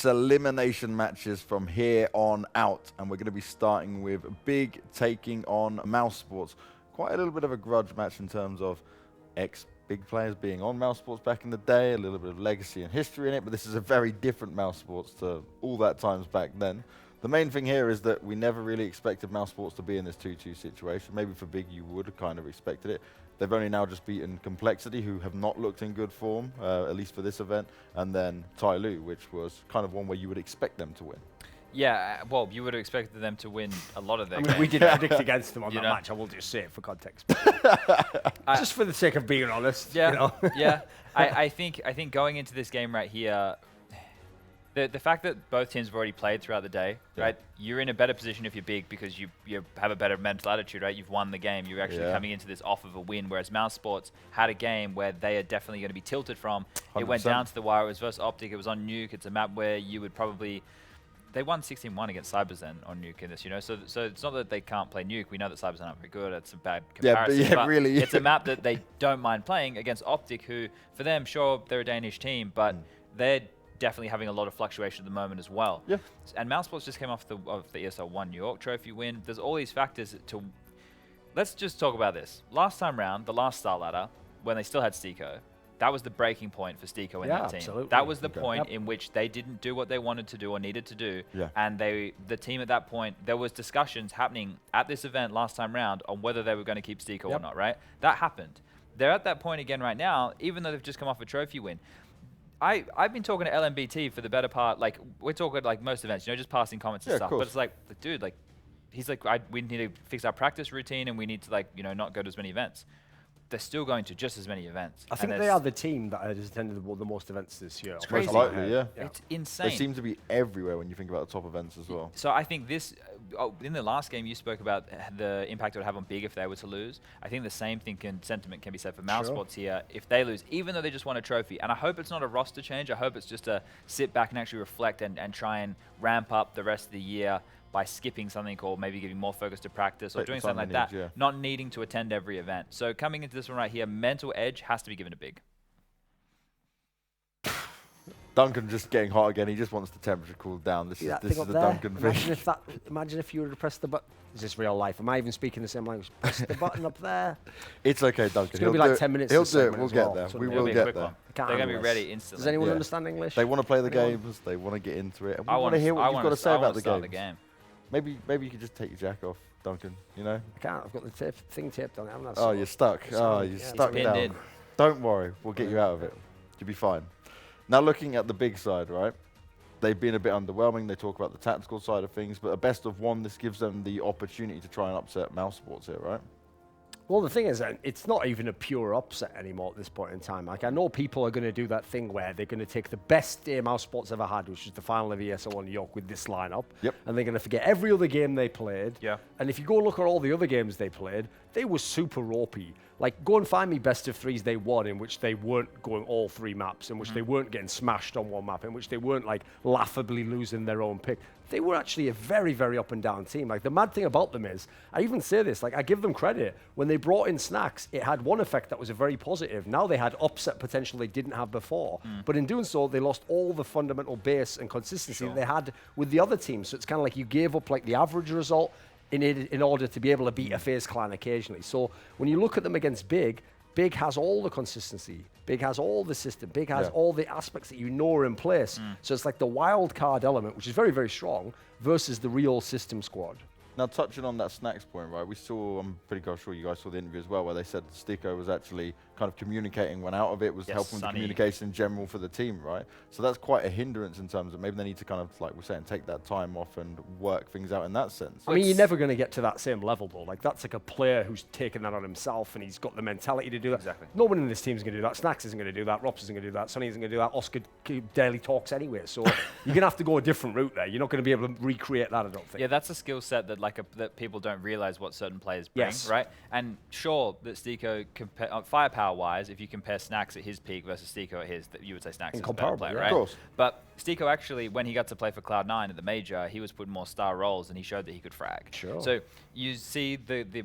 It's elimination matches from here on out, and we're going to be starting with Big taking on mousesports. Quite a little bit of a grudge match in terms of ex-Big players being on mousesports back in the day, a little bit of legacy and history in it, but this is a very different mousesports to all that times back then. The main thing here is that we never really expected mousesports to be in this 2-2 situation. Maybe for Big you would have kind of expected it. They've only now just beaten Complexity, who have not looked in good form, at least for this event, and then Tai Lu, which was kind of one where you would expect them to win. Yeah, well, you would have expected them to win a lot of their games. We did predict against them on that match. I will just say it for context. Just for the sake of being honest. Yeah, you know? yeah. I think going into this game right here, the fact that both teams have already played throughout the day, right? You're in a better position if you're Big because you have a better mental attitude, right? You've won the game. You're actually coming into this off of a win, whereas mousesports had a game where they are definitely going to be tilted from. 100%. It went down to the wire. It was versus Optic. It was on Nuke. It's a map where you would probably... They won 16-1 against Cyberzen on Nuke in this, you know? So it's not that they can't play Nuke. We know that Cyberzen aren't very good. It's a bad comparison. But really. It's a map that they don't mind playing against Optic, who, for them, sure, they're a Danish team, but they're definitely having a lot of fluctuation at the moment as well. Yeah. And mousesports just came off the ESL 1 New York trophy win. There's all these factors to... Let's just talk about this. Last time round, the last Starladder, when they still had Stico, that was the breaking point for Stico in that team. Absolutely. That was the point in which they didn't do what they wanted to do or needed to do. Yeah. And the team at that point, there was discussions happening at this event last time round on whether they were going to keep Stico or not, right? That happened. They're at that point again right now, even though they've just come off a trophy win. I've been talking to LMBT for the better part, like, we're talking like most events, you know, just passing comments and stuff. But it's like, dude, like, he's like, we need to fix our practice routine and we need to, like, you know, not go to as many events. They're still going to just as many events. I think they are the team that has attended the most events this year. It's crazy. Most likely, yeah. It's insane. They seem to be everywhere when you think about the top events as well. So I think this, in the last game you spoke about the impact it would have on Big if they were to lose. I think the same sentiment can be said for mousesports here if they lose, even though they just won a trophy. And I hope it's not a roster change. I hope it's just a sit back and actually reflect and try and ramp up the rest of the year by skipping something or maybe giving more focus to practice or doing something like that, not needing to attend every event. So coming into this one right here, mental edge has to be given to Big. Duncan just getting hot again. He just wants the temperature cooled down. This is the Duncan thing. Imagine if you were to press the button. Is this real life? Am I even speaking the same language? Press the button up there. It's okay, Duncan. It's going to be like 10 minutes. He'll do it. We'll get there. We will get there. They're going to be ready instantly. Does anyone understand English? They want to play the games. They want to get into it. And we want to hear what you've got to say about the game. Maybe you could just take your jack off, Duncan, you know? I can't. I've got the thing taped on it. I'm not oh, you're stuck. Oh, you're stuck down. In. Don't worry. We'll get you out of it. You'll be fine. Now, looking at the Big side, right? They've been a bit underwhelming. They talk about the tactical side of things, but a best of one, this gives them the opportunity to try and upset mousesports here, right? Well, the thing is, it's not even a pure upset anymore at this point in time. Like, I know people are going to do that thing where they're going to take the best day mousesports ever had, which is the final of ESL 1 New York with this lineup, and they're going to forget every other game they played. Yeah. And if you go look at all the other games they played, they were super ropey. Like, go and find me best of threes they won in which they weren't going all three maps, in which they weren't getting smashed on one map, in which they weren't, like, laughably losing their own pick. They were actually a very, very up and down team. Like, the mad thing about them is, I even say this, like, I give them credit. When they brought in Snacks, it had one effect that was a very positive. Now they had upset potential they didn't have before. But in doing so, they lost all the fundamental base and consistency that they had with the other teams. So it's kind of like you gave up, like, the average result in order to be able to beat a FaZe clan occasionally. So when you look at them against Big, Big has all the consistency. Big has all the system. Big has all the aspects that you know are in place. So it's like the wild card element, which is very, very strong, versus the real system squad. Now, touching on that Snacks point, right, we saw, I'm pretty sure you guys saw the interview as well, where they said Stico was actually kind of communicating when out of it, was helping with the communication in general for the team, right? So that's quite a hindrance in terms of maybe they need to kind of, like we're saying, take that time off and work things out in that sense. I mean, you're never going to get to that same level, though. Like, that's like a player who's taken that on himself and he's got the mentality to do that. Exactly. No one in this team is going to do that. Snacks isn't going to do that. Rops isn't going to do that. Sonny isn't going to do that. Oscar barely talks anyway. So you're going to have to go a different route there. You're not going to be able to recreate that, I don't think. Yeah, that's a skill set that that people don't realize what certain players bring, right? And sure, that Stico, firepower-wise, if you compare Snacks at his peak versus Stico at his, you would say Snacks is a better player, right? Of course. But Stico actually, when he got to play for Cloud9 at the major, he was putting more star roles and he showed that he could frag. Sure. So you see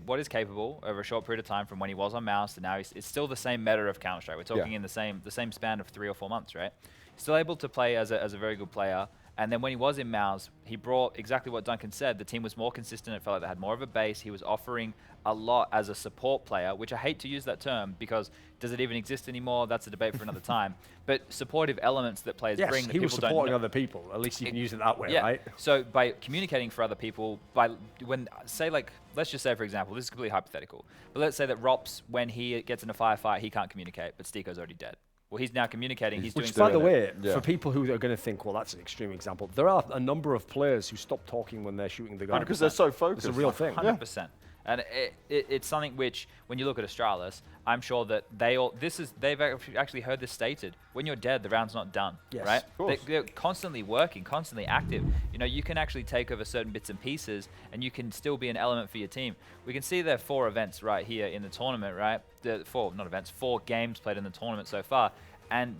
what is capable over a short period of time from when he was on mouse to now. It's still the same meta of Counter-Strike. We're talking in the same span of 3 or 4 months, right? Still able to play as a very good player. And then when he was in Mouse, he brought exactly what Duncan said. The team was more consistent. It felt like they had more of a base. He was offering a lot as a support player, which I hate to use that term because does it even exist anymore? That's a debate for another time. But supportive elements that players bring that he people was don't supporting know. other people. At least you can use it that way, Yeah. right? So by communicating for other people, let's just say, for example, this is completely hypothetical, but let's say that Rops, when he gets in a firefight, he can't communicate, but Stico's already dead. Well, he's now communicating. He's doing Which, by the something. way, Yeah. for people who are going to think, well, that's an extreme example, there are a number of players who stop talking when they're shooting the gun. Because they're so focused. It's a real thing. 100%. And it's something which, when you look at Astralis, I'm sure that they've actually heard this stated. When you're dead, the round's not done, Yes, right? of course. They're constantly working, constantly active. You know, you can actually take over certain bits and pieces, and you can still be an element for your team. We can see there are 4 events right here in the tournament, right? 4 games played in the tournament so far, and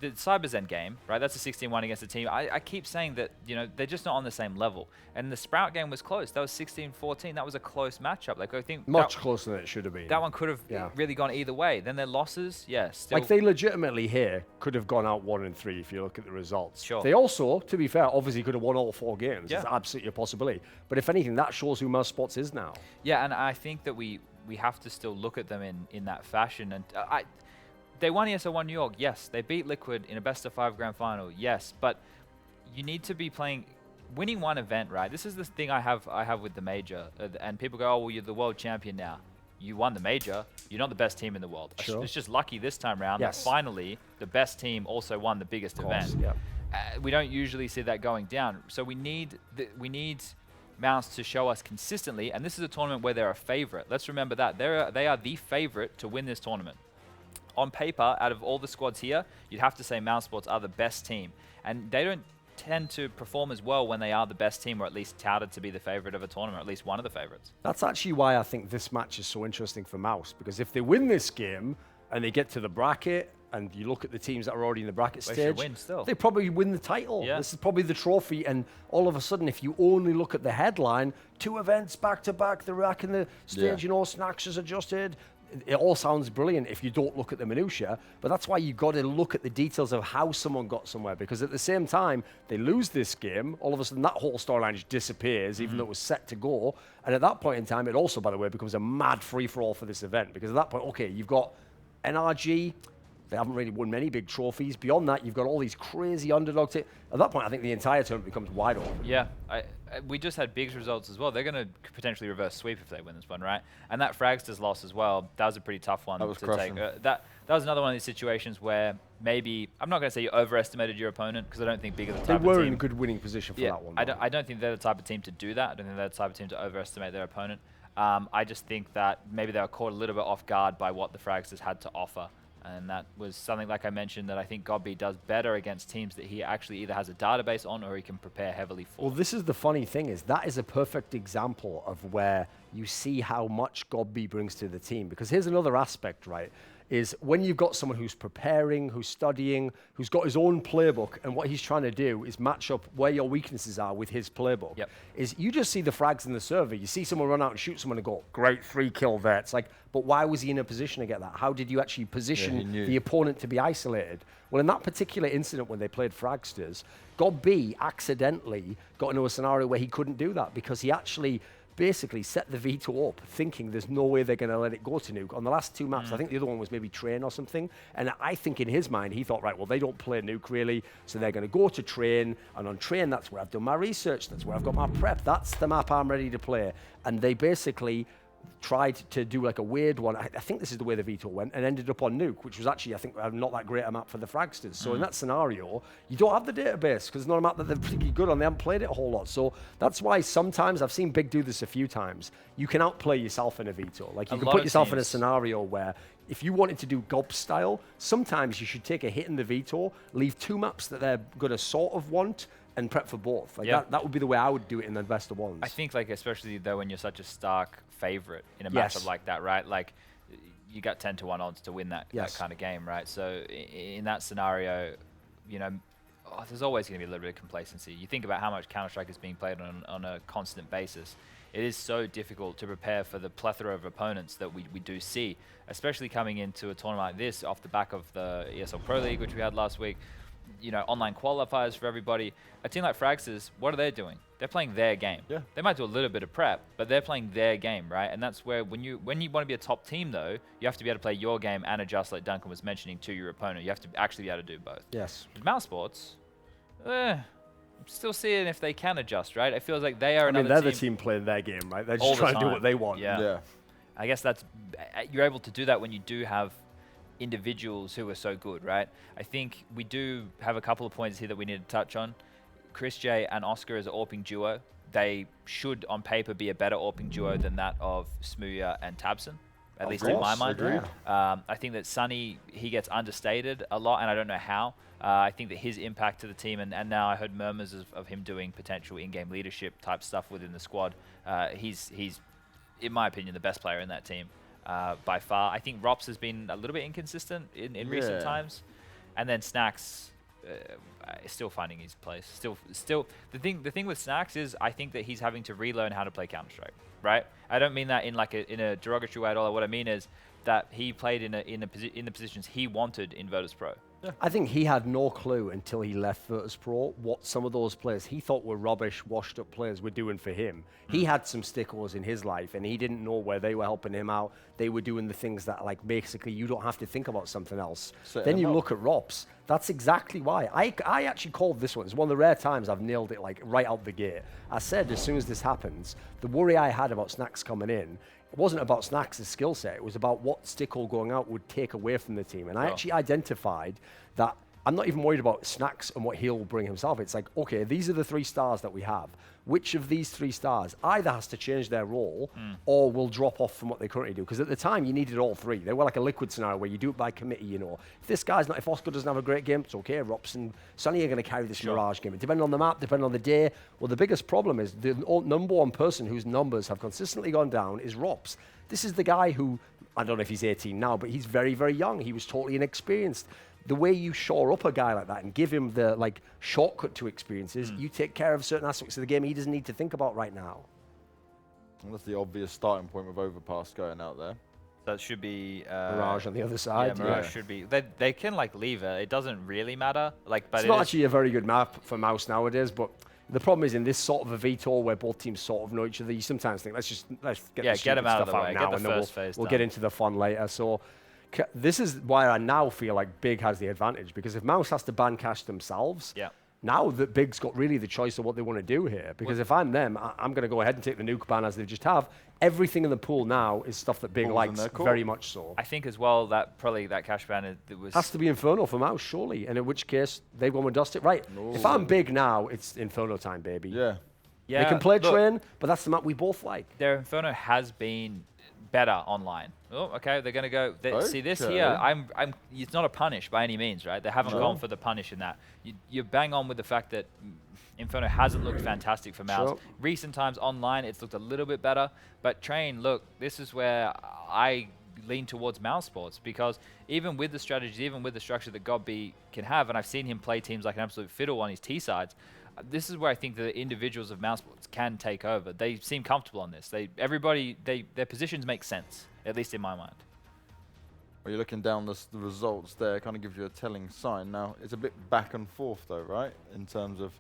the CyberZen game, right? That's a 16-1 against a team. I keep saying that, you know, they're just not on the same level. And the Sprout game was close. That was 16-14. That was a close matchup. Like, I think Much closer than it should have been. that one could have really gone either way. Then their losses, still. Like, they legitimately here could have gone out 1-3 if you look at the results. Sure. They also, to be fair, obviously could have won all 4 games. Yeah. It's absolutely a possibility. But if anything, that shows who mousesports is now. Yeah, and I think that we have to still look at them in that fashion. And they won ESL1 New York, yes. They beat Liquid in a best-of-5 grand final, yes. But you need to be winning one event, right? This is the thing I have with the major. And people go, oh, well, you're the world champion now. You won the major. You're not the best team in the world. Sure. It's just lucky this time around that finally the best team also won the biggest event. Yeah. We don't usually see that going down. So we need Mouse to show us consistently, and this is a tournament where they're a favorite. Let's remember that. They are the favorite to win this tournament. On paper, out of all the squads here, you'd have to say mousesports are the best team. And they don't tend to perform as well when they are the best team, or at least touted to be the favorite of a tournament, or at least one of the favorites. That's actually why I think this match is so interesting for Mouse, because if they win this game and they get to the bracket, and you look at the teams that are already in the bracket They stage, should win still. they probably win the title. Yeah. This is probably the trophy, and all of a sudden, if you only look at the headline, 2 events back-to-back, they're back in the stage, you know, Snacks has adjusted. It all sounds brilliant if you don't look at the minutiae, but that's why you've got to look at the details of how someone got somewhere, because at the same time, they lose this game, all of a sudden that whole storyline just disappears, even though it was set to go, and at that point in time, it also, by the way, becomes a mad free-for-all for this event, because at that point, okay, you've got NRG, they haven't really won many big trophies. Beyond that, you've got all these crazy underdogs. At that point, I think the entire tournament becomes wide open. Yeah, we just had Big's results as well. They're going to potentially reverse sweep if they win this one, right? And that Fragsters loss as well, that was a pretty tough one was to crushing. take. That was another one of these situations where maybe, I'm not going to say you overestimated your opponent, because I don't think Big are the type They of were team. in a good winning position for that one. I don't think they're the type of team to do that. I don't think they're the type of team to overestimate their opponent. I just think that maybe they were caught a little bit off guard by what the Fragsters had to offer. And that was something, like I mentioned, that I think Godby does better against teams that he actually either has a database on or he can prepare heavily for. Well, this is the funny thing, is that is a perfect example of where you see how much Godby brings to the team. Because here's another aspect, right? Is when you've got someone who's preparing, who's studying, who's got his own playbook, and what he's trying to do is match up where your weaknesses are with his playbook. Yep. Is you just see the frags in the server. You see someone run out and shoot someone and go, great 3-kill there. It's like, but why was he in a position to get that? How did you actually position the opponent to be isolated? Well, in that particular incident when they played Fragsters, Godby accidentally got into a scenario where he couldn't do that, because he actually basically set the veto up thinking there's no way they're going to let it go to Nuke. On the last 2 maps, I think the other one was maybe Train or something, and I think in his mind, he thought, right, well, they don't play Nuke really, so they're going to go to Train, and on Train, that's where I've done my research, that's where I've got my prep, that's the map I'm ready to play. And they basically tried to do like a weird one. I think this is the way the veto went, and ended up on Nuke, which was actually, I think, not that great a map for the Fragsters. So in that scenario, you don't have the database, because it's not a map that they're particularly good on. They haven't played it a whole lot. So that's why sometimes, I've seen Big do this a few times, you can outplay yourself in a veto. Like, you can put yourself in a scenario where if you wanted to do Gob style, sometimes you should take a hit in the veto, leave 2 maps that they're going to sort of want, and prep for both. Like that would be the way I would do it in the best of ones. I think, like, especially though when you're such a stark favorite in a matchup like that, right? Like, you got 10-1 odds to win that kind of game, right? So in that scenario, you know, there's always going to be a little bit of complacency. You think about how much Counter-Strike is being played on a constant basis. It is so difficult to prepare for the plethora of opponents that we do see, especially coming into a tournament like this off the back of the ESL Pro League, which we had last week. online qualifiers for everybody. A team like Fraxes, what are they doing? They're playing their game. Yeah. They might do a little bit of prep, but they're playing their game, right? And that's where when you want to be a top team, though, you have to be able to play your game and adjust, like Duncan was mentioning, to your opponent. You have to actually be able to do both. Yes. With mousesports, I'm still seeing if they can adjust, right? It feels like they are another they're team. the team playing their game, right? They're All just the trying to do time. what they want. Yeah. I guess you're able to do that when you do have individuals who are so good, right? I think we do have a couple of points here that we need to touch on. Chris J and Oscar as an AWPing duo. They should, on paper, be a better AWPing duo than that of Smooya and Tabson, at least in my mind. I think that Sunny, he gets understated a lot, and I don't know how. I think that his impact to the team, and now I heard murmurs of him doing potential in-game leadership type stuff within the squad. He's, in my opinion, the best player in that team. By far. I think Rops has been a little bit inconsistent in recent times. And then Snacks is still finding his place. Still the thing with Snacks is I think that he's having to relearn how to play Counter-Strike, right? I don't mean that in a derogatory way at all. What I mean is that he played in the positions he wanted in Virtus Pro. I think he had no clue until he left Virtus Pro what some of those players he thought were rubbish, washed-up players were doing for him. He had some stickers in his life, and he didn't know where they were helping him out. They were doing the things that, like, basically you don't have to think about something else. Then you look at Rops. That's exactly why. I actually called this one. It's one of the rare times I've nailed it, like, right out the gate. I said as soon as this happens, the worry I had about Snacks coming in, it wasn't about Snacks' skill set. It was about what Stickle going out would take away from the team. And I actually identified that I'm not even worried about Snacks and what he'll bring himself. It's like, okay, these are the 3 stars that we have. Which of these 3 stars either has to change their role or will drop off from what they currently do? Because at the time, you needed all 3. They were like a liquid scenario where you do it by committee, If this guy's not, if Oscar doesn't have a great game, it's okay. Rops and Sonny are going to carry this Mirage game. Depending on the map, depending on the day. Well, the biggest problem is the number one person whose numbers have consistently gone down is Rops. This is the guy who, I don't know if he's 18 now, but he's very, very young. He was totally inexperienced. The way you shore up a guy like that and give him the shortcut to experiences, you take care of certain aspects of the game he doesn't need to think about right now. Well, that's the obvious starting point with Overpass going out there. That should be Mirage on the other side. Yeah, Mirage should be. They can leave it. It doesn't really matter. But it's not actually a very good map for Mouse nowadays. But the problem is in this sort of a VTOR where both teams sort of know each other, you sometimes think let's get them out of the way. now, get the and then first phase we'll done. get into the fun later. So this is why I now feel like Big has the advantage, because if Mouse has to ban cash themselves, now that Big's got really the choice of what they want to do here. Because if I'm them, I'm going to go ahead and take the nuke ban as they just have. Everything in the pool now is stuff that Big likes, very much so. I think as well that probably that cash ban has to be Inferno for Mouse, surely. And in which case, they've gone and dust it. Right. If I'm Big now, it's Inferno time, baby. Yeah. They can play Train, but that's the map we both like. Their Inferno has been better online. Oh, okay, they're going to go. See this here. It's not a punish by any means, right? They haven't gone for the punish in that. You bang on with the fact that Inferno hasn't looked fantastic for Mouse. Recent times online, it's looked a little bit better. But Train, look, this is where I lean towards mousesports, because even with the strategies, even with the structure that Godby can have, and I've seen him play teams like an absolute fiddle on his T sides. This is where I think the individuals of mousesports can take over. They seem comfortable on this. Their positions make sense, at least in my mind. Well, you're looking down the results there, kind of gives you a telling sign. Now, it's a bit back and forth though, right? In terms of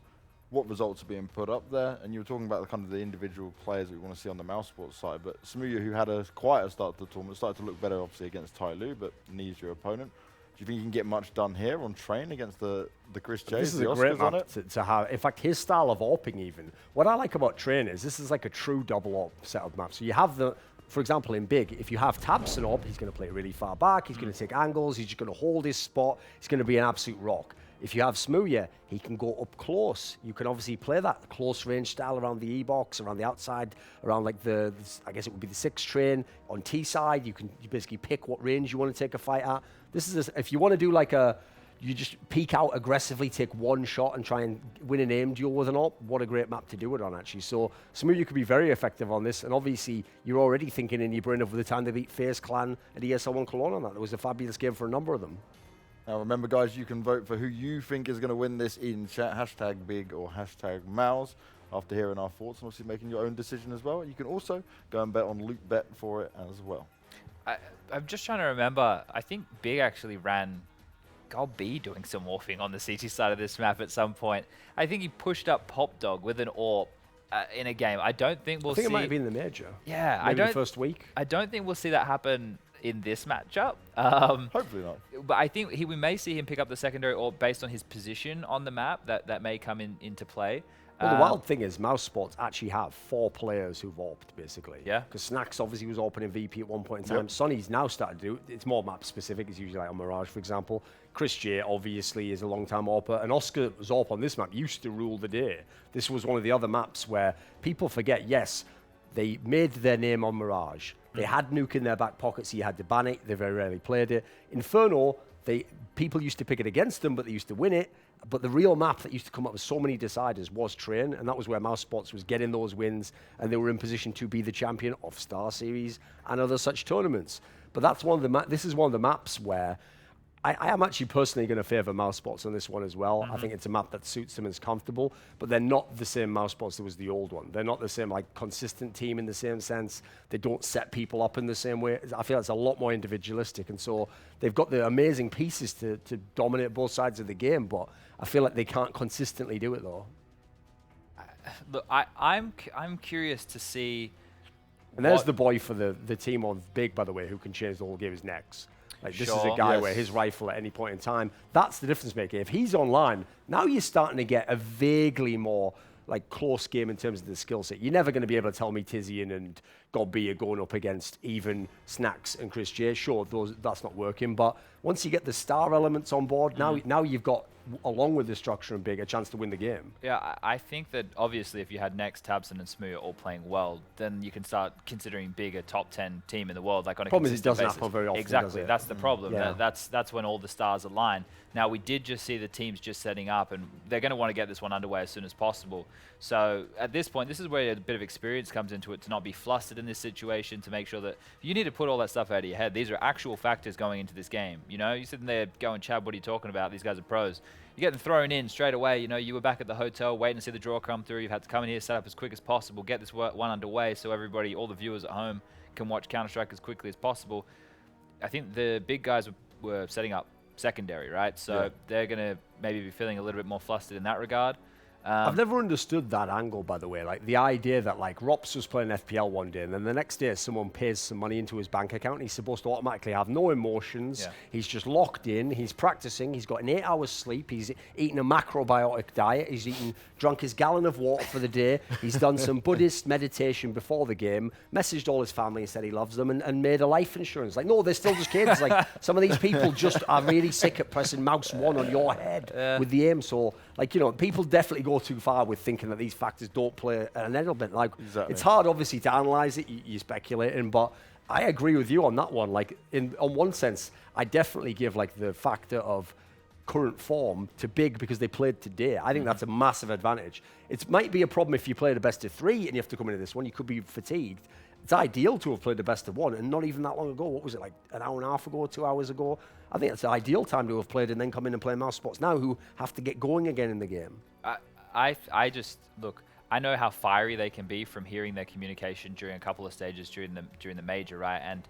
what results are being put up there. And you were talking about the kind of the individual players that we want to see on the mousesports side. But Smooya, who had a quieter start to the tournament, started to look better obviously against Tai Lu, but Knee's your opponent. Do you think you can get much done here on Train against the Chris J's? This is a great map to have. In fact, his style of AWPing even. What I like about Train is this is like a true double AWP setup map. So you have for example, in Big, if you have Tabson AWP, he's going to play really far back. He's going to take angles. He's just going to hold his spot. He's going to be an absolute rock. If you have Smooya, he can go up close. You can obviously play that close range style around the E-box, around the outside, around like I guess it would be the 6 train. On T side, you basically pick what range you want to take a fight at. This is if you want to do you just peek out aggressively, take one shot and try and win an aim duel with an AWP. What a great map to do it on, actually. So Smooya could be very effective on this. And obviously, you're already thinking in your brain of the time they beat FaZe Clan at ESL1 Cologne on that. It was a fabulous game for a number of them. Now remember, guys, you can vote for who you think is going to win this in chat. #Big or #Mouse. After hearing our thoughts and obviously making your own decision as well. You can also go and bet on Loot Bet for it as well. I'm just trying to remember. I think Big actually ran Be doing some morphing on the CT side of this map at some point. I think he pushed up Pop Dog with an AWP in a game. I don't think we'll see... I think it might have been the major. Yeah, maybe the first week. I don't think we'll see that happen in this matchup. Hopefully not. But I think we may see him pick up the secondary AWP based on his position on the map. That may come into play. Well, the wild thing is, mousesports actually have 4 players who've AWPed, basically. Yeah. Because Snacks obviously was AWPing in VP at one point in time. Sonny's now started to do it. It's more map specific. It's usually like on Mirage, for example. Chris J obviously is a long-time AWPer. And Oscar was AWP on this map, used to rule the day. This was one of the other maps where people forget, yes, they made their name on Mirage. They had Nuke in their back pocket, so you had to ban it. They very rarely played it. Inferno, people used to pick it against them, but they used to win it. But the real map that used to come up with so many deciders was Train, and that was where mousesports was getting those wins, and they were in position to be the champion of StarSeries and other such tournaments. But that's one of the this is one of the maps where I am actually personally going to favour mousesports on this one as well. I think it's a map that suits them and is comfortable, but they're not the same mousesports that was the old one. They're not the same like consistent team in the same sense. They don't set people up in the same way. I feel it's a lot more individualistic, and so they've got the amazing pieces to dominate both sides of the game, but I feel like they can't consistently do it though. Look, I'm curious to see. And there's the boy for the team on Big, by the way, who can change the whole game, is Nex. Like, this is a guy where his rifle at any point in time, that's the difference maker. If he's online, now you're starting to get a vaguely more like close game in terms of the skill set. You're never going to be able to tell me Tizian and Godby are going up against even Snacks and Chris J. Sure, that's not working, but once you get the star elements on board, now you've got, along with the structure and Big, a chance to win the game. Yeah, I think that obviously if you had Nex, Tabson, and Smooth all playing well, then you can start considering Big a top 10 team in the world. Like on a problem is it doesn't basis. happen very often. Exactly, does it? that's the problem. Yeah. That's when all the stars align. Now we did just see the teams just setting up, and they're going to want to get this one underway as soon as possible. So at this point, this is where a bit of experience comes into it, to not be flustered in this situation, to make sure that you need to put all that stuff out of your head. These are actual factors going into this game. You know, you're sitting there going, Chad, what are you talking about? These guys are pros. You get them thrown in straight away. You know, you were back at the hotel waiting to see the draw come through. You've had to come in here, set up as quick as possible, get this one underway so everybody, all the viewers at home, can watch Counter-Strike as quickly as possible. I think the big guys were setting up secondary, right? So they're going to maybe be feeling a little bit more flustered in that regard. I've never understood that angle, by the way. Like the idea that like Rops was playing FPL one day, and then the next day someone pays some money into his bank account, and he's supposed to automatically have no emotions. Yeah. He's just locked in. He's practicing. He's got an 8 hours sleep. He's eating a macrobiotic diet. He's drunk his gallon of water for the day. He's done some Buddhist meditation before the game, messaged all his family and said he loves them, and made a life insurance. Like, no, they're still just kids. Like, some of these people just are really sick at pressing mouse 1 on your head with the aim. So, like, you know, people definitely go too far with thinking that these factors don't play an element. Like, it's hard, obviously, to analyze it. You're speculating, but I agree with you on that one. Like, on one sense, I definitely give like the factor of current form to Big because they played today. I think that's a massive advantage. It might be a problem if you play the best of 3 and you have to come into this one. You could be fatigued. It's ideal to have played the best of 1, and not even that long ago. What was it, like an hour and a half ago, 2 hours ago? I think it's the ideal time to have played and then come in and play mousesports now, who have to get going again in the game. I just, look, I know how fiery they can be from hearing their communication during a couple of stages during the major, right? And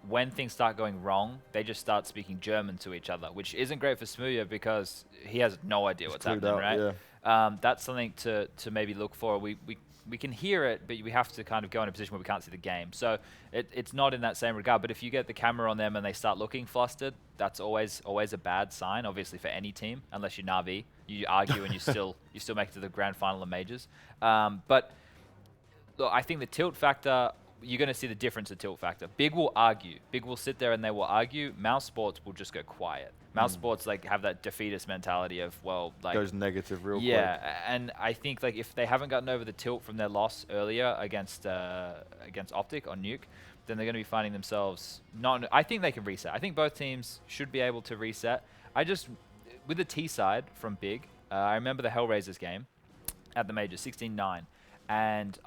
when things start going wrong, they just start speaking German to each other, which isn't great for Smooya because he has no idea what's happening, right? Yeah. That's something to maybe look for. We can hear it, but we have to kind of go in a position where we can't see the game. So it's not in that same regard. But if you get the camera on them and they start looking flustered, that's always a bad sign, obviously, for any team, unless you're Na'Vi. You argue and you still make it to the grand final of majors. But look, I think the tilt factor, you're going to see the difference of tilt factor. Big will argue. Big will sit there and they will argue. Mousesports will just go quiet. Mousesports like have that defeatist mentality of, well, like goes negative real quick. Yeah, and I think like if they haven't gotten over the tilt from their loss earlier against Optic on Nuke, then they're going to be finding themselves not. I think they can reset. I think both teams should be able to reset. With the T side from Big, I remember the Hellraisers game at the major, 16-9, and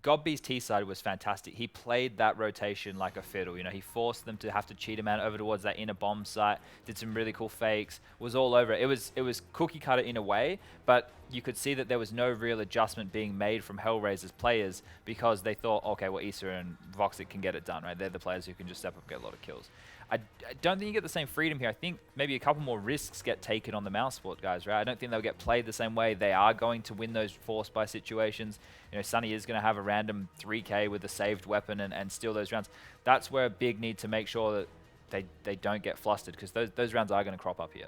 Godby's T side was fantastic. He played that rotation like a fiddle. You know, he forced them to have to cheat him out over towards that inner bomb site, did some really cool fakes, was all over it. It was cookie cutter in a way, but you could see that there was no real adjustment being made from Hellraiser's players because they thought, okay, well, Issa and Voxic can get it done, right? They're the players who can just step up and get a lot of kills. I don't think you get the same freedom here. I think maybe a couple more risks get taken on the mousesports guys, right? I don't think they'll get played the same way. They are going to win those force by situations. You know, Sunny is going to have a random 3K with a saved weapon and steal those rounds. That's where Big need to make sure that they don't get flustered, because those rounds are going to crop up here.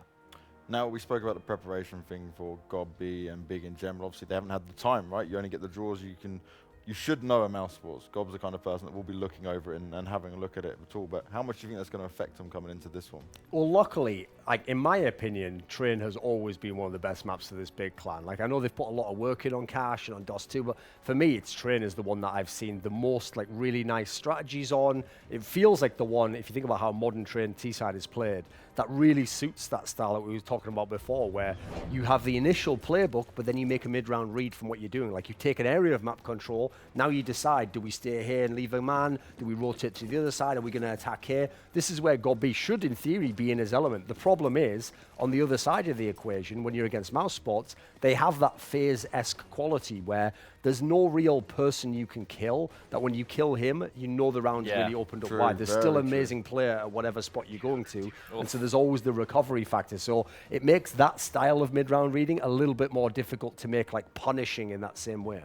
Now, we spoke about the preparation thing for Gobby and Big in general. Obviously, they haven't had the time, right? You only get the draws. You should know a mousesports. Gob's the kind of person that will be looking over it and having a look at it at all. But how much do you think that's going to affect them coming into this one? Well, luckily, like in my opinion, Train has always been one of the best maps to this big clan. Like, I know they've put a lot of work in on Cash and on DOS too, but for me, it's Train is the one that I've seen the most like really nice strategies on. It feels like the one, if you think about how modern Train T-side is played, that really suits that style that we were talking about before, where you have the initial playbook, but then you make a mid-round read from what you're doing. Like, you take an area of map control, now you decide, do we stay here and leave a man? Do we rotate to the other side? Are we going to attack here? This is where Gobby should, in theory, be in his element. The problem is, on the other side of the equation, when you're against mousesports, they have that phase-esque quality where there's no real person you can kill, that when you kill him, you know the round's really opened up wide. There's still an amazing player at whatever spot you're going to, and so there's always the recovery factor. So it makes that style of mid-round reading a little bit more difficult to make like punishing in that same way.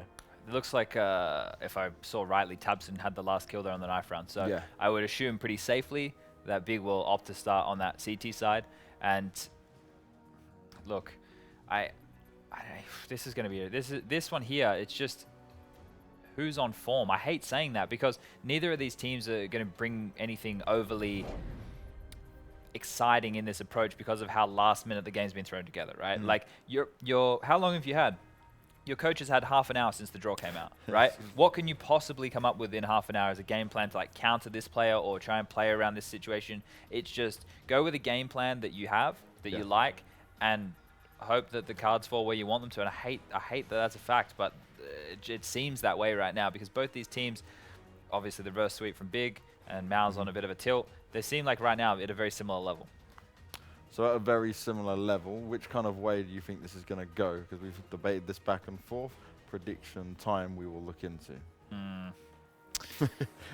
It looks like, if I saw rightly, Tabson had the last kill there on the knife round. So I would assume pretty safely that Big will opt to start on that CT side. And look, this is going to be this one here. It's just who's on form. I hate saying that because neither of these teams are going to bring anything overly exciting in this approach because of how last minute the game's been thrown together, right? Like how long have you had? Your coach has had half an hour since the draw came out, right? What can you possibly come up with in half an hour as a game plan to like counter this player or try and play around this situation? It's just go with a game plan that you have, that you like, and hope that the cards fall where you want them to. And I hate that that's a fact, but it seems that way right now because both these teams, obviously the reverse sweep from Big and Mao's on a bit of a tilt, they seem like right now at a very similar level. So at a very similar level, which kind of way do you think this is going to go? Because we've debated this back and forth. Prediction time we will look into.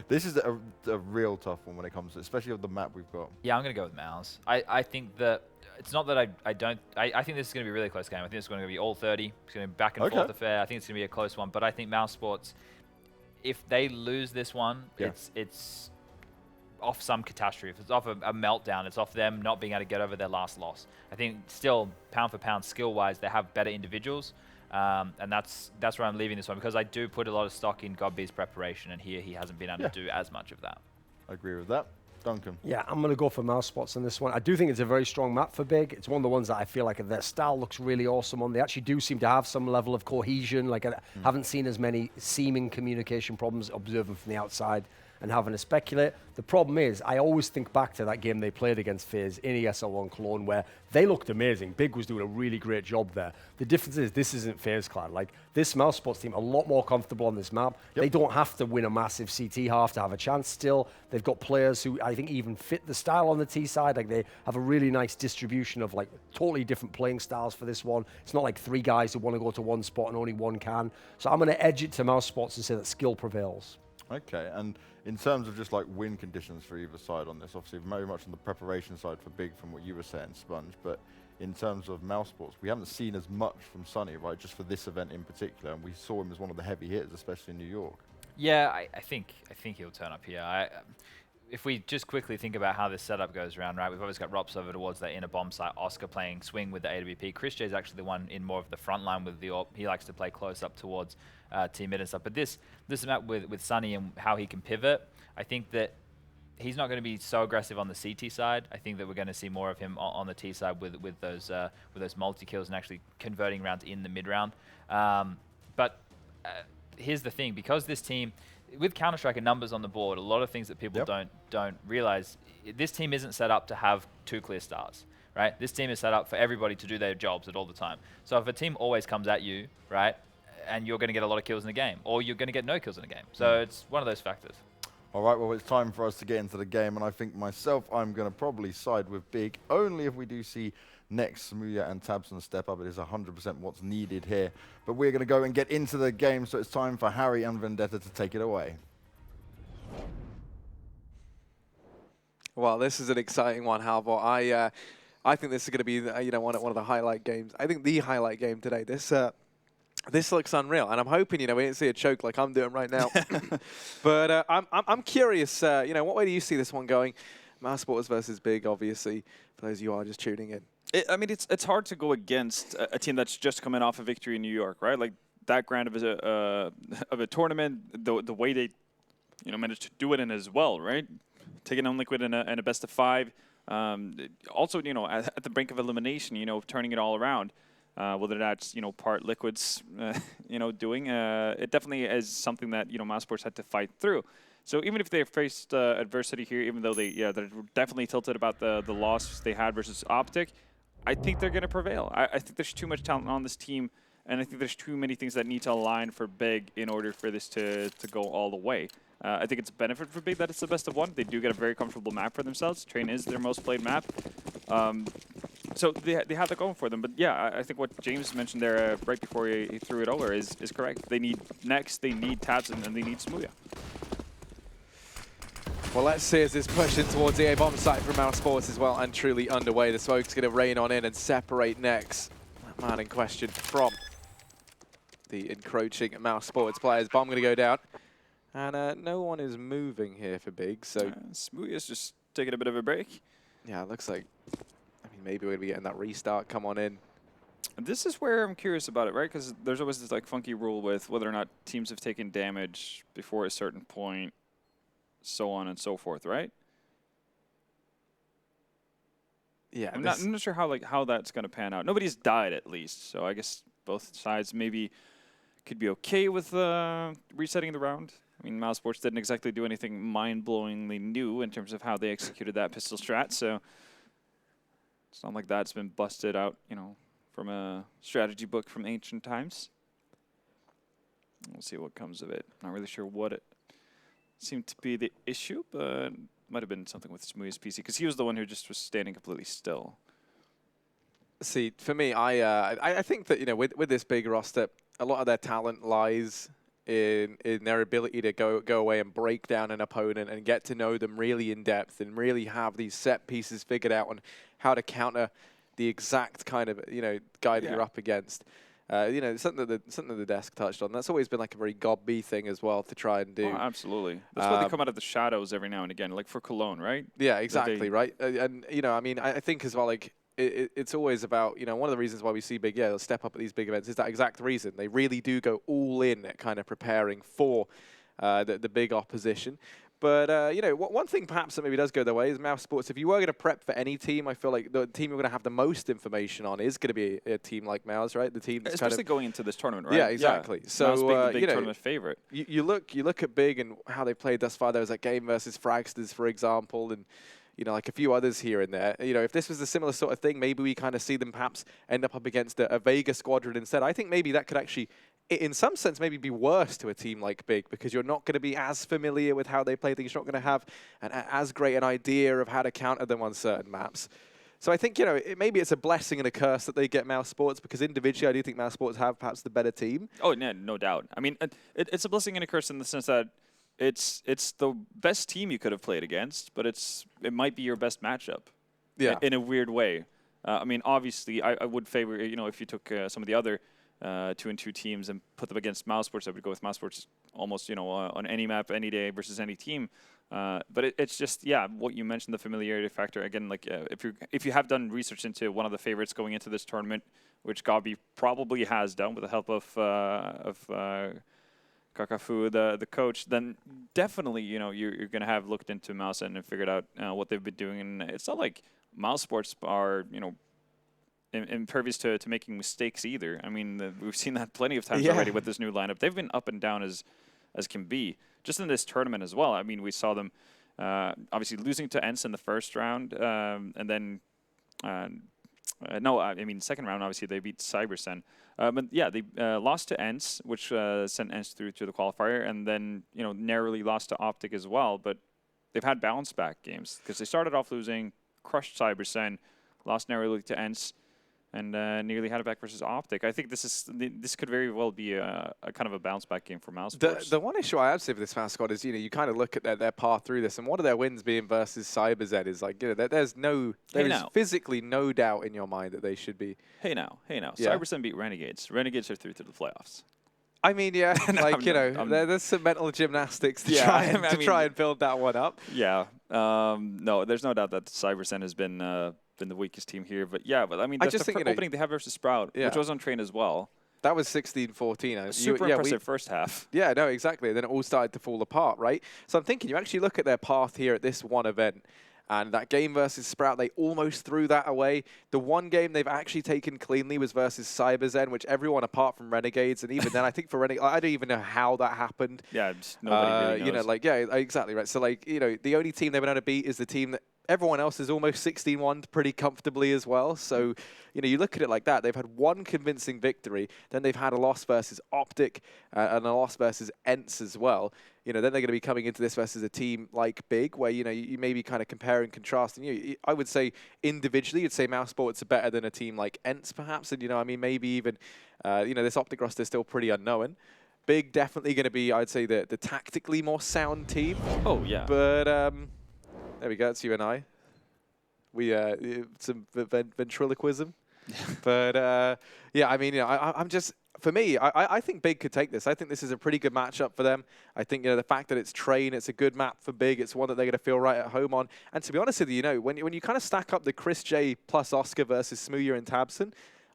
This is a real tough one when it comes to, especially with the map we've got. Yeah, I'm going to go with Mouse. I think that, it's not that I think this is going to be a really close game. I think it's going to be all 30. It's going to be back and forth affair. I think it's going to be a close one. But I think mousesports, if they lose this one, it's off some catastrophe. It's off a meltdown. It's off them not being able to get over their last loss. I think still, pound for pound, skill-wise, they have better individuals. And that's where I'm leaving this one, because I do put a lot of stock in Gobby's preparation, and here he hasn't been able to do as much of that. I agree with that. Duncan. Yeah, I'm going to go for mousesports on this one. I do think it's a very strong map for Big. It's one of the ones that I feel like their style looks really awesome on. They actually do seem to have some level of cohesion. Like, I haven't seen as many seeming communication problems observing from the outside and having to speculate. The problem is, I always think back to that game they played against FaZe in ESL1 Cologne, where they looked amazing. Big was doing a really great job there. The difference is, this isn't FaZe Clan. Like, this mousesports team, a lot more comfortable on this map. They don't have to win a massive CT half to have a chance still. They've got players who I think even fit the style on the T side. Like, they have a really nice distribution of like totally different playing styles for this one. It's not like three guys who want to go to one spot and only one can. So I'm going to edge it to mousesports and say that skill prevails. Okay, and in terms of just like win conditions for either side on this, obviously very much on the preparation side for Big from what you were saying, Sponge, but in terms of mousesports, we haven't seen as much from Sunny, right, just for this event in particular, and we saw him as one of the heavy hitters, especially in New York. Yeah, I think he'll turn up here. If we just quickly think about how this setup goes around, right, we've always got Rops over towards that inner bomb site, Oscar playing swing with the AWP. Chris J is actually the one in more of the front line with the AWP. He likes to play close up towards team mid and stuff. But this map with Sunny and how he can pivot, I think that he's not going to be so aggressive on the CT side. I think that we're going to see more of him on the T side with those multi-kills and actually converting rounds in the mid-round. But here's the thing, because this team, with Counter-Strike and numbers on the board, a lot of things that people don't realize, this team isn't set up to have two clear stars, right? This team is set up for everybody to do their jobs at all the time. So if a team always comes at you, right, and you're going to get a lot of kills in the game, or you're going to get no kills in the game. So it's one of those factors. All right, well, it's time for us to get into the game, and I think myself, I'm going to probably side with Big, only if we do see next Smuya and Tabson step up. It is 100% what's needed here. But we're going to go and get into the game, so it's time for Harry and Vendetta to take it away. Well, this is an exciting one, Halvor. I think this is going to be one of the highlight games. I think the highlight game today. This looks unreal, and I'm hoping we didn't see a choke like I'm doing right now. But I'm curious. What way do you see this one going? mousesports versus Big, obviously. For those of you who are just tuning in. I mean, it's hard to go against a team that's just coming off a victory in New York, right? Like that grand of a tournament, the way they managed to do it in as well, right? Taking on Liquid in a best of 5. Also, at the brink of elimination, turning it all around. Whether that's part Liquid's doing, it definitely is something that mousesports had to fight through. So even if they faced adversity here, even though they're definitely tilted about the loss they had versus Optic, I think they're going to prevail. I think there's too much talent on this team, and I think there's too many things that need to align for Big in order for this to go all the way. I think it's a benefit for Big that it's the best of 1. They do get a very comfortable map for themselves. Train is their most played map. So they have that going for them. But yeah, I think what James mentioned there right before he threw it over is correct. They need Next, they need Tabs, and they need Smooya. Well, let's see as this push in towards the A bomb site from mousesports is well and truly underway. The smoke's going to rain on in and separate Next, that man in question, from the encroaching mousesports players. Bomb going to go down. And no one is moving here for Big, so... Smooya's just taking a bit of a break. Yeah, it looks like... I mean, maybe we're going to be getting that restart. Come on in. This is where I'm curious about it, right? Because there's always this funky rule with whether or not teams have taken damage before a certain point, so on and so forth, right? Yeah, I'm not sure how that's going to pan out. Nobody's died at least, so I guess both sides maybe could be okay with resetting the round. I mean, mousesports didn't exactly do anything mind-blowingly new in terms of how they executed that pistol strat, so it's not like that's been busted out, from a strategy book from ancient times. We'll see what comes of it. Not really sure what it seemed to be the issue, but might have been something with Smooya's PC, because he was the one who just was standing completely still. See, for me, I think that, with this Big roster, a lot of their talent lies in their ability to go away and break down an opponent and get to know them really in depth and really have these set pieces figured out on how to counter the exact kind of guy that you're up against. Something that the desk touched on. That's always been like a very Gob-B thing as well to try and do. Oh, absolutely. That's why they come out of the shadows every now and again, like for Cologne, right? Yeah, exactly, right. And I mean, I think as well, it's always about, one of the reasons why we see Big, they'll step up at these big events is that exact reason. They really do go all in at kind of preparing for the big opposition. But, one thing perhaps that maybe does go their way is mousesports. If you were going to prep for any team, I feel like the team you're going to have the most information on is going to be a team like Mouse, right? The team that's especially going into this tournament, right? Yeah, exactly. Yeah. So, Mouse being the big tournament favorite. You look at Big and how they played thus far. There was that game versus Fragsters, for example, and like a few others here and there. If this was a similar sort of thing, maybe we kind of see them perhaps end up against a Vega squadron instead. I think maybe that could actually, in some sense, maybe be worse to a team like Big, because you're not going to be as familiar with how they play things. You're not going to have as great an idea of how to counter them on certain maps. So I think, maybe it's a blessing and a curse that they get mousesports, because individually I do think mousesports have perhaps the better team. Oh, no doubt. I mean, it's a blessing and a curse in the sense that it's the best team you could have played against, but it might be your best matchup. Yeah. In a weird way. I mean, obviously, I would favor, if you took some of the other 2-2 teams and put them against mousesports, I would go with mousesports almost, on any map, any day versus any team. But it's just, what you mentioned, the familiarity factor. Again, like if you have done research into one of the favorites going into this tournament, which Gob-B probably has done with the help of Kakafu, the coach, then definitely, you're going to have looked into Mouse and figured out what they've been doing. And it's not like mousesports are, impervious to making mistakes either. I mean, we've seen that plenty of times already with this new lineup. They've been up and down as can be. Just in this tournament as well. I mean, we saw them obviously losing to Ents in the first round, and then second round, obviously, they beat Cybersen. But yeah, they lost to Ents, which sent Ents through to the qualifier, and then, narrowly lost to Optic as well. But they've had bounce back games because they started off losing, crushed Cybersen, lost narrowly to Ents, and nearly had it back versus Optic. I think this could very well be a kind of a bounce back game for mousesports. The one issue I have seen with this Mouse squad is, you kind of look at their path through this, and one of their wins being versus CyberZ is like, there's physically no doubt in your mind that they should be. Hey now, Yeah. CyberZ beat Renegades. Renegades are through to the playoffs. I mean, yeah, like, there's some mental gymnastics to try and build that one up. Yeah. No, there's no doubt that CyberZ has been the weakest team here. But yeah, I mean, just the opening they have versus Sprout, which was on train as well. That was 16-14. Super impressive first half. Yeah, no, exactly. Then it all started to fall apart, right? So I'm thinking, you actually look at their path here at this one event, and that game versus Sprout, they almost threw that away. The one game they've actually taken cleanly was versus CyberZ, which everyone apart from Renegades, and even then, I think for Renegades, I don't even know how that happened. Yeah, just nobody really knows. Exactly, right. So, the only team they've been able to beat is the team that everyone else is almost 16-1 pretty comfortably as well. So, you look at it like that. They've had one convincing victory. Then they've had a loss versus Optic and a loss versus ENTS as well. Then they're going to be coming into this versus a team like Big, where, you maybe kind of compare and contrast. And I would say individually, you'd say mousesports are better than a team like ENTS perhaps. And, maybe even, this Optic roster is still pretty unknown. Big definitely going to be, I'd say, the tactically more sound team. Oh, yeah. But there we go. It's you and I. We some ventriloquism. But yeah, I mean, I'm just, for me, I think Big could take this. I think this is a pretty good matchup for them. I think the fact that it's Train, it's a good map for Big. It's one that they're going to feel right at home on. And to be honest with you, when you kind of stack up the Chris J plus Oscar versus Smooya and Tabson,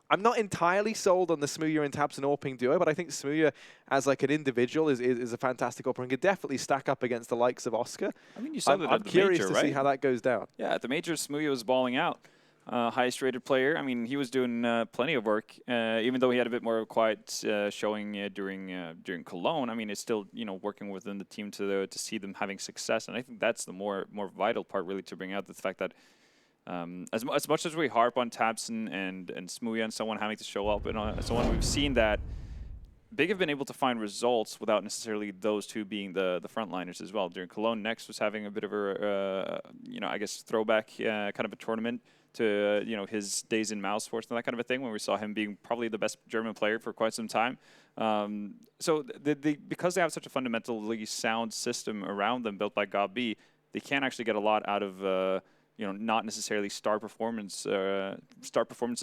I'm not entirely sold on the Smooya and Tabson Orping duo, but I think Smooya as like an individual is a fantastic Orping and could definitely stack up against the likes of Oscar. I mean, you saw that I'm curious to see how that goes down. Yeah, at the major, Smooya was balling out. Highest rated player. I mean, he was doing plenty of work, even though he had a bit more quiet showing during Cologne. I mean, it's still working within the team to see them having success, and I think that's the more vital part really to bring out the fact that as much as we harp on Tabson and Smooya and someone having to show up and so on, we've seen that Big have been able to find results without necessarily those two being the frontliners as well. During Cologne, Next was having a bit of a I guess throwback kind of a tournament to his days in mousesports and that kind of a thing, when we saw him being probably the best German player for quite some time. So because they have such a fundamentally sound system around them built by GOB, they can actually get a lot out of not necessarily star performances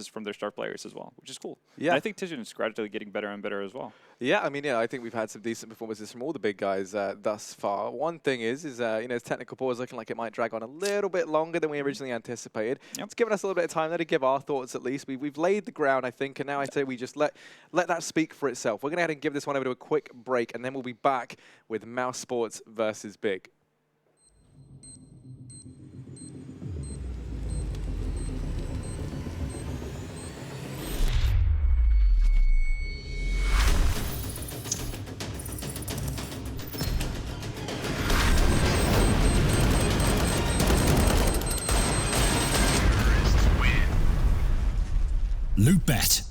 from their star players as well, which is cool. Yeah, and I think Tijan is gradually getting better and better as well. Yeah, I mean, I think we've had some decent performances from all the big guys thus far. One thing is his technical pause looking like it might drag on a little bit longer than we originally anticipated. Yep. It's given us a little bit of time there to give our thoughts at least. We've laid the ground, I think, and now I'd say we just let that speak for itself. We're going to head and give this one over to a quick break, and then we'll be back with mousesports versus Big. Loot Bet.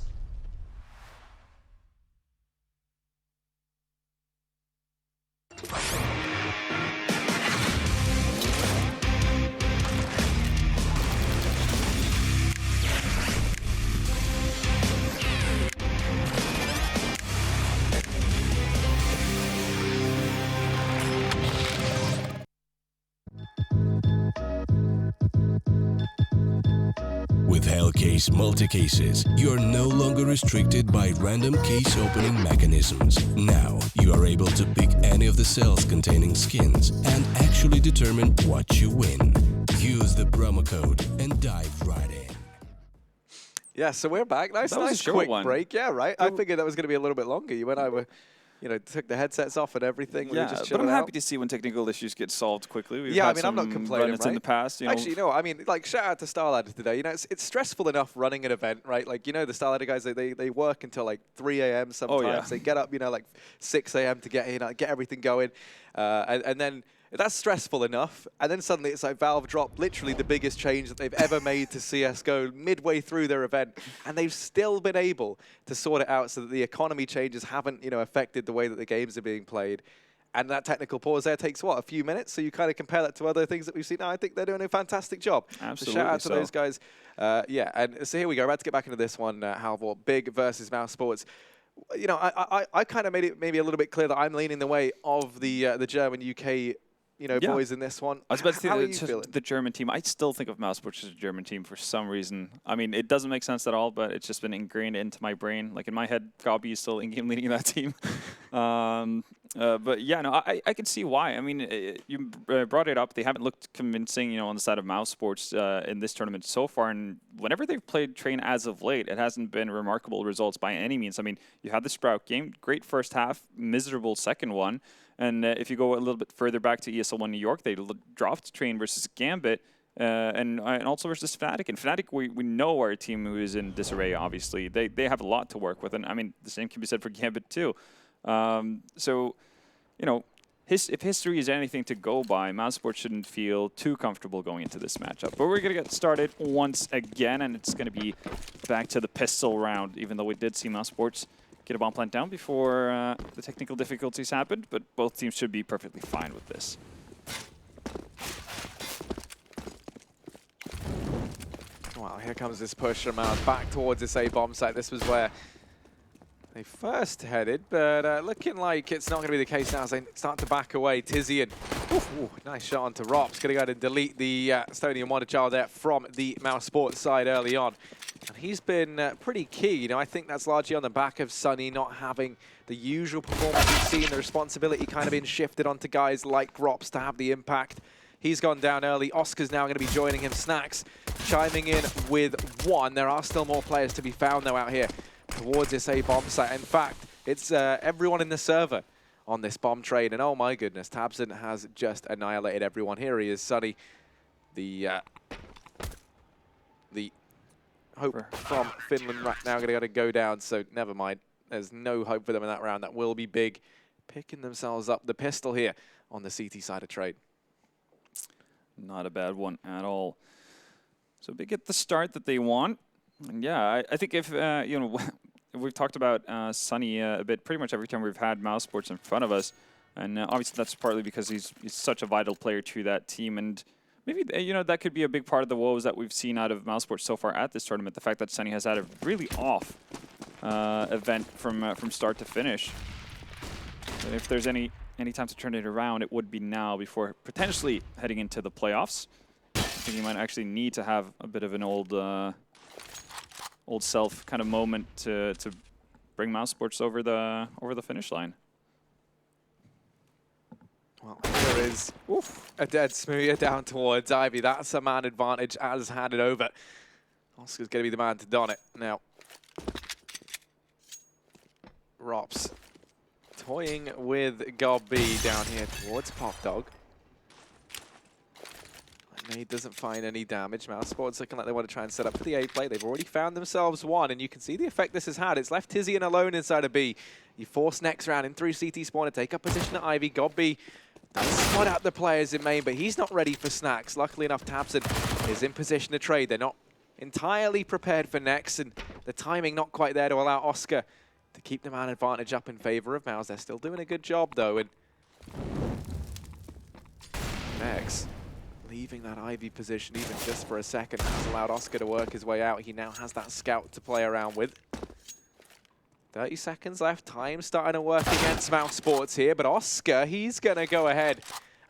With Hellcase multi-cases, you are no longer restricted by random case opening mechanisms. Now, you are able to pick any of the cells containing skins and actually determine what you win. Use the promo code and dive right in. Yeah, so we're back. Nice quick break. Yeah, right. I figured that was going to be a little bit longer. You and I were... took the headsets off and everything. Yeah, we were just but I'm happy out. to see when technical issues get solved quickly. We've yeah, had I'm not complaining, right? in the past. Actually, I mean, shout out to Starladder today. It's stressful enough running an event, right? Like, the Starladder guys, they work until like 3 a.m. sometimes. Oh, yeah. They get up, like 6 a.m. to get everything going. And then that's stressful enough. And then suddenly it's like Valve dropped literally the biggest change that they've ever made to CSGO midway through their event. And they've still been able to sort it out so that the economy changes haven't, affected the way that the games are being played. And that technical pause there takes, what, a few minutes? So you kind of compare that to other things that we've seen. Now, I think they're doing a fantastic job. Absolutely. So shout out to those guys. Yeah, and so here we go. About to get back into this one, Halvor. Big versus mousesports. You know, I kind of made it maybe a little bit clear that I'm leaning the way of the German UK, you know, boys in this one. I was about to say How are you feeling? the German team. I still think of mousesports as a German team for some reason. I mean, it doesn't make sense at all, but it's just been ingrained into my brain. Like in my head, Gabi is still in-game leading that team. But yeah, no, I can see why. I mean, you brought it up. They haven't looked convincing, you know, on the side of mousesports in this tournament so far. And whenever they've played Train as of late, it hasn't been remarkable results by any means. I mean, you had the Sprout game, great first half, miserable second one. And if you go a little bit further back to ESL 1 New York, they dropped Train versus Gambit. And also versus Fnatic. And Fnatic, we know are a team who is in disarray, obviously. They have a lot to work with. And I mean, the same can be said for Gambit too. So, you know, if history is anything to go by, mousesports shouldn't feel too comfortable going into this matchup. But we're going to get started once again, and it's going to be back to the pistol round, even though we did see mousesports get a bomb plant down before the technical difficulties happened. But both teams should be perfectly fine with this. Wow, here comes this push from back towards this A bomb site. This was where they first headed, but looking like it's not going to be the case now as they start to back away. Tizian, nice shot onto Rops. Going to go ahead and delete the Estonian Wonder Child there from the mousesports side early on. And he's been pretty key. You know, I think that's largely on the back of Sunny not having the usual performance we've seen, the responsibility kind of being shifted onto guys like Rops to have the impact. He's gone down early. Oscar's now going to be joining him. Snacks chiming in with one. There are still more players to be found, though, out here towards this A bomb site. In fact, it's everyone in the server on this bomb trade. And oh my goodness, Tabson has just annihilated everyone. Here he is, Sunny. The hope from Finland right now going to go down. So never mind. There's no hope for them in that round. That will be big. Picking themselves up the pistol here on the CT side of trade. Not a bad one at all. So they get the start that they want. And yeah, I think if, you know, we've talked about Sunny a bit pretty much every time we've had mousesports in front of us. And obviously that's partly because he's such a vital player to that team. And maybe, you know, that could be a big part of the woes that we've seen out of mousesports so far at this tournament. The fact that Sunny has had a really off event from start to finish. But if there's any time to turn it around, it would be now before potentially heading into the playoffs. I think he might actually need to have a bit of an old self kind of moment to bring mousesports over the finish line. Well, here is a dead Smoothie down towards Ivy. That's a man advantage as handed over. Oscar's going to be the man to don it. Now, Rops toying with Gobby down here towards Pop Dog. And he doesn't find any damage. mousesports looking like they want to try and set up for the A play. They've already found themselves one, and you can see the effect this has had. It's left Tizian alone inside of B. You force next round in through CT spawn to take up position at Ivy. Gobby does spot out the players in main, but he's not ready for Snacks. Luckily enough, Tabson is in position to trade. They're not entirely prepared for next, and the timing not quite there to allow Oscar to keep the man advantage up in favor of Mouse. They're still doing a good job, though. And Nex, leaving that Ivy position even just for a second, has allowed Oscar to work his way out. He now has that scout to play around with. 30 seconds left. Time starting to work against mousesports here, but Oscar, he's going to go ahead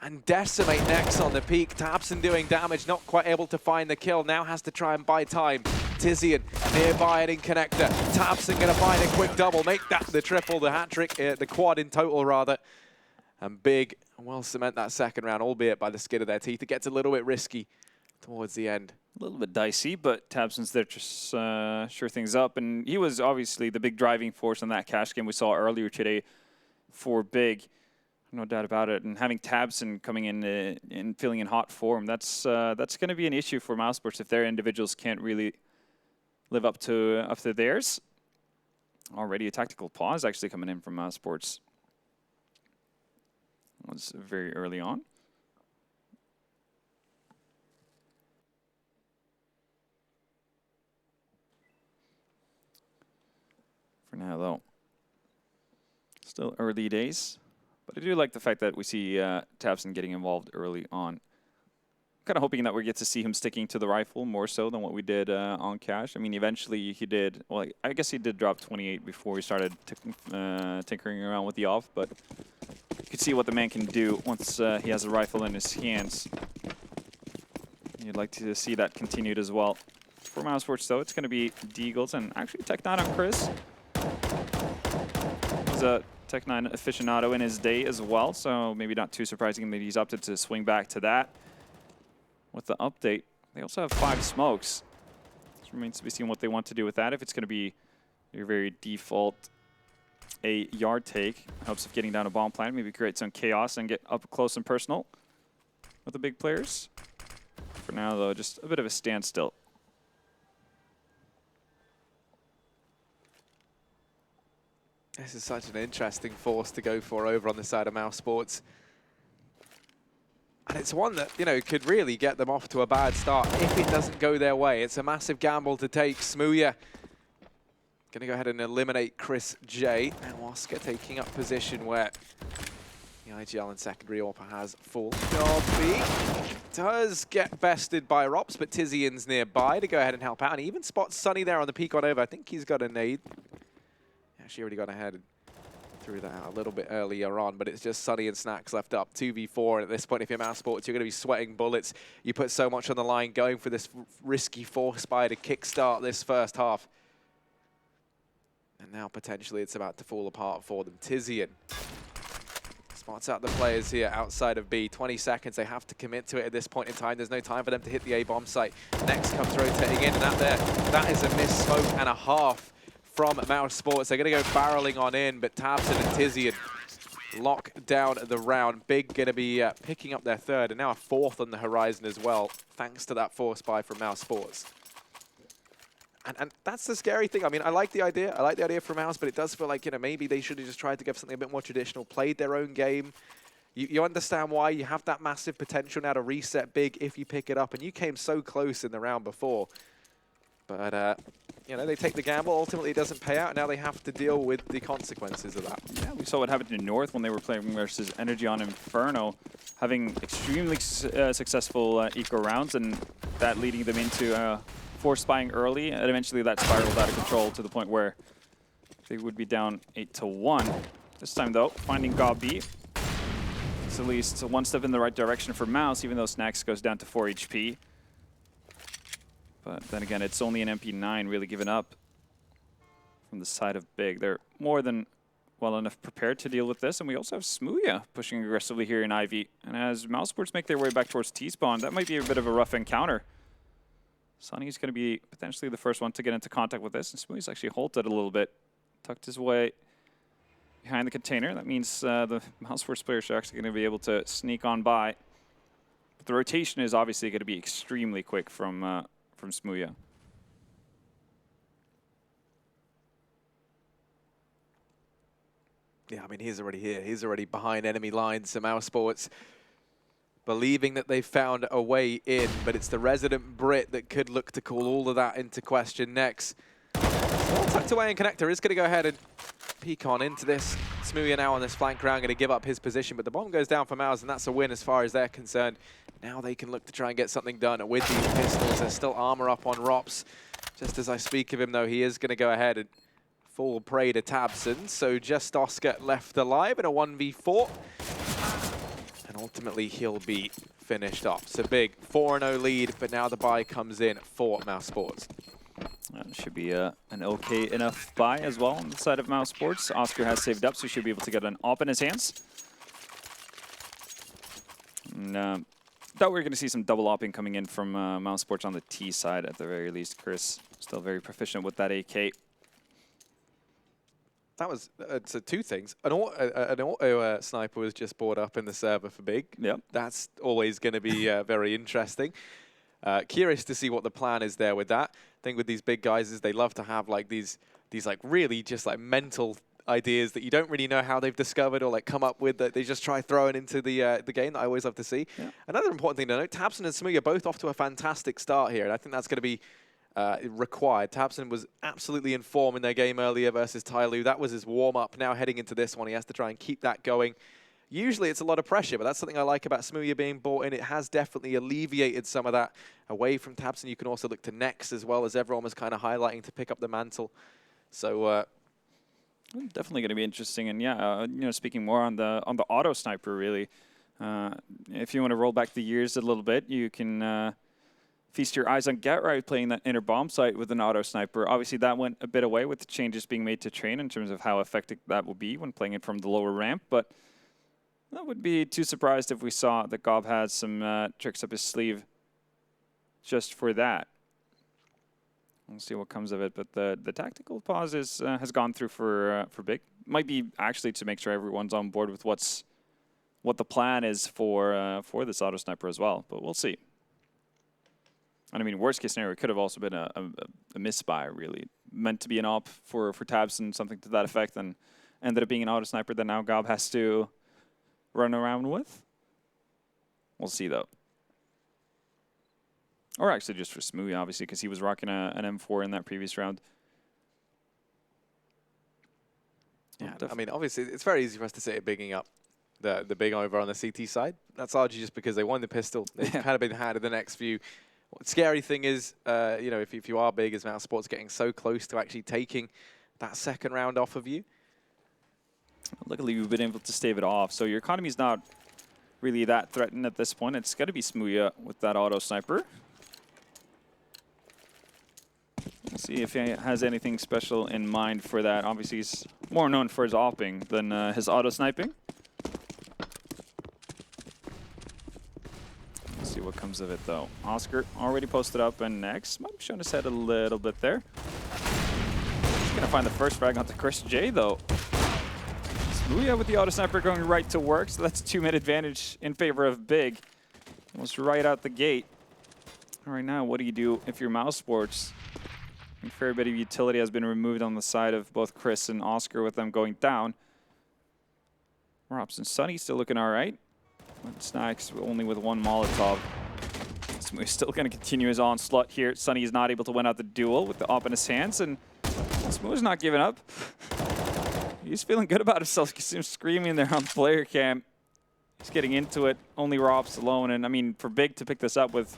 and decimate Nex on the peak. Tabson doing damage, not quite able to find the kill. Now has to try and buy time. Tizian nearby and in connector. Tabson going to find a quick double, make that the triple, the hat-trick, the quad in total rather. And Big will cement that second round, albeit by the skin of their teeth. It gets a little bit risky towards the end. A little bit dicey, but Tabson's there to sure things up. And he was obviously the big driving force in that cash game we saw earlier today for Big. No doubt about it. And having Tabson coming in and feeling in hot form, that's going to be an issue for mousesports if their individuals can't really live up to theirs. Already a tactical pause actually coming in from mousesports. It was very early on. For now, though, still early days. But I do like the fact that we see Tabson getting involved early on. Kind of hoping that we get to see him sticking to the rifle more so than what we did on Cash. I mean, eventually he did, well, I guess he did drop 28 before he started tinkering around with the off, but you can see what the man can do once he has a rifle in his hands. You'd like to see that continued as well. For mousesports, though, it's going to be Deagles and actually Tech9 on Chris. He's a Tech9 aficionado in his day as well, so maybe not too surprising that he's opted to swing back to that. With the update, they also have 5 smokes. It remains to be seen what they want to do with that. If it's going to be your very default a yard take, hopes of getting down a bomb plant, maybe create some chaos and get up close and personal with the big players. For now, though, just a bit of a standstill. This is such an interesting force to go for over on the side of mousesports. And it's one that, you know, could really get them off to a bad start if it doesn't go their way. It's a massive gamble to take. Smooya going to go ahead and eliminate Chris J. Now Oscar taking up position where the IGL and secondary AWP has full job. B does get bested by Rops, but Tizian's nearby to go ahead and help out. And he even spots Sunny there on the peek on over. I think he's got a nade. Actually already gone ahead and threw that out a little bit earlier on, but it's just Sunny and Snacks left up. 2v4, and at this point, if you're mousesports, you're going to be sweating bullets. You put so much on the line going for this risky force buy to kickstart this first half. And now potentially it's about to fall apart for them. Tizian spots out the players here outside of B. 20 seconds, they have to commit to it at this point in time. There's no time for them to hit the A-bomb site. Next comes rotating in, and that is a missed smoke and a half from mousesports. They're going to go barreling on in, but Tabson and Tizian lock down the round. Big going to be picking up their third, and now a fourth on the horizon as well, thanks to that force buy from mousesports. And that's the scary thing. I mean, I like the idea. I like the idea from Mouse, but it does feel like, you know, maybe they should have just tried to give something a bit more traditional, played their own game. You understand why you have that massive potential now to reset big if you pick it up, and you came so close in the round before. But, you know, they take the gamble. Ultimately, it doesn't pay out. And now they have to deal with the consequences of that. Yeah, we saw what happened in North when they were playing versus Energy on Inferno, having extremely successful eco rounds, and that leading them into force spying early. And eventually that spiraled out of control to the point where they would be down 8-1. This time, though, finding Gabi. It's at least one step in the right direction for Mouse, even though Snacks goes down to 4 HP. But then again, it's only an MP9 really given up from the side of Big. They're more than well enough prepared to deal with this. And we also have Smooya pushing aggressively here in Ivy. And as mousesports make their way back towards T-spawn, that might be a bit of a rough encounter. Sunny's going to be potentially the first one to get into contact with this. And Smooya's actually halted a little bit, tucked his way behind the container. That means the mousesports players are actually going to be able to sneak on by. But the rotation is obviously going to be extremely quick from Smooya. Yeah, I mean, he's already here. He's already behind enemy lines. So mousesports believing that they've found a way in, but it's the resident Brit that could look to call all of that into question next. Well tucked away in connector is going to go ahead and peek on into this. Smooya now on this flank round, going to give up his position, but the bomb goes down for Mouse, and that's a win as far as they're concerned. Now they can look to try and get something done with these pistols. There's still armor up on Rops. Just as I speak of him, though, he is going to go ahead and fall prey to Tabson. So just Oscar left alive in a 1v4. And ultimately, he'll be finished off. So Big 4-0 lead, but now the buy comes in for mousesports. That should be an okay enough buy as well on the side of mousesports. Oscar has saved up, so he should be able to get an AWP in his hands. And, thought we were going to see some double AWPing coming in from mousesports on the T side at the very least. Chris still very proficient with that AK. That was so two things. An auto sniper was just brought up in the server for Big. Yep. That's always going to be very interesting. Curious to see what the plan is there with that. Thing with these big guys is they love to have like these like really just like mental ideas that you don't really know how they've discovered or like come up with, that they just try throwing into the game that I always love to see. Yeah. Another important thing to note, Tabson and Smooya both off to a fantastic start here, and I think that's going to be required. Tabson was absolutely in form in their game earlier versus Tyloo. That was his warm-up. Now heading into this one, he has to try and keep that going. usually it's a lot of pressure, but that's something I like about Smooya being brought in. It has definitely alleviated some of that away from Tabson. You can also look to Nex as well, as everyone was kind of highlighting, to pick up the mantle. So definitely going to be interesting. And yeah, speaking more on the auto sniper, really, if you want to roll back the years a little bit, you can feast your eyes on GetRight playing that inner bomb site with an auto sniper. Obviously, that went a bit away with the changes being made to train in terms of how effective that will be when playing it from the lower ramp. But I wouldn't be too surprised if we saw that Gob had some tricks up his sleeve just for that. We'll see what comes of it. But the tactical pause has gone through for Big. Might be actually to make sure everyone's on board with what the plan is for this auto sniper as well. But we'll see. And I mean, worst case scenario, it could have also been a misbuy, really. Meant to be an op for Tabson, something to that effect, and ended up being an auto sniper that now Gob has to run around with. We'll see, though. Or actually just for Smooya, obviously, because he was rocking an M4 in that previous round. Yeah, I mean, obviously, it's very easy for us to say bigging up the big over on the CT side. That's largely just because they won the pistol. They've kind of been had in the next few. Scary thing is, if you are big as mousesports, getting so close to actually taking that second round off of you. Luckily, we've been able to stave it off. So your economy's not really that threatened at this point. It's got to be Smooya with that auto sniper. Let's see if he has anything special in mind for that. Obviously, he's more known for his opping than his auto sniping. Let's see what comes of it, though. Oscar already posted up, and Nex might have shown his head a little bit there. He's going to find the first frag onto Chris J, though. Smooya with the auto sniper going right to work, so that's a 2-minute advantage in favor of Big. Almost right out the gate. All right, now what do you do if you're mousesports? A fair bit of utility has been removed on the side of both Chris and Oscar with them going down. Robson Sunny still looking all right. Snacks only with one Molotov. Smooya's still going to continue his onslaught here. Sunny is not able to win out the duel with the op in his hands, and Smooya's not giving up. He's feeling good about himself. You can see him screaming there on player cam. He's getting into it. Only Robs alone, and I mean, for Big to pick this up with,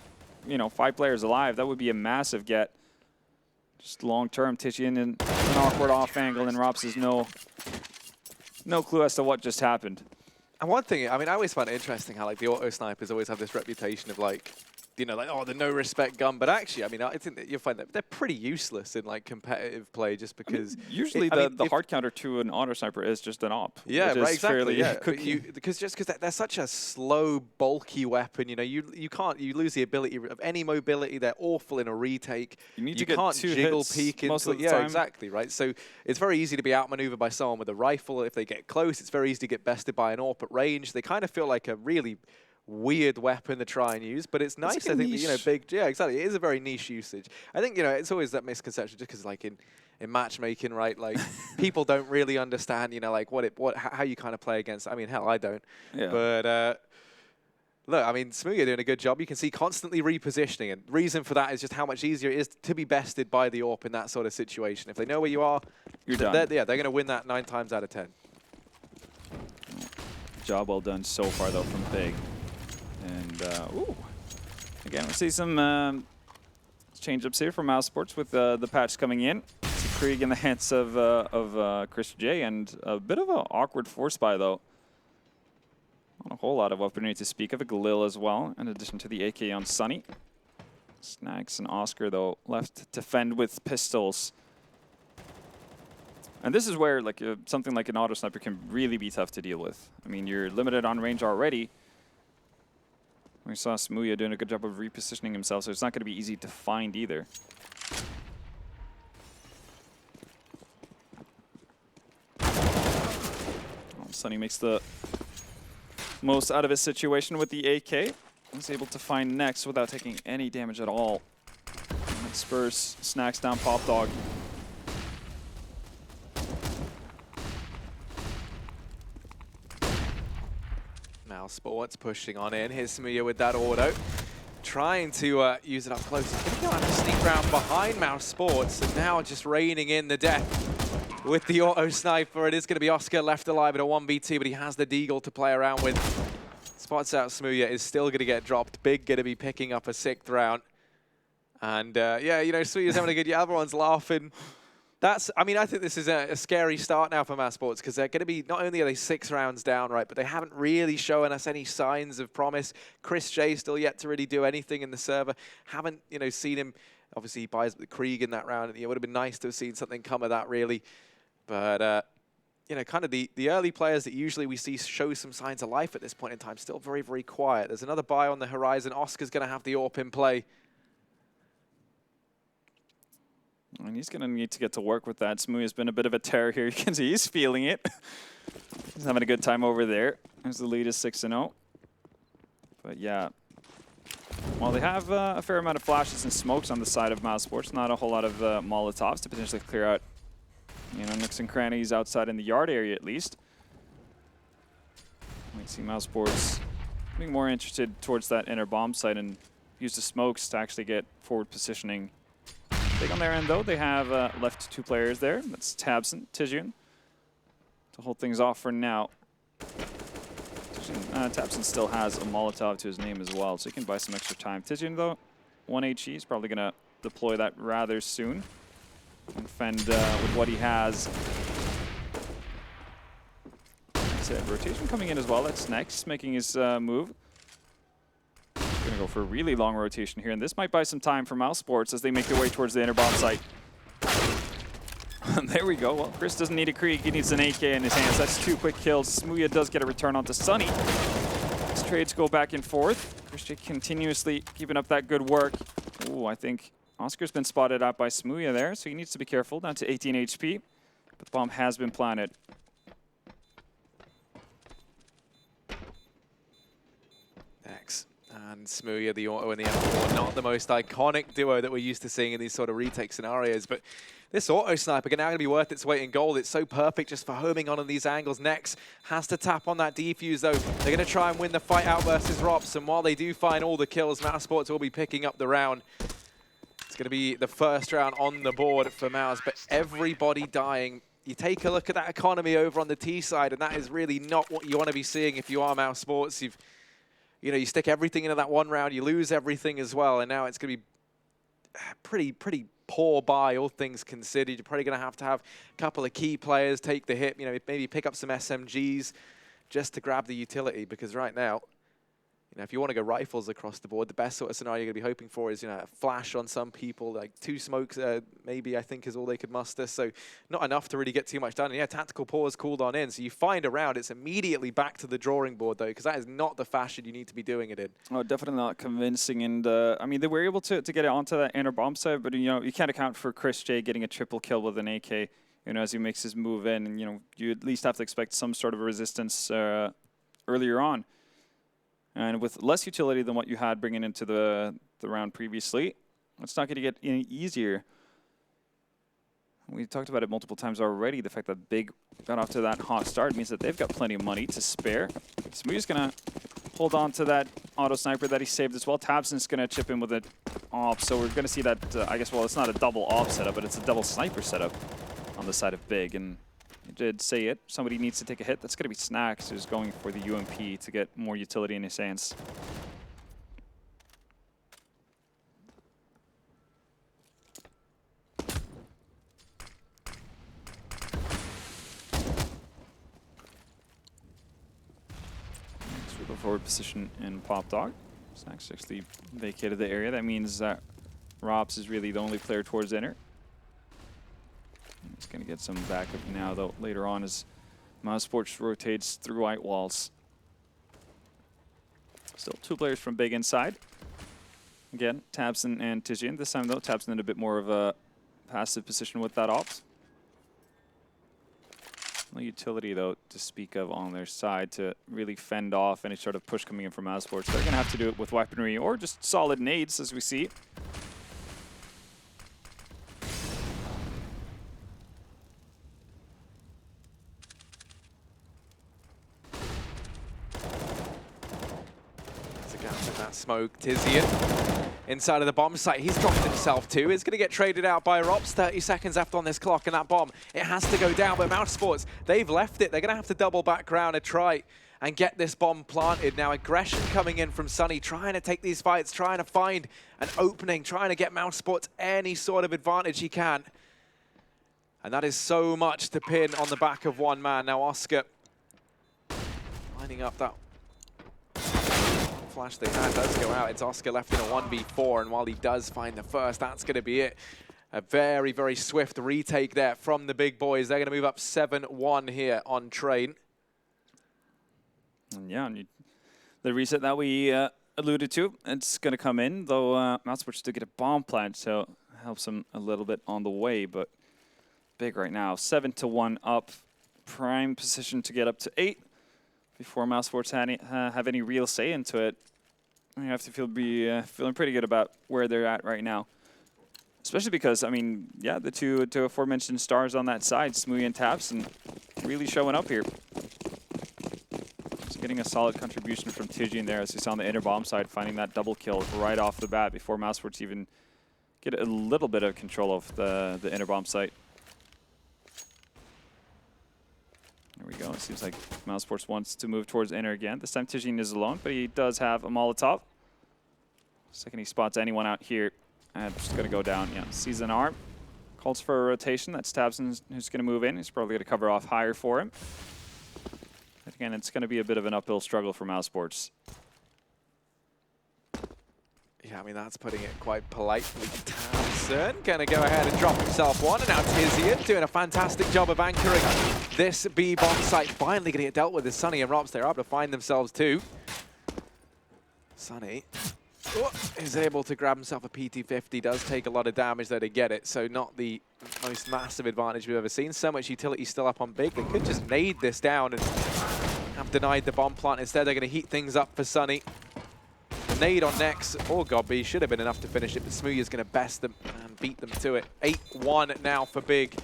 5 players alive, that would be a massive get. Just long-term, Tishy in an awkward off angle, and Robs has no clue as to what just happened. And one thing, I mean, I always find it interesting how, the auto snipers always have this reputation of, the no-respect gun. But actually, I mean, I think that you'll find that they're pretty useless in, competitive play just because... usually the hard counter to an auto sniper is just an op. Yeah, right, exactly. Yeah. Because they're such a slow, bulky weapon, you lose the ability of any mobility. They're awful in a retake. You can't jiggle peek into it. Yeah, exactly, right? So it's very easy to be outmaneuvered by someone with a rifle. If they get close, it's very easy to get bested by an AWP at range. They kind of feel like a really weird weapon to try and use, but it's nice. I think that, big. Yeah, exactly. It is a very niche usage. I think it's always that misconception, just because in matchmaking, right? People don't really understand, how you kind of play against. I mean, hell, I don't. Yeah. But look, I mean, Smooya doing a good job. You can see constantly repositioning, and the reason for that is just how much easier it is to be bested by the AWP in that sort of situation. If they know where you are, you're done. They're going to win that 9 times out of 10. Job well done so far, though, from Big. And, again, we see some change-ups here from mousesports with the patch coming in. See Krieg in the hands of Chris J, and a bit of an awkward force buy, though. Not a whole lot of opportunity to speak of. A Galil as well, in addition to the AK on Sunny. Snags and Oscar, though, left to fend with pistols. And this is where something like an auto sniper can really be tough to deal with. I mean, you're limited on range already. We saw Smooya doing a good job of repositioning himself, so it's not going to be easy to find either. Sunny makes the most out of his situation with the AK. He's able to find Nex without taking any damage at all. And Spurs snacks down Pop Dog. Mousesports pushing on in. Here's Smooya with that auto. Trying to use it up close. He's going to go on a sneak round behind Mousesports, and now just raining in the death with the auto sniper. It is going to be Oscar left alive in a 1v2, but he has the deagle to play around with. Spots out Smooya, is still going to get dropped. Big going to be picking up a 6th round. And yeah, you know, Smooya's having a good year. Everyone's laughing. I mean, I think this is a scary start now for mousesports, because they're going to be, not only are they 6 rounds down, right, but they haven't really shown us any signs of promise. Chris J still yet to really do anything in the server. Haven't, you know, seen him. Obviously, he buys the Krieg in that round. It would have been nice to have seen something come of that, really. But, you know, kind of the early players that usually we see show some signs of life at this point in time, still very, very quiet. There's another buy on the horizon. Oscar's going to have the AWP in play. And he's going to need to get to work with that. Smooya's been a bit of a terror here. You can see he's feeling it. He's having a good time over there. As the lead is 6-0. But yeah, while they have a fair amount of flashes and smokes on the side of mousesports, not a whole lot of Molotovs to potentially clear out, you know, nooks and crannies outside in the yard area at least. Might see mousesports being more interested towards that inner bomb site and use the smokes to actually get forward positioning. Big on their end, though. They have left 2 players there. That's Tabson, Tijun, to hold things off for now. Tabson still has a Molotov to his name as well, so he can buy some extra time. Tijun, though, 1 HE. He's probably going to deploy that rather soon and fend with what he has. That's it. Rotation coming in as well. That's next, making his move. Going to go for a really long rotation here, and this might buy some time for mousesports as they make their way towards the inner bomb site. There we go. Well, Chris doesn't need a Krieg. He needs an AK in his hands. That's 2 quick kills. Smooya does get a return onto Sunny. These trades go back and forth. Chris J continuously keeping up that good work. Ooh, I think Oscar's been spotted out by Smooya there, so he needs to be careful. Down to 18 HP, but the bomb has been planted. Next. And Smooya, the auto and the M4, not the most iconic duo that we're used to seeing in these sort of retake scenarios, but this auto sniper now going to be worth its weight in gold. It's so perfect just for homing on these angles. Next has to tap on that defuse, though. They're going to try and win the fight out versus Rops, and while they do find all the kills, mousesports will be picking up the round. It's going to be the first round on the board for Mouse, but everybody dying. You take a look at that economy over on the T side, and that is really not what you want to be seeing if you are mousesports. You stick everything into that one round, you lose everything as well, and now it's going to be pretty poor buy, all things considered. You're probably going to have a couple of key players take the hit, maybe pick up some SMGs just to grab the utility, because right now, if you want to go rifles across the board, the best sort of scenario you're going to be hoping for is, a flash on some people, like 2 smokes, maybe I think is all they could muster. So not enough to really get too much done. And yeah, tactical pause cooled on in. So you find a round, it's immediately back to the drawing board though, because that is not the fashion you need to be doing it in. Oh, definitely not convincing. And I mean, they were able to get it onto that inner bomb side, but you can't account for Chris J getting a triple kill with an AK, as he makes his move in. And you at least have to expect some sort of a resistance earlier on. And with less utility than what you had bringing into the round previously, it's not going to get any easier. We talked about it multiple times already. The fact that Big got off to that hot start means that they've got plenty of money to spare. Smooya's going to hold on to that auto sniper that he saved as well. Tabson's going to chip in with an AWP. So we're going to see that, I guess, well, it's not a double AWP setup, but it's a double sniper setup on the side of Big. And I did say it. Somebody needs to take a hit. That's going to be Snacks, who's going for the UMP to get more utility in his hands. So we go forward position in Pop Dog. Snacks actually vacated the area. That means that Rops is really the only player towards inner. He's going to get some backup now, though, later on as mousesports rotates through white walls. Still 2 players from Big inside. Again, Tabson and Tijin. This time, though, Tabson in a bit more of a passive position with that ops. No utility, though, to speak of on their side to really fend off any sort of push coming in from mousesports. They're going to have to do it with weaponry or just solid nades, as we see. That smoke, Tizian inside of the bomb site. He's dropped himself too. He's going to get traded out by Rops. 30 seconds left on this clock, and that bomb, it has to go down. But mousesports, they've left it. They're going to have to double back around and try and get this bomb planted. Now aggression coming in from Sunny, trying to take these fights, trying to find an opening, trying to get mousesports any sort of advantage he can. And that is so much to pin on the back of one man. Now Oscar lining up that flash they had does go out. It's Oscar left in a 1v4, and while he does find the first, that's going to be it. A very, very swift retake there from the big boys. They're going to move up 7-1 here on Train. And yeah, the reset that we alluded to, it's going to come in, though mousesports to get a bomb plant, so it helps them a little bit on the way, but big right now. 7-1 up, prime position to get up to 8. Before mousesports have any real say into it, you have to feeling pretty good about where they're at right now. Especially because, I mean, yeah, the two aforementioned stars on that side, Smoothie and Tabson, really showing up here. Just getting a solid contribution from Tijin there, as you saw on the inner bomb side, finding that double kill right off the bat before mousesports even get a little bit of control of the inner bomb site. There we go. It seems like mousesports wants to move towards inner again. This time Tijin is alone, but he does have a Molotov. Second he spots anyone out here, and just going to go down. Yeah, sees an arm. Calls for a rotation. That's Tabson who's going to move in. He's probably going to cover off higher for him. But again, it's going to be a bit of an uphill struggle for mousesports. Yeah, I mean, that's putting it quite politely. Tabson gonna go ahead and drop himself one, and now Tizian doing a fantastic job of anchoring this B-bomb site. Finally gonna get dealt with as Sunny and Rops. They're able to find themselves too. Sunny is able to grab himself a PT-50, does take a lot of damage there to get it, so not the most massive advantage we've ever seen. So much utility still up on Big. They could just nade this down and have denied the bomb plant. Instead, they're gonna heat things up for Sunny. Nade on Nex or Gobby should have been enough to finish it, but Smoothie is going to best them and beat them to it. 8-1 now for Big.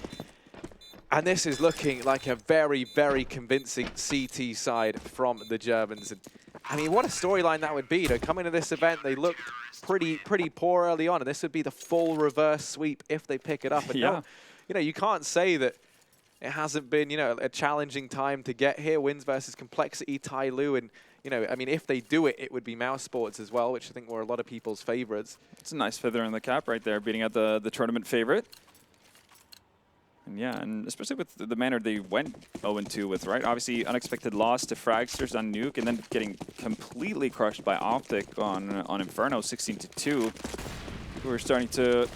And this is looking like a very, very convincing CT side from the Germans. And I mean, what a storyline that would be. To come into this event, they looked pretty poor early on, and this would be the full reverse sweep if they pick it up. And yeah. no, you know, you can't say that it hasn't been, you know, a challenging time to get here. Wins versus Complexity, Tai Lu, and you know, I mean, if they do it, it would be mousesports as well, which I think were a lot of people's favorites. It's a nice feather in the cap right there, beating out the tournament favorite. And yeah, and especially with the manner they went 0-2 with, right? Obviously, unexpected loss to Fragsters on Nuke, and then getting completely crushed by Optic on Inferno, 16-2. People were starting to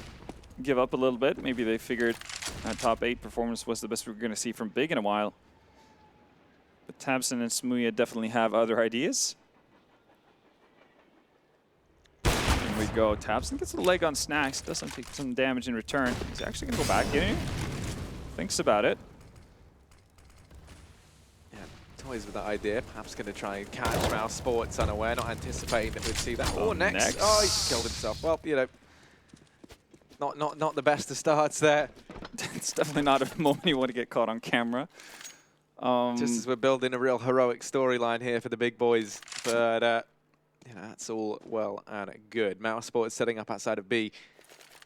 give up a little bit. Maybe they figured that top 8 performance was the best we were going to see from Big in a while. But Tabson and Smoothie definitely have other ideas. Here we go. Tabson gets a leg on Snacks. Doesn't take some damage in return. He's actually going to go back in. Thinks about it. Yeah, toys with that idea. Perhaps going to try and catch mousesports unaware, not anticipating that we'd see that. Oh, Nex. Oh, he killed himself. Well, you know, not the best of starts there. It's definitely not a moment you want to get caught on camera. Just as we're building a real heroic storyline here for the big boys, but you know, that's all well and good. mousesports setting up outside of B.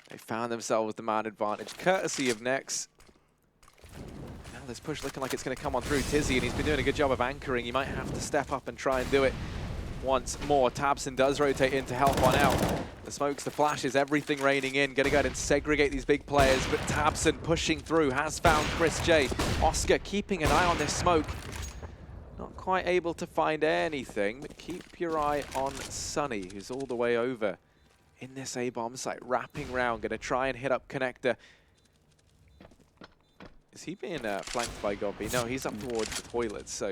They found themselves the man advantage, courtesy of Nex. Now this push looking like it's going to come on through Tizzy, and he's been doing a good job of anchoring. He might have to step up and try and do it once more. Tabson does rotate in to help on out. The smokes, the flashes, everything raining in. Gonna go ahead and segregate these big players, but Tabson pushing through, has found Chris J. Oscar keeping an eye on this smoke. Not quite able to find anything, but keep your eye on Sunny, who's all the way over in this A-bomb site, wrapping round, gonna try and hit up Connector. Is he being flanked by Gobby? No, he's up towards the toilets, so...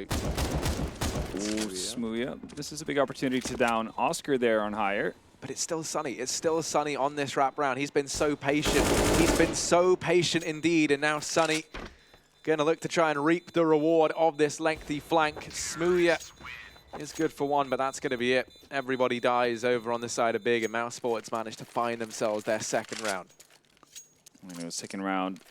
Ooh, Smoothie. This is a big opportunity to down Oscar there on higher. But it's still Sunny. It's still Sunny on this wrap round. He's been so patient. He's been so patient indeed. And now Sunny going to look to try and reap the reward of this lengthy flank. Smoothie is good for one, but that's going to be it. Everybody dies over on the side of Big, and mousesports managed to find themselves their second round. I know, second round.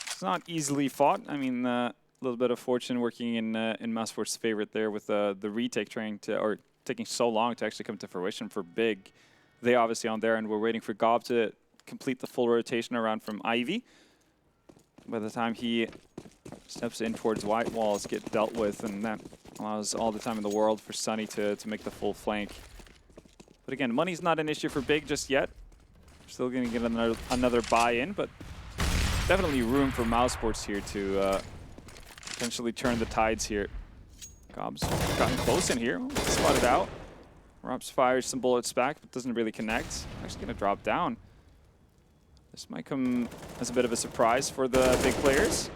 It's not easily fought. I mean, a little bit of fortune working in mousesports' favorite there with the retake trying to, or taking so long to actually come to fruition for Big. they obviously on there, and we're waiting for Gob to complete the full rotation around from Ivy. By the time he steps in towards white walls, get dealt with, and that allows all the time in the world for Sunny to make the full flank. But again, money's not an issue for Big just yet. Still going to get another buy-in, but definitely room for mousesports here to potentially turn the tides here. Gob's gotten close in here, spotted out. Rops fires some bullets back, but doesn't really connect. Actually going to drop down. This might come as a bit of a surprise for the big players.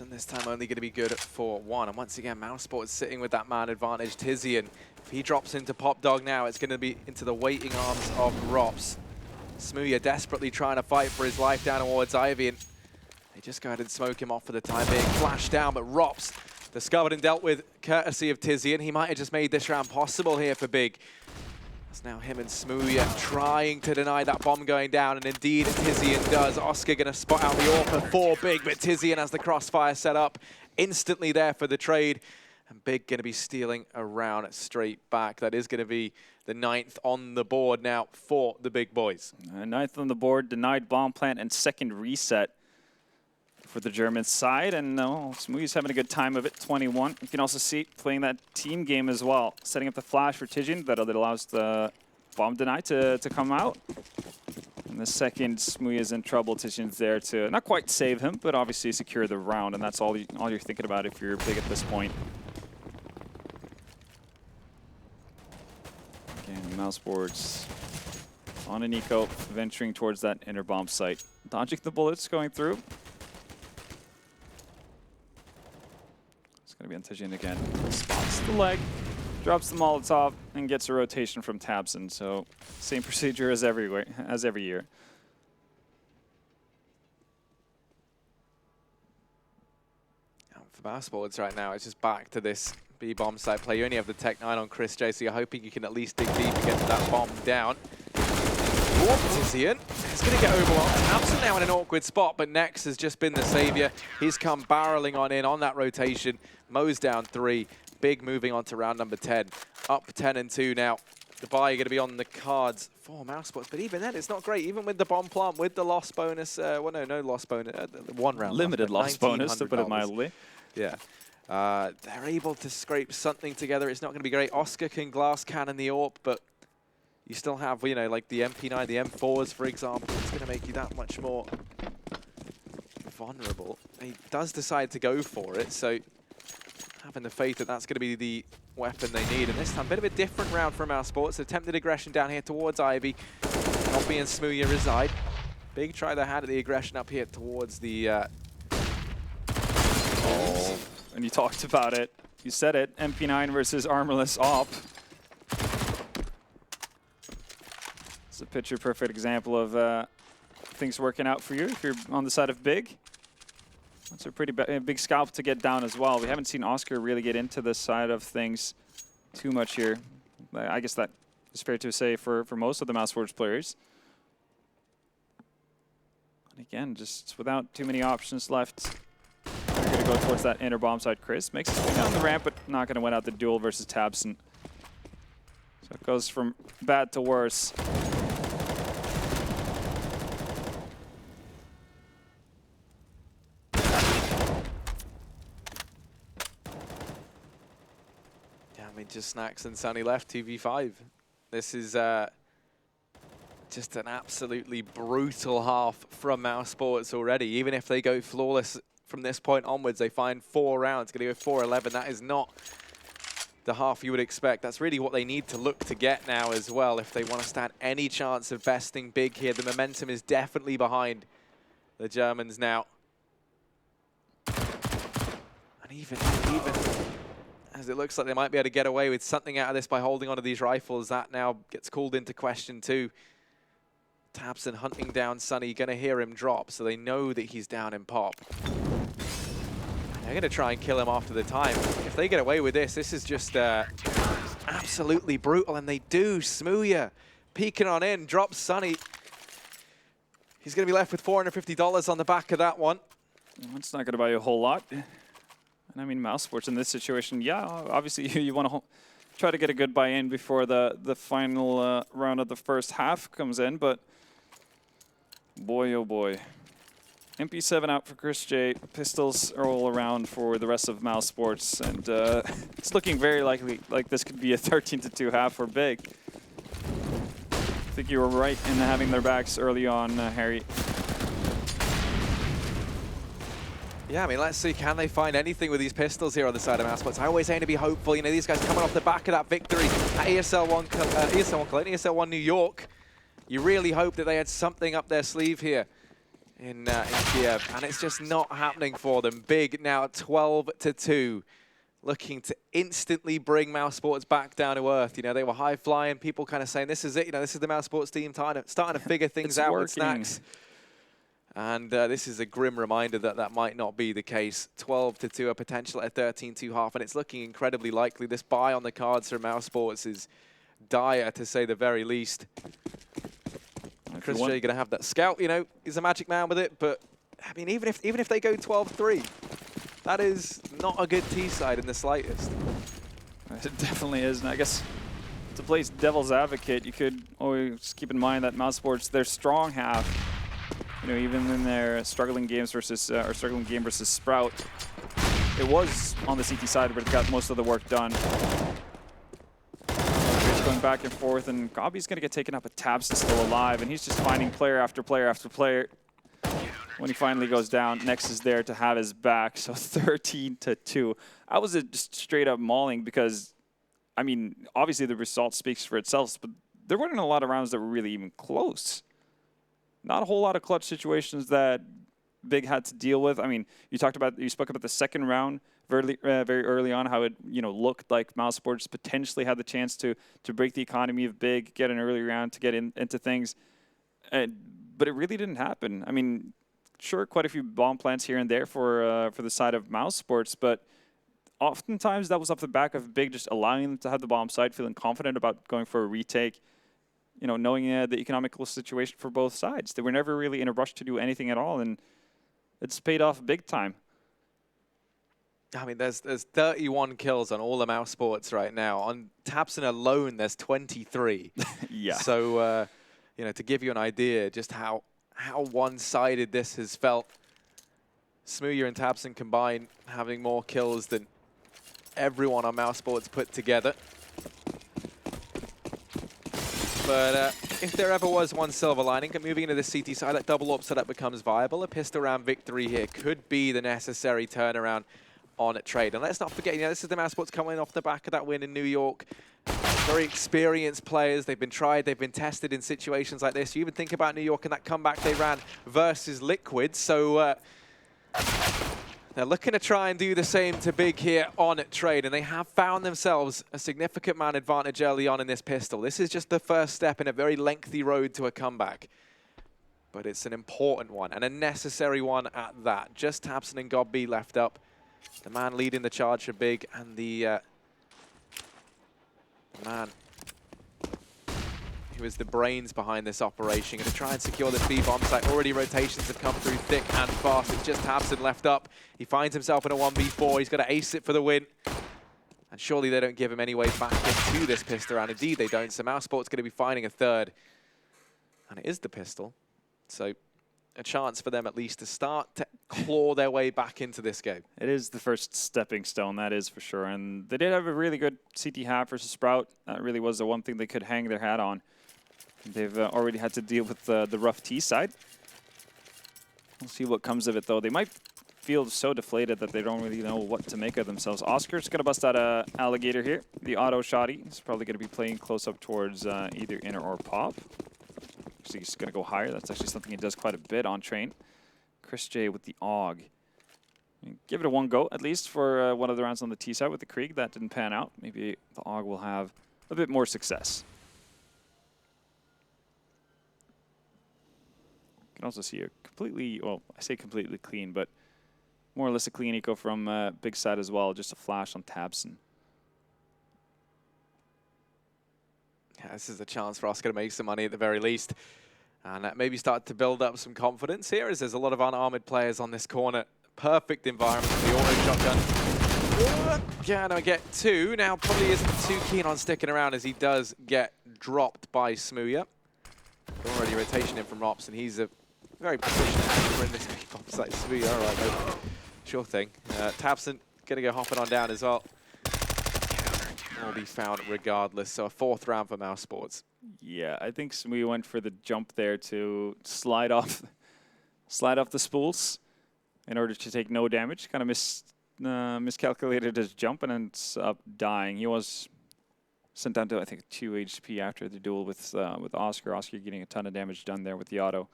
And this time only going to be good for one. And once again, mousesports sitting with that man advantage. Tizian, if he drops into Pop Dog now, it's going to be into the waiting arms of Rops. Smooya desperately trying to fight for his life down towards Ivy, and they just go ahead and smoke him off for the time being. Flash down, but Rops discovered and dealt with courtesy of Tizian. He might have just made this round possible here for Big. It's now him and Smooya trying to deny that bomb going down, and indeed Tizian does. Oscar going to spot out the AWP for Big, but Tizian has the crossfire set up instantly there for the trade. And Big going to be stealing around straight back. That is going to be the 9th on the board now for the big boys. 9th on the board, denied bomb plant and second reset for the German side. And Smooya's having a good time of it, 21. You can also see playing that team game as well, setting up the flash for Tizian that allows the bomb deny to come out. And the second Smooya's in trouble, Tizian's there to not quite save him, but obviously secure the round. And that's all you're thinking about if you're Big at this point. Again, mousesports on an eco, venturing towards that inner bomb site. Dodging the bullets going through. It's going to be on Tizian again. Spots the leg, drops the Molotov, and gets a rotation from Tabson. So same procedure as every year. For mousesports right now, it's just back to this B-bomb site play. You only have the Tech 9 on Chris J, so you're hoping you can at least dig deep and get that bomb down. Tizian is going to get overwhelmed. Tabson now in an awkward spot, but Nex has just been the savior. He's come barreling on in on that rotation. Mo's down 3. Big moving on to round number 10. Up 10-2 now. The buy going to be on the cards for mousesports, but even then, it's not great. Even with the bomb plant, with the loss bonus, well, no loss bonus, 1 round. Limited loss bonus, to put it mildly. Yeah. They're able to scrape something together. It's not going to be great. Oscar can glass cannon the AWP, but you still have, like the MP9, the M4s, for example. It's going to make you that much more vulnerable. He does decide to go for it, so having the faith that that's going to be the weapon they need. And this time, a bit of a different round from mousesports. Attempted aggression down here towards Ivy. Nobby and Smooya reside. Big try they had at the aggression up here towards the... And you talked about it. You said it. MP9 versus armorless AWP. It's a picture-perfect example of things working out for you if you're on the side of Big. That's a pretty big scalp to get down as well. We haven't seen Oscar really get into this side of things too much here. I guess that is fair to say for most of the mousesports players. And again, just without too many options left. We're going to go towards that inner bomb side. Chris makes his way down the ramp, but not going to win out the duel versus Tabson. So it goes from bad to worse. Just Snacks and Sunny left, 2v5. This is just an absolutely brutal half from mousesports already. Even if they go flawless from this point onwards, they find 4 rounds, going to go 4-11. That is not the half you would expect. That's really what they need to look to get now as well if they want to stand any chance of besting Big here. The momentum is definitely behind the Germans now. And even as it looks like they might be able to get away with something out of this by holding onto these rifles, that now gets called into question too. Tabson hunting down Sunny, going to hear him drop, so they know that he's down in pop. They're going to try and kill him after the time. If they get away with this, this is just absolutely brutal, and they do. Smooya peeking on in, drops Sunny. He's going to be left with $450 on the back of that one. It's not going to buy you a whole lot. And I mean, mousesports in this situation, yeah, obviously you want to try to get a good buy-in before the final round of the first half comes in, but boy, oh boy. MP7 out for Chris J. Pistols are all around for the rest of mousesports, and it's looking very likely like this could be a 13-2 half for Big. I think you were right in having their backs early on, Harry. Yeah, I mean, let's see, can they find anything with these pistols here on the side of mousesports? I always aim to be hopeful. You know, these guys coming off the back of that victory at ESL1 Cologne, ESL1 New York. You really hope that they had something up their sleeve here in Kiev, and it's just not happening for them. Big now 12-2, looking to instantly bring mousesports back down to earth. You know, they were high flying, people kind of saying, this is it, you know, this is the mousesports team starting to figure things out with Snacks. And this is a grim reminder that that might not be the case. 12-2, a potential at 13-2 half, and it's looking incredibly likely. This buy on the cards for mousesports is dire, to say the very least. Chris J going to have that scout, you know, he's a magic man with it, but I mean, even if they go 12-3, that is not a good T-side in the slightest. It definitely is, and I guess to play devil's advocate, you could always keep in mind that mousesports, their strong half, you know, even in their struggling games versus or struggling game versus Sprout, it was on the CT side where it got most of the work done. It's going back and forth, and Gobby's going to get taken up, but Tabs is still alive, and he's just finding player after player after player. When he finally goes down, Nex is there to have his back, so 13-2. I was just straight up mauling because, I mean, obviously the result speaks for itself, but there weren't a lot of rounds that were really even close. Not a whole lot of clutch situations that Big had to deal with. I mean, you spoke about the second round very early on, how it looked like mousesports potentially had the chance to break the economy of Big, get an early round to get into things, but it really didn't happen. I mean, sure, quite a few bomb plants here and there for the side of mousesports, but oftentimes that was off the back of Big just allowing them to have the bomb site, feeling confident about going for a retake. You know, knowing the economical situation for both sides. They were never really in a rush to do anything at all, and it's paid off big time. I mean, there's 31 kills on all the mousesports right now. On Tabson alone, there's 23. Yeah. So, you know, to give you an idea just how one-sided this has felt, Smooya and Tabson combined having more kills than everyone on mousesports put together. But if there ever was one silver lining, moving into the CT side, that double AWP setup becomes viable. A pistol round victory here could be the necessary turnaround on trade. And let's not forget, you know, this is the mousesports coming off the back of that win in New York. Very experienced players. They've been tried, they've been tested in situations like this. You even think about New York and that comeback they ran versus Liquid. So they're looking to try and do the same to Big here on trade, and they have found themselves a significant man advantage early on in this pistol. This is just the first step in a very lengthy road to a comeback. But it's an important one, and a necessary one at that. Just Tabson and Gobby left up. The man leading the charge for Big, and the man who is the brains behind this operation, going to try and secure this B bomb site. Already rotations have come through thick and fast. It's just Tabson left up. He finds himself in a 1v4. He's got to ace it for the win. And surely they don't give him any way back into this pistol round. Indeed they don't. So mousesports going to be finding a third. And it is the pistol. So a chance for them at least to start to claw their way back into this game. It is the first stepping stone, that is for sure. And they did have a really good CT half versus Sprout. That really was the one thing they could hang their hat on. They've already had to deal with the rough T side. We'll see what comes of it, though. They might feel so deflated that they don't really know what to make of themselves. Oscar's going to bust out a Alligator here. The auto shotty. He's probably going to be playing close up towards either inner or pop. Actually, he's going to go higher. That's actually something he does quite a bit on train. Chris J with the AUG. Give it a one go, at least, for one of the rounds on the T side with the Krieg. That didn't pan out. Maybe the AUG will have a bit more success. You can also see a completely, well, I say completely clean, but more or less a clean eco from Big Side as well. Just a flash on Tabson. Yeah, this is a chance for Oscar to make some money at the very least. And maybe start to build up some confidence here, as there's a lot of unarmored players on this corner perfect environment for the auto shotgun. Gonna get 2. Now probably isn't too keen on sticking around as he does get dropped by Smooya. Already rotation in from Rops, and he's a very proficient actor in this bomb site. Smooya, all right, no, sure thing. Tabson gonna go hopping on down as well. Will be found regardless, so a 4th round for mousesports. Yeah, I think Smooya went for the jump there to slide off the spools in order to take no damage. Kind of miscalculated his jump and ends up dying. He was sent down to, I think, 2 HP after the duel with Oscar. Oscar getting a ton of damage done there with the auto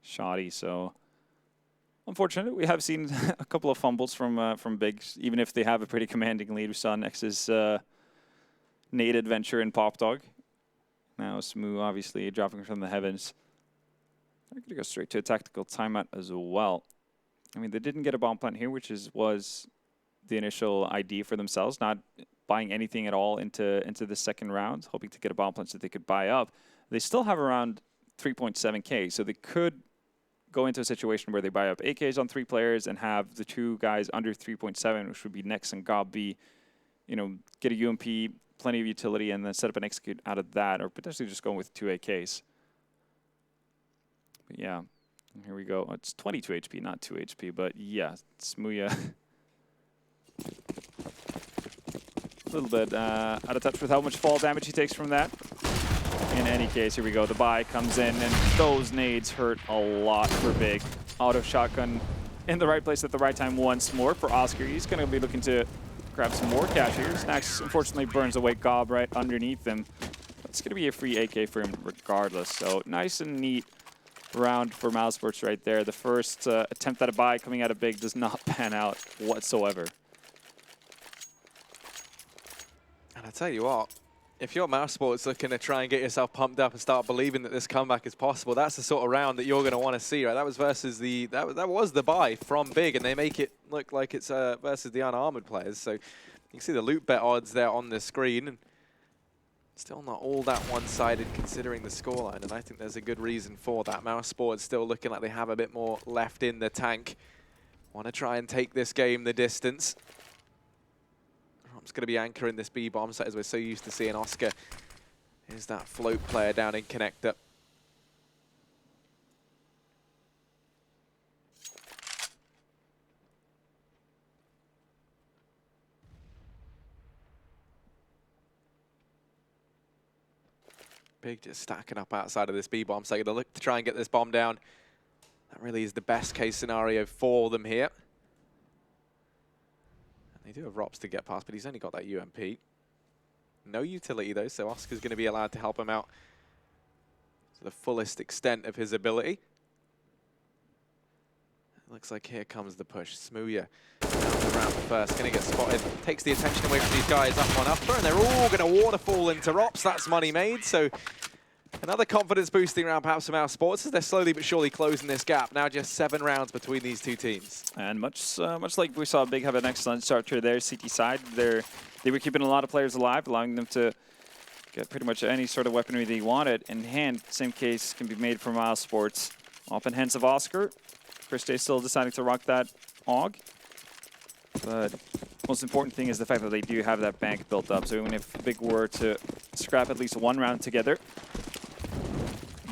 shoddy. So unfortunate. We have seen a couple of fumbles from Bigs, even if they have a pretty commanding lead. We saw Nex's Nate adventure in Pop Dog. Now Smoo obviously dropping from the heavens. They're going to go straight to a tactical timeout as well. I mean, they didn't get a bomb plant here, which was the initial idea for themselves, not buying anything at all into the second round, hoping to get a bomb plant so they could buy up. They still have around 3.7K, so they could go into a situation where they buy up AKs on 3 players and have the 2 guys under 3.7, which would be Nex and Gob B, you know, get a UMP, plenty of utility, and then set up an execute out of that, or potentially just going with 2 AKs. But yeah, here we go. It's 22 HP, not 2 HP, but yeah, Smooya a little bit out of touch with how much fall damage he takes from that. In any case, here we go. The buy comes in, and those nades hurt a lot for Big. Auto shotgun in the right place at the right time once more for Oscar. He's going to be looking to grab some more cash here. Snax unfortunately burns away Gob right underneath him. It's going to be a free AK for him regardless. So nice and neat round for mousesports right there. The first attempt at a buy coming out of Big does not pan out whatsoever. And I tell you what, if you're mousesports looking to try and get yourself pumped up and start believing that this comeback is possible, that's the sort of round that you're going to want to see, right? That was versus the that was the buy from Big, and they make it look like it's versus the unarmored players. So you can see the loot bet odds there on the screen, and still not all that one-sided considering the scoreline. And I think there's a good reason for that. mousesports still looking like they have a bit more left in the tank. Want to try and take this game the distance. Rob's going to be anchoring this B bomb site as we're so used to seeing Oscar. Here's that float player down in connector. Big just stacking up outside of this B bomb, so they're going to look to try and get this bomb down. That really is the best case scenario for them here. They do have Rops to get past, but he's only got that UMP. No utility, though, so Oscar's going to be allowed to help him out to the fullest extent of his ability. It looks like here comes the push. Smooya down around first, going to get spotted. Takes the attention away from these guys up on upper, and they're all going to waterfall into Rops. That's money made, so another confidence-boosting round perhaps for mousesports as they're slowly but surely closing this gap. Now just 7 rounds between these 2 teams. And much like we saw Big have an excellent start to their CT side, they were keeping a lot of players alive, allowing them to get pretty much any sort of weaponry they wanted in hand. Same case can be made for mousesports. Off in hands of Oscar. Chris Day still deciding to rock that AUG. But most important thing is the fact that they do have that bank built up. So even if Big were to scrap at least 1 round together,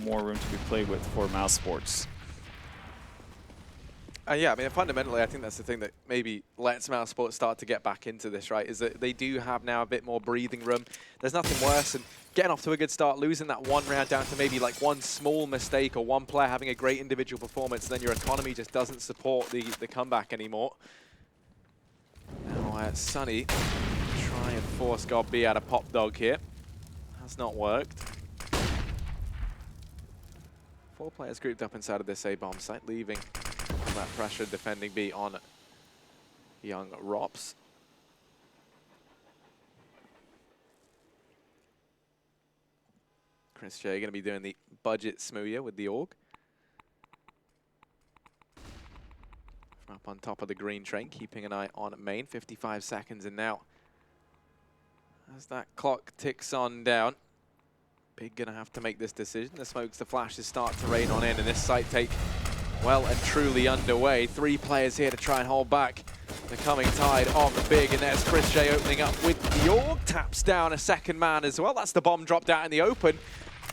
more room to be played with for mousesports. Yeah, I mean, fundamentally, I think that's the thing that maybe lets mousesports start to get back into this, right, is that they do have now a bit more breathing room. There's nothing worse than getting off to a good start, losing that 1 round down to maybe like 1 small mistake or 1 player having a great individual performance, and then your economy just doesn't support the comeback anymore. Now, Sunny try and force Gob B out of Pop Dog here. Has not worked. 4 players grouped up inside of this A-bomb site, leaving that pressure defending B on young Rops. Chris J going to be doing the budget Smooya with the AUG. From up on top of the green train, keeping an eye on main. 55 seconds in now. As that clock ticks on down, Big going to have to make this decision. The smokes, the flashes start to rain on in, and this site take well and truly underway. 3 players here to try and hold back the coming tide of the big, and there's Chris J opening up with the Org, taps down a second man as well. That's the bomb dropped out in the open.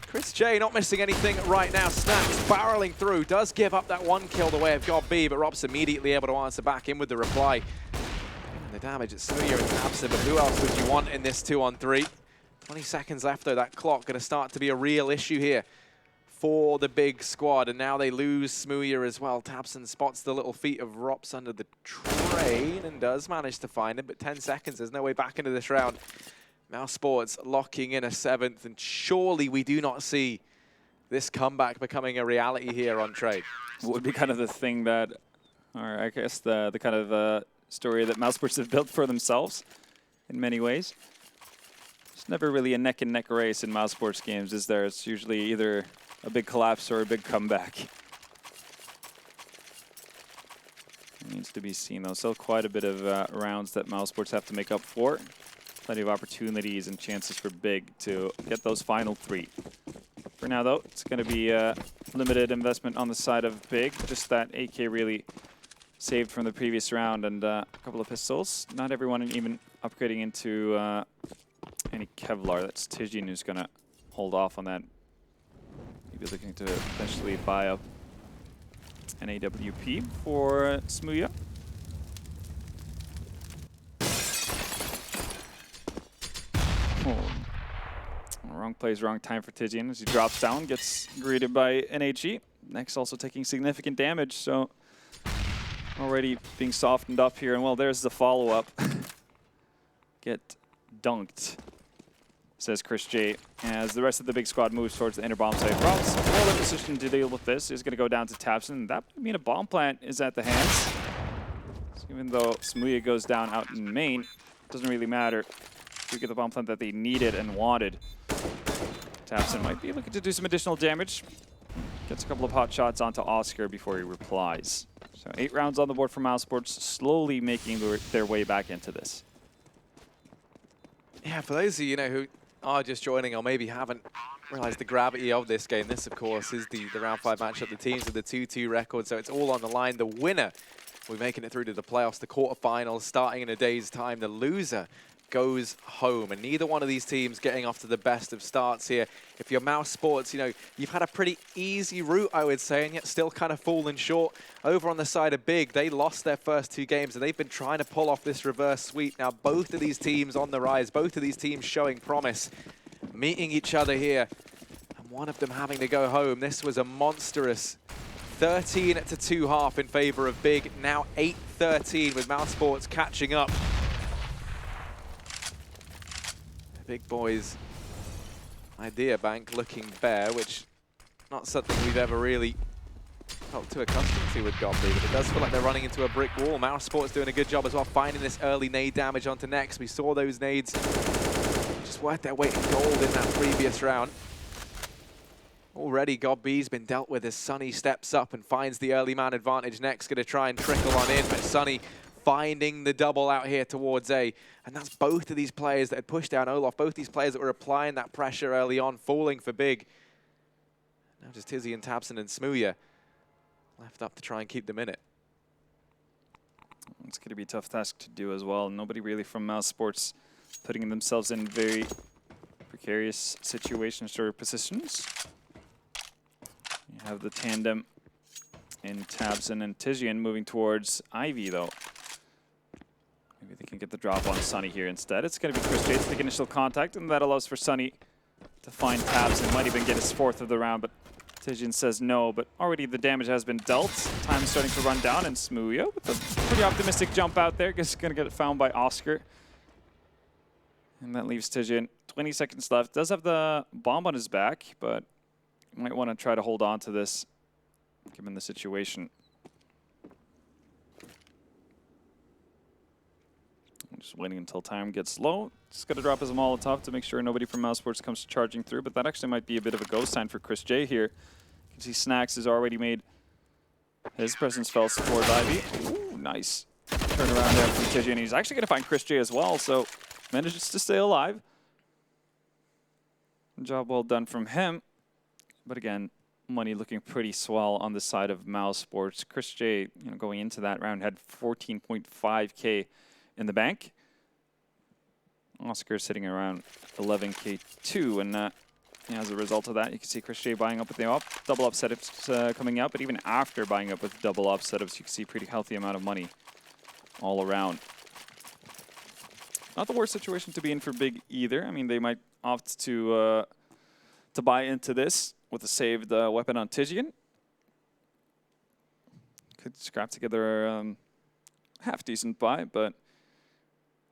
Chris J not missing anything right now. Snacks barreling through, does give up that 1 kill the way of God B, but Rob's immediately able to answer back in with the reply. And the damage at Smooya and Tabson, but who else would you want in this 2-on-3? 20 seconds left though, that clock going to start to be a real issue here for the big squad, and now they lose Smooya as well. Tabson spots the little feet of Rops under the train and does manage to find him, but 10 seconds, there's no way back into this round. mousesports locking in a 7th, and surely we do not see this comeback becoming a reality here on Trade. What would be kind of the thing that, or I guess the kind of story that mousesports have built for themselves in many ways. It's never really a neck-and-neck race in mousesports games, is there? It's usually either a big collapse or a big comeback. It needs to be seen, though. Still quite a bit of rounds that mousesports have to make up for. Plenty of opportunities and chances for big to get those final 3. For now, though, it's going to be limited investment on the side of big. Just that AK really saved from the previous round, and a couple of pistols. Not everyone even upgrading into any Kevlar. That's Tijin who's going to hold off on that. Maybe looking to potentially buy up an AWP for Smooya. Oh. Wrong place, wrong time for Tijin as he drops down, gets greeted by an HE. Next also taking significant damage, so already being softened up here. And well, there's the follow-up. Get dunked, says Chris J, as the rest of the big squad moves towards the inner bomb site. Rob's well in position to deal with this. He's going to go down to Tabson. That would mean a bomb plant is at the hands. So even though Smooya goes down out in main, it doesn't really matter. We get the bomb plant that they needed and wanted. Tabson might be looking to do some additional damage. Gets a couple of hot shots onto Oscar before he replies. So 8 rounds on the board for mousesports, slowly making their way back into this. Yeah, for those of you who are just joining or maybe haven't realized the gravity of this game, this, of course, is the round 5 matchup. The teams with the 2-2 record, so it's all on the line. The winner will be making it through to the playoffs, the quarterfinals, starting in a day's time. The loser goes home, and neither one of these teams getting off to the best of starts here. If you're mousesports, you've had a pretty easy route, I would say, and yet still kind of fallen short. Over on the side of big, they lost their first 2 games, and they've been trying to pull off this reverse sweep. Now, both of these teams on the rise, both of these teams showing promise, meeting each other here, and one of them having to go home. This was a monstrous 13-2 half in favor of big, now 8-13 with mousesports catching up. Big boys idea bank looking bare, which not something we've ever really felt too accustomed to with Godby, but it does feel like they're running into a brick wall. mousesports doing a good job as well, finding this early nade damage onto Next. We saw those nades just worth their weight in gold in that previous round. Already Godby's been dealt with as Sunny steps up and finds the early man advantage. Next going to try and trickle on in, but Sunny finding the double out here towards A. And that's both of these players that had pushed down Olof, both these players that were applying that pressure early on, falling for big. Now just Tizzy and Tabson and Smooya left up to try and keep them in it. It's going to be a tough task to do as well. Nobody really from mousesports putting themselves in very precarious situations or positions. You have the tandem in Tabson and Tizian moving towards Ivy, though. Maybe they can get the drop on Sunny here instead. It's going to be Chris J to take initial contact, and that allows for Sunny to find Tabson. Might even get his 4th of the round, but Tizian says no. But already the damage has been dealt. Time is starting to run down, and Smooya with a pretty optimistic jump out there. Guess going to get found by Oscar. And that leaves Tizian 20 seconds left. Does have the bomb on his back, but might want to try to hold on to this given the situation. I'm just waiting until time gets low. Just got to drop his Molotov to make sure nobody from mousesports comes charging through, but that actually might be a bit of a ghost sign for Chris J here. You can see Snacks has already made his presence felt towards Ivy. Ooh, nice turnaround there from Tizian. He's actually going to find Chris J as well, so manages to stay alive. Job well done from him. But again, money looking pretty swell on the side of mousesports. Chris J, going into that round had 14.5K in the bank. Oscar sitting around 11K too, and as a result of that, you can see Chris J buying up with the double up setups coming out, but even after buying up with double up setups, you can see pretty healthy amount of money all around. Not the worst situation to be in for Big either. I mean, they might opt to buy into this with a saved weapon on Tijian. Could scrap together a half-decent buy, but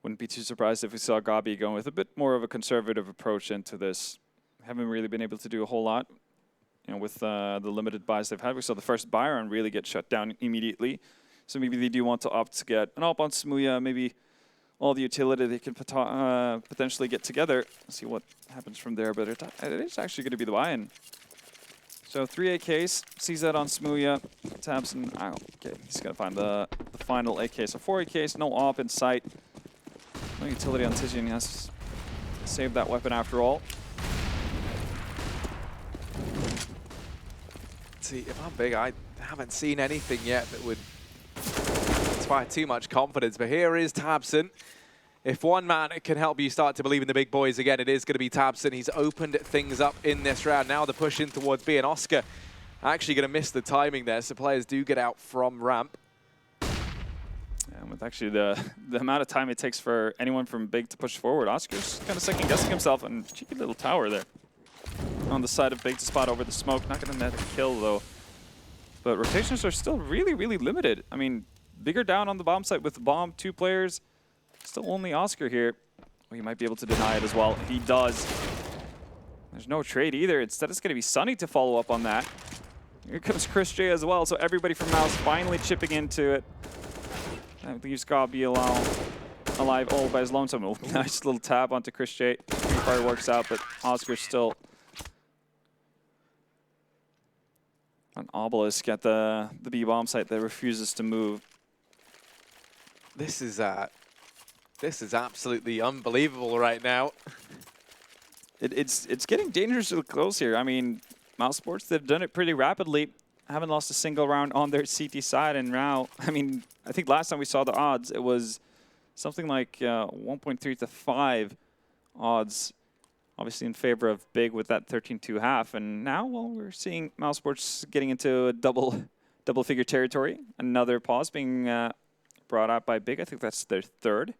wouldn't be too surprised if we saw Gabi going with a bit more of a conservative approach into this. Haven't really been able to do a whole lot, with the limited buys they've had. We saw the first Byron really get shut down immediately. So maybe they do want to opt to get an op on Smooya, maybe all the utility they can potentially get together. See what happens from there, but it is actually going to be the buy-in. So 3 AKs, CZ on Smooya, Tabson, okay, he's going to find the final AK. So 4 AKs, no op in sight. No utility on Tijian, he has to save that weapon after all. See, if I'm Big, I haven't seen anything yet that would inspire too much confidence, but here is Tabson. If one man can help you start to believe in the big boys again, it is going to be Tabson. He's opened things up in this round. Now the push in towards B, and Oscar actually going to miss the timing there, so players do get out from ramp. And with actually the amount of time it takes for anyone from Big to push forward, Oscar's kind of second-guessing himself, and cheeky little tower there on the side of Big to spot over the smoke. Not going to net the kill, though. But rotations are still really, really limited. I mean, Bigger down on the bomb site with the bomb, 2 players. Still only Oscar here. Well, he might be able to deny it as well. He does. There's no trade either. Instead, it's going to be Sunny to follow up on that. Here comes Chris J as well. So everybody from Mouse finally chipping into it. That leaves Gabi alive all by his lonesome. Oh, nice little tab onto Chris J. Fire works out, but Oscar still an obelisk at the B bomb site that refuses to move. This is absolutely unbelievable right now. It's getting dangerously close here. I mean, mousesports, they've done it pretty rapidly. Haven't lost a single round on their CT side, and now, I mean, I think last time we saw the odds, it was something like 1.3 to 5 odds, obviously in favor of Big with that 13-2.5. And now, well, we're seeing mousesports getting into a double-figure territory. Another pause being brought out by Big. I think that's their 3rd,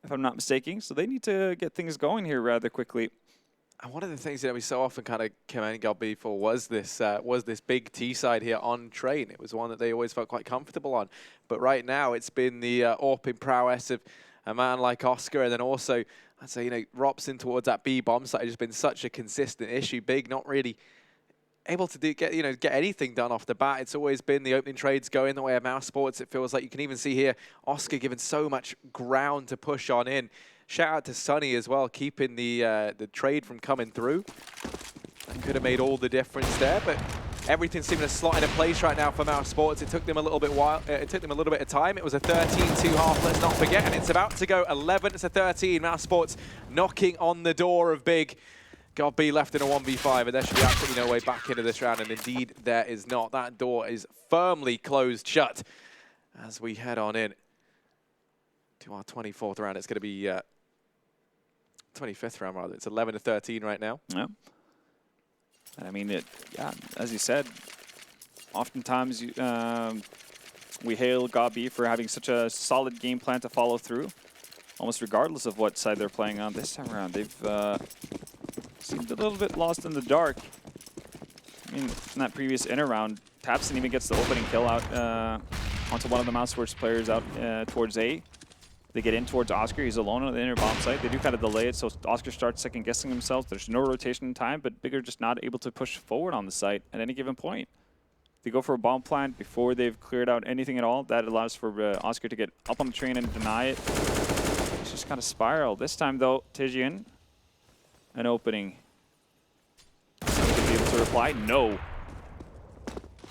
if I'm not mistaken. So they need to get things going here rather quickly. And one of the things that we so often kind of commend Gabi for was this big T side here on train. It was one that they always felt quite comfortable on. But right now, it's been the AWPing prowess of a man like Oscar, and then also, I'd say, Rops in towards that B bomb site has just been such a consistent issue. Big not really able to get anything done off the bat. It's always been the opening trades going the way of mousesports. It feels like you can even see here Oscar given so much ground to push on in. Shout out to Sunny as well, keeping the trade from coming through. That could have made all the difference there, but everything seeming to slot into place right now for mousesports. It took them a little bit of time. It was a 13-2.5, let's not forget, and it's about to go 11-13. Mousesports knocking on the door of Big. Gabi left in a 1v5, and there should be absolutely no way back into this round, and indeed there is not. That door is firmly closed shut as we head on in to our 24th round. It's going to be 25th round, rather. It's 11-13 right now. Yeah. I mean, as you said, oftentimes we hail Gabi for having such a solid game plan to follow through, almost regardless of what side they're playing on. This time around, they've seemed a little bit lost in the dark. I mean, in that previous inner round, Tabson even gets the opening kill out onto one of the mousesports players out towards A. They get in towards Oscar. He's alone on the inner bomb site. They do kind of delay it, so Oscar starts second-guessing himself. There's no rotation in time, but Big are just not able to push forward on the site at any given point. They go for a bomb plant before they've cleared out anything at all. That allows for Oscar to get up on the train and deny it. It's just kind of spiral. This time, though, Tijian, an opening. Somebody to be able to reply? No.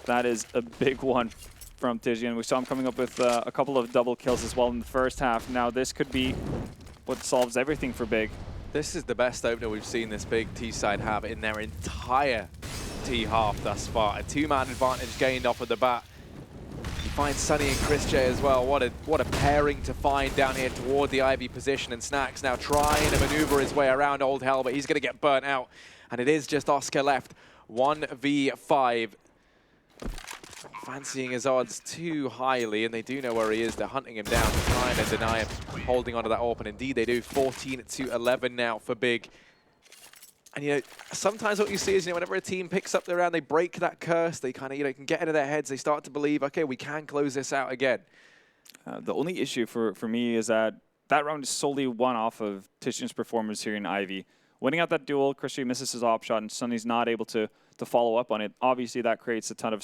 That is a big one from Tijian. We saw him coming up with a couple of double kills as well in the first half. Now this could be what solves everything for Big. This is the best opener we've seen this Big T-side have in their entire empty half thus far. A two-man advantage gained off of the bat. You find Sunny and Chris J as well. What a pairing to find down here toward the Ivy position. And Snacks now trying to maneuver his way around Old Hell, but he's going to get burnt out. And it is just Oscar left. 1v5. Fancying his odds too highly, and they do know where he is. They're hunting him down, trying to deny him, holding onto that AWP, and indeed they do. 14-11 now for Big. And, you know, sometimes what you see is, you know, whenever a team picks up the round, they break that curse. They kind of, you know, can get into their heads. They start to believe, okay, we can close this out again. The only issue for me is that round is solely one off of Titian's performance here in Ivy. Winning out that duel, Christian misses his op shot, and Sunny's not able to follow up on it. Obviously, that creates a ton of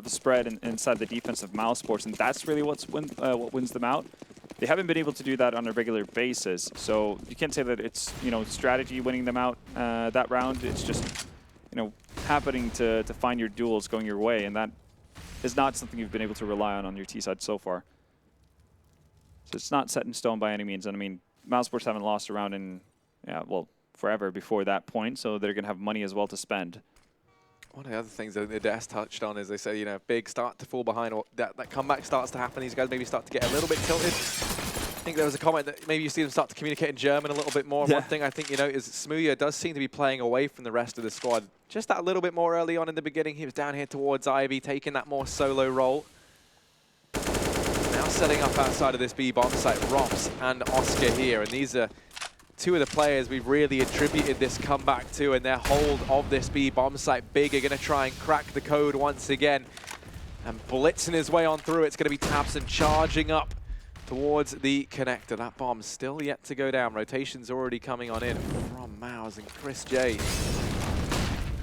spread inside the defense of mousesports, and that's really what wins them out. They haven't been able to do that on a regular basis, so you can't say that it's, you know, strategy winning them out that round. It's just, you know, happening to find your duels going your way, and that is not something you've been able to rely on your T side so far. So it's not set in stone by any means, and I mean, mousesports haven't lost a round in, yeah, well, forever before that point, so they're going to have money as well to spend. One of the other things that the Des touched on is they say, you know, Big start to fall behind, or that comeback starts to happen. These guys maybe start to get a little bit tilted. I think there was a comment that maybe you see them start to communicate in German a little bit more. Yeah. One thing I think, you know, is Smooya does seem to be playing away from the rest of the squad. Just that a little bit more early on in the beginning. He was down here towards Ivy, taking that more solo role. Now setting up outside of this B bomb site, Rops and Oscar here, and these are two of the players we've really attributed this comeback to, and their hold of this B bomb site. Big are going to try and crack the code once again, and blitzing his way on through. It's going to be Tabson charging up towards the connector. That bomb's still yet to go down. Rotation's already coming on in from Mouse, and Chris J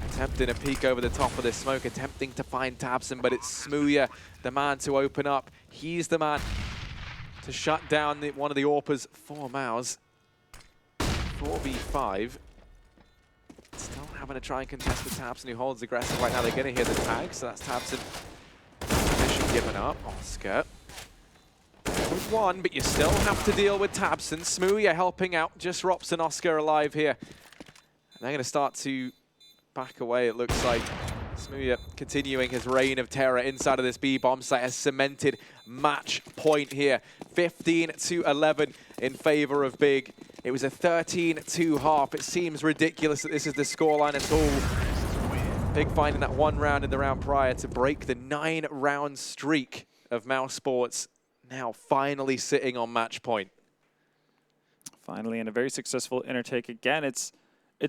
attempting a peek over the top of this smoke, attempting to find Tabson, but it's Smooya, the man to open up. He's the man to shut down one of the AWPers for Mouse. 4v5. Still having to try and contest with Tabson, who holds aggressive right now. They're going to hear the tag, so that's Tabson. Position given up. Oscar. With one, but you still have to deal with Tabson. Smooya helping out. Just Rops and Oscar alive here. And they're going to start to back away, it looks like. Smooya continuing his reign of terror inside of this B bomb site, has cemented match point here. 15-11 in favor of Big. It was a 13-2 half. It seems ridiculous that this is the scoreline at all. Big finding that one round in the round prior to break the 9-round streak of mousesports. Now finally sitting on match point. Finally, and a very successful intertake. Again, it's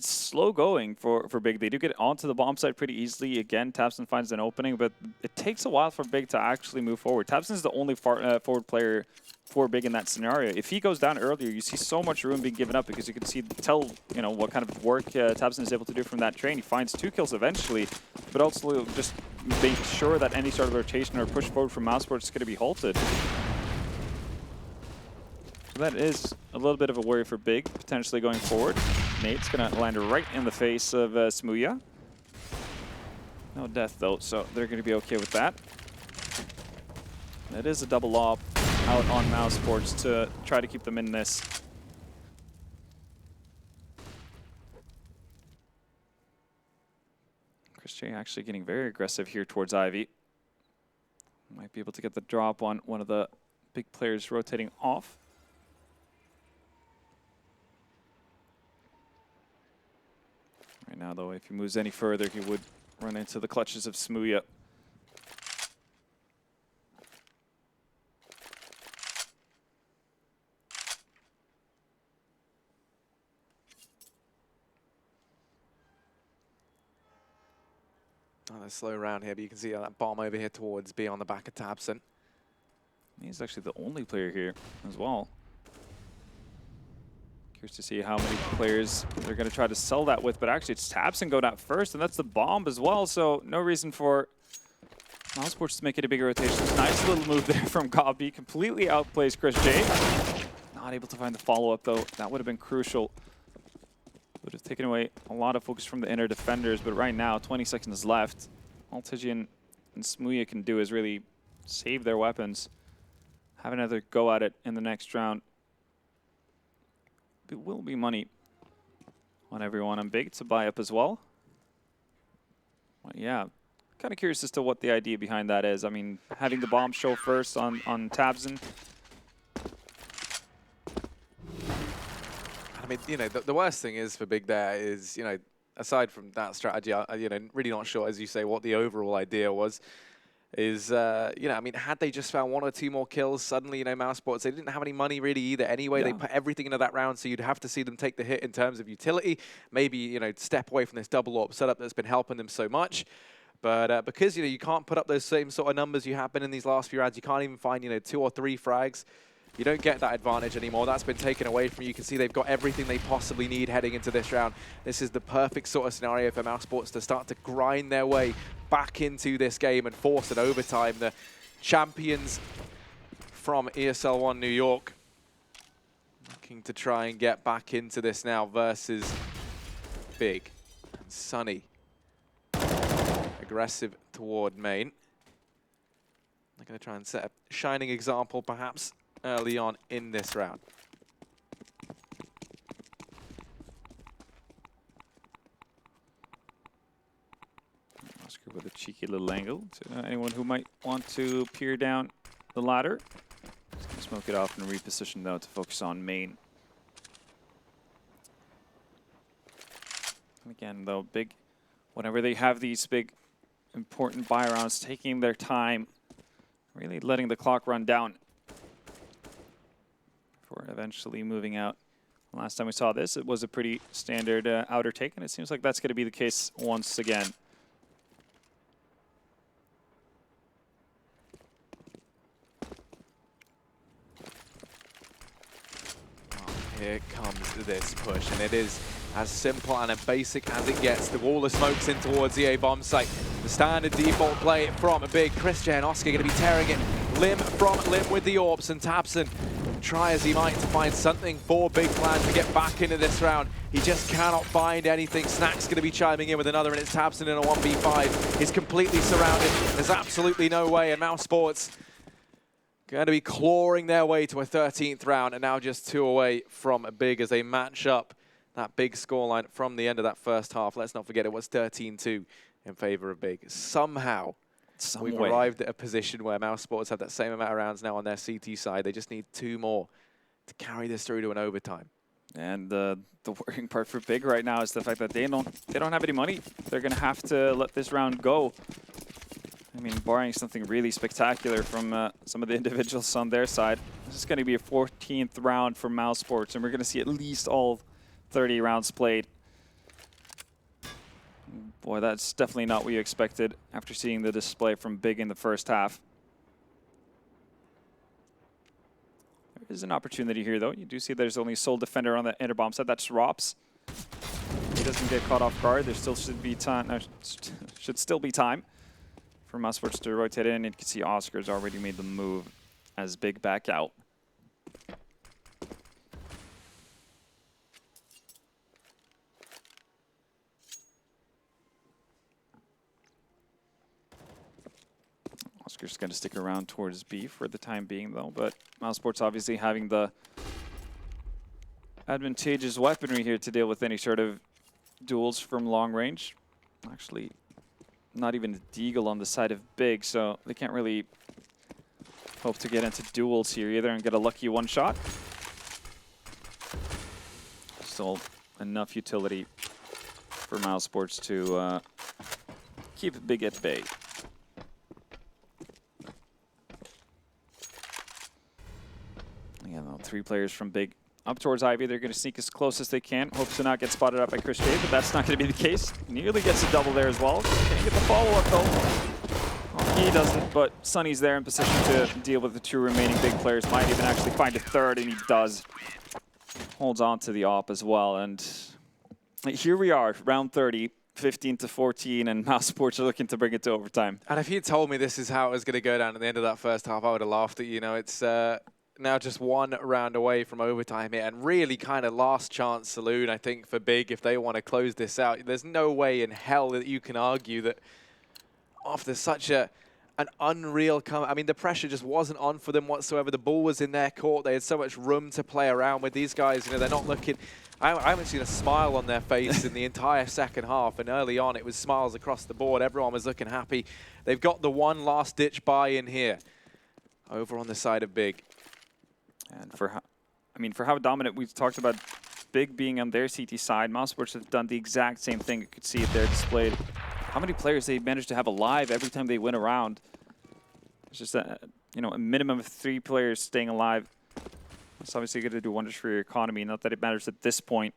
slow going for Big. They do get onto the bomb site pretty easily. Again, Tabson finds an opening, but it takes a while for Big to actually move forward. Tabson is the only forward player for Big in that scenario. If he goes down earlier, you see so much room being given up, because you can tell, you know, what kind of work Tabson is able to do from that train. He finds 2 kills eventually, but also just make sure that any sort of rotation or push forward from mousesports is going to be halted. That is a little bit of a worry for Big, potentially going forward. Nate's going to land right in the face of Smooya. No death, though, so they're going to be okay with that. It is a double lob out on mousesports to try to keep them in this. Chris J actually getting very aggressive here towards Ivy. Might be able to get the drop on one of the big players rotating off. Right now, though, if he moves any further, he would run into the clutches of Smooya. Oh, a slow round here, but you can see that bomb over here towards B on the back of Tabson. He's actually the only player here as well. Curious to see how many players they're going to try to sell that with, but actually it's Tabson going out first, and that's the bomb as well, so no reason for mousesports to make it a bigger rotation. Nice little move there from Gabi, completely outplays Chris J. Not able to find the follow-up, though. That would have been crucial. Would have taken away a lot of focus from the inner defenders, but right now, 20 seconds left. All Tijian and Smooya can do is really save their weapons. Have another go at it in the next round. It will be money on everyone. I'm Big to buy up as well. Yeah. Kind of curious as to what the idea behind that is. I mean, having the bomb show first on Tabson. I mean, you know, the worst thing is for Big there is, you know, aside from that strategy, you know, really not sure, as you say, what the overall idea was. Is, you know, I mean, had they just found 1 or 2 more kills, suddenly, you know, mousesports, they didn't have any money really either anyway. They put everything into that round, so you'd have to see them take the hit in terms of utility. Maybe, you know, step away from this double AWP setup that's been helping them so much. But because, you know, you can't put up those same sort of numbers you have been in these last few rounds, you can't even find, you know, 2 or 3 frags. You don't get that advantage anymore. That's been taken away from you. You can see they've got everything they possibly need heading into this round. This is the perfect sort of scenario for mousesports to start to grind their way back into this game and force an overtime. The champions from ESL 1 New York looking to try and get back into this now versus Big and Sunny. Aggressive toward main. They're going to try and set a shining example perhaps early on in this round. Oscar with a cheeky little angle to anyone who might want to peer down the ladder. Just gonna smoke it off and reposition though to focus on main. And again though, Big, whenever they have these big important buy rounds, taking their time, really letting the clock run down before eventually moving out. Last time we saw this, it was a pretty standard outer take, and it seems like that's going to be the case once again. Here comes this push, and it is as simple and as basic as it gets. The wall of smokes in towards the A bomb site. The standard default play from a Big. Christian and Oscar going to be tearing it limb from limb with the AWPs, and Tabson, try as he might to find something for Big Plan to get back into this round. He just cannot find anything. Snack's going to be chiming in with another, and it's Tabson in a 1v5. He's completely surrounded. There's absolutely no way, and mousesports going to be clawing their way to a 13th round, and now just 2 away from a Big as they match up that Big scoreline from the end of that first half. Let's not forget it was 13-2 in favor of Big. Somehow, we've arrived at a position where mousesports have that same amount of rounds now on their CT side. They just need 2 more to carry this through to an overtime. And the worrying part for Big right now is the fact that they don't have any money. They're going to have to let this round go. I mean, barring something really spectacular from some of the individuals on their side, this is going to be a 14th round for mousesports, and we're going to see at least all 30 rounds played. Boy, that's definitely not what you expected after seeing the display from Big in the first half. There is an opportunity here, though. You do see there's only a sole defender on the inner bomb side. That's Rops. He doesn't get caught off guard. There still should be time. Should still be time for mousesports to rotate in. And you can see Oscar's already made the move as Big back out. Oscar's going to stick around towards B for the time being, though. But mousesports obviously having the advantageous weaponry here to deal with any sort of duels from long range. Actually, not even a deagle on the side of Big, so they can't really hope to get into duels here either and get a lucky one shot. Still enough utility for mousesports to keep Big at bay. Again, 3 players from Big up towards Ivy. They're going to sneak as close as they can. Hope to not get spotted out by Chris J, but that's not going to be the case. Nearly gets a double there as well. Can't get the follow-up, though. Well, he doesn't, but Sunny's there in position to deal with the 2 remaining Big players. Might even actually find a third, and he does. Holds on to the AWP as well, and here we are, round 30. 15-14, and mousesports are looking to bring it to overtime. And if you told me this is how it was going to go down at the end of that first half, I would have laughed at you. You know, it's now just 1 round away from overtime here, and really kind of last chance saloon, I think, for Big if they want to close this out. There's no way in hell that you can argue that after such an unreal I mean, the pressure just wasn't on for them whatsoever. The ball was in their court. They had so much room to play around with. These guys, you know, they're not looking I haven't seen a smile on their face in the entire second half, and early on it was smiles across the board. Everyone was looking happy. They've got the one last-ditch buy-in here over on the side of Big. And for how dominant we've talked about Big being on their CT side, mousesports have done the exact same thing. You could see it there displayed. How many players they managed to have alive every time they went around. It's just a minimum of 3 players staying alive. It's obviously going to do wonders for your economy. Not that it matters at this point.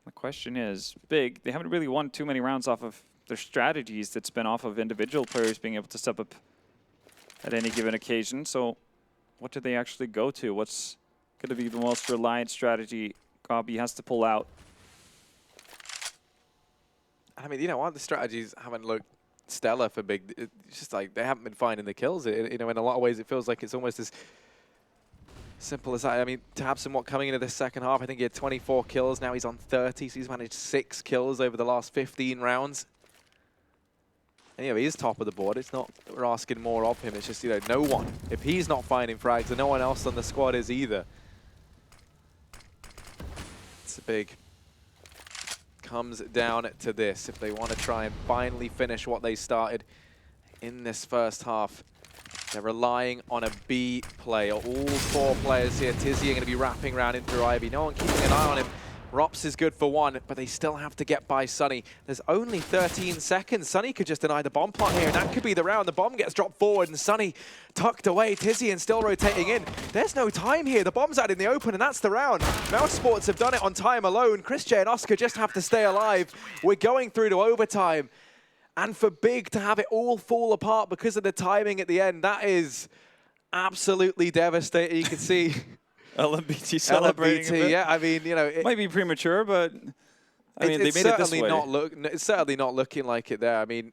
The question is, Big, they haven't really won too many rounds off of their strategies that's been off of individual players being able to step up at any given occasion. So what do they actually go to? What's going to be the most reliant strategy Gabi has to pull out? I mean, you know, the strategies haven't looked stellar for Big. It's just like they haven't been finding the kills. You know, in a lot of ways, it feels like it's almost as simple as that. I mean, Tab somewhat coming into this second half, I think he had 24 kills. Now he's on 30, so he's managed 6 kills over the last 15 rounds. And, you know, he is top of the board. It's not that we're asking more of him. It's just, you know, no one. If he's not finding frags, then no one else on the squad is either. It's a big... comes down to this. If they want to try and finally finish what they started in this first half, they're relying on a B play. All 4 players here. Tizzy are going to be wrapping around into Ivy. No one keeping an eye on him. Rops is good for 1, but they still have to get by Sunny. There's only 13 seconds. Sunny could just deny the bomb plant here, and that could be the round. The bomb gets dropped forward, and Sunny tucked away. Tizzy and still rotating in. There's no time here. The bomb's out in the open, and that's the round. mousesports have done it on time alone. Chris J and Oscar just have to stay alive. We're going through to overtime. And for Big to have it all fall apart because of the timing at the end, that is absolutely devastating. You can see... LMBT celebrating LMBT, yeah, I mean, you know... It might be premature, but... I mean, they made it this way. It's certainly not looking like it there. I mean,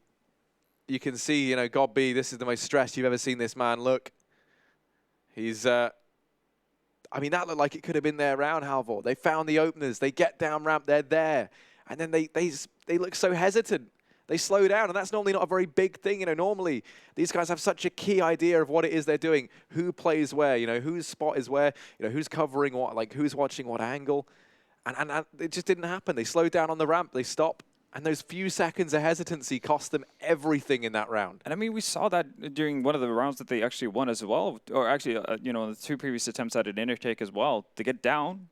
you can see, you know, God B, this is the most stressed you've ever seen this man look. He's... I mean, that looked like it could have been their round, Halvor. They found the openers. They get down ramp. They're there. And then they look so hesitant. They slow down, and that's normally not a very big thing. You know, normally these guys have such a key idea of what it is they're doing, who plays where, you know, whose spot is where, you know, who's covering what, like who's watching what angle. And it just didn't happen. They slowed down on the ramp, they stop, and those few seconds of hesitancy cost them everything in that round. And I mean, we saw that during one of the rounds that they actually won as well, or actually, you know, the 2 previous attempts at an intertake as well. They get down.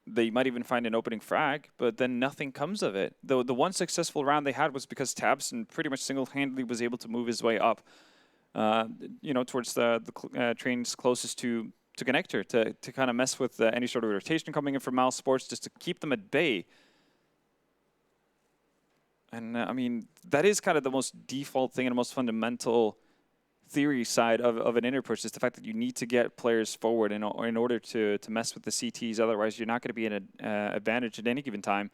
They might even find an opening frag, but then nothing comes of it. The one successful round they had was because Tabson pretty much single-handedly was able to move his way up, you know, towards the trains closest to connector to kind of mess with any sort of rotation coming in from mousesports, just to keep them at bay. And I mean, that is kind of the most default thing and the most fundamental theory side of an interpush, is the fact that you need to get players forward in order to mess with the CTs. Otherwise, you're not going to be in an advantage at any given time.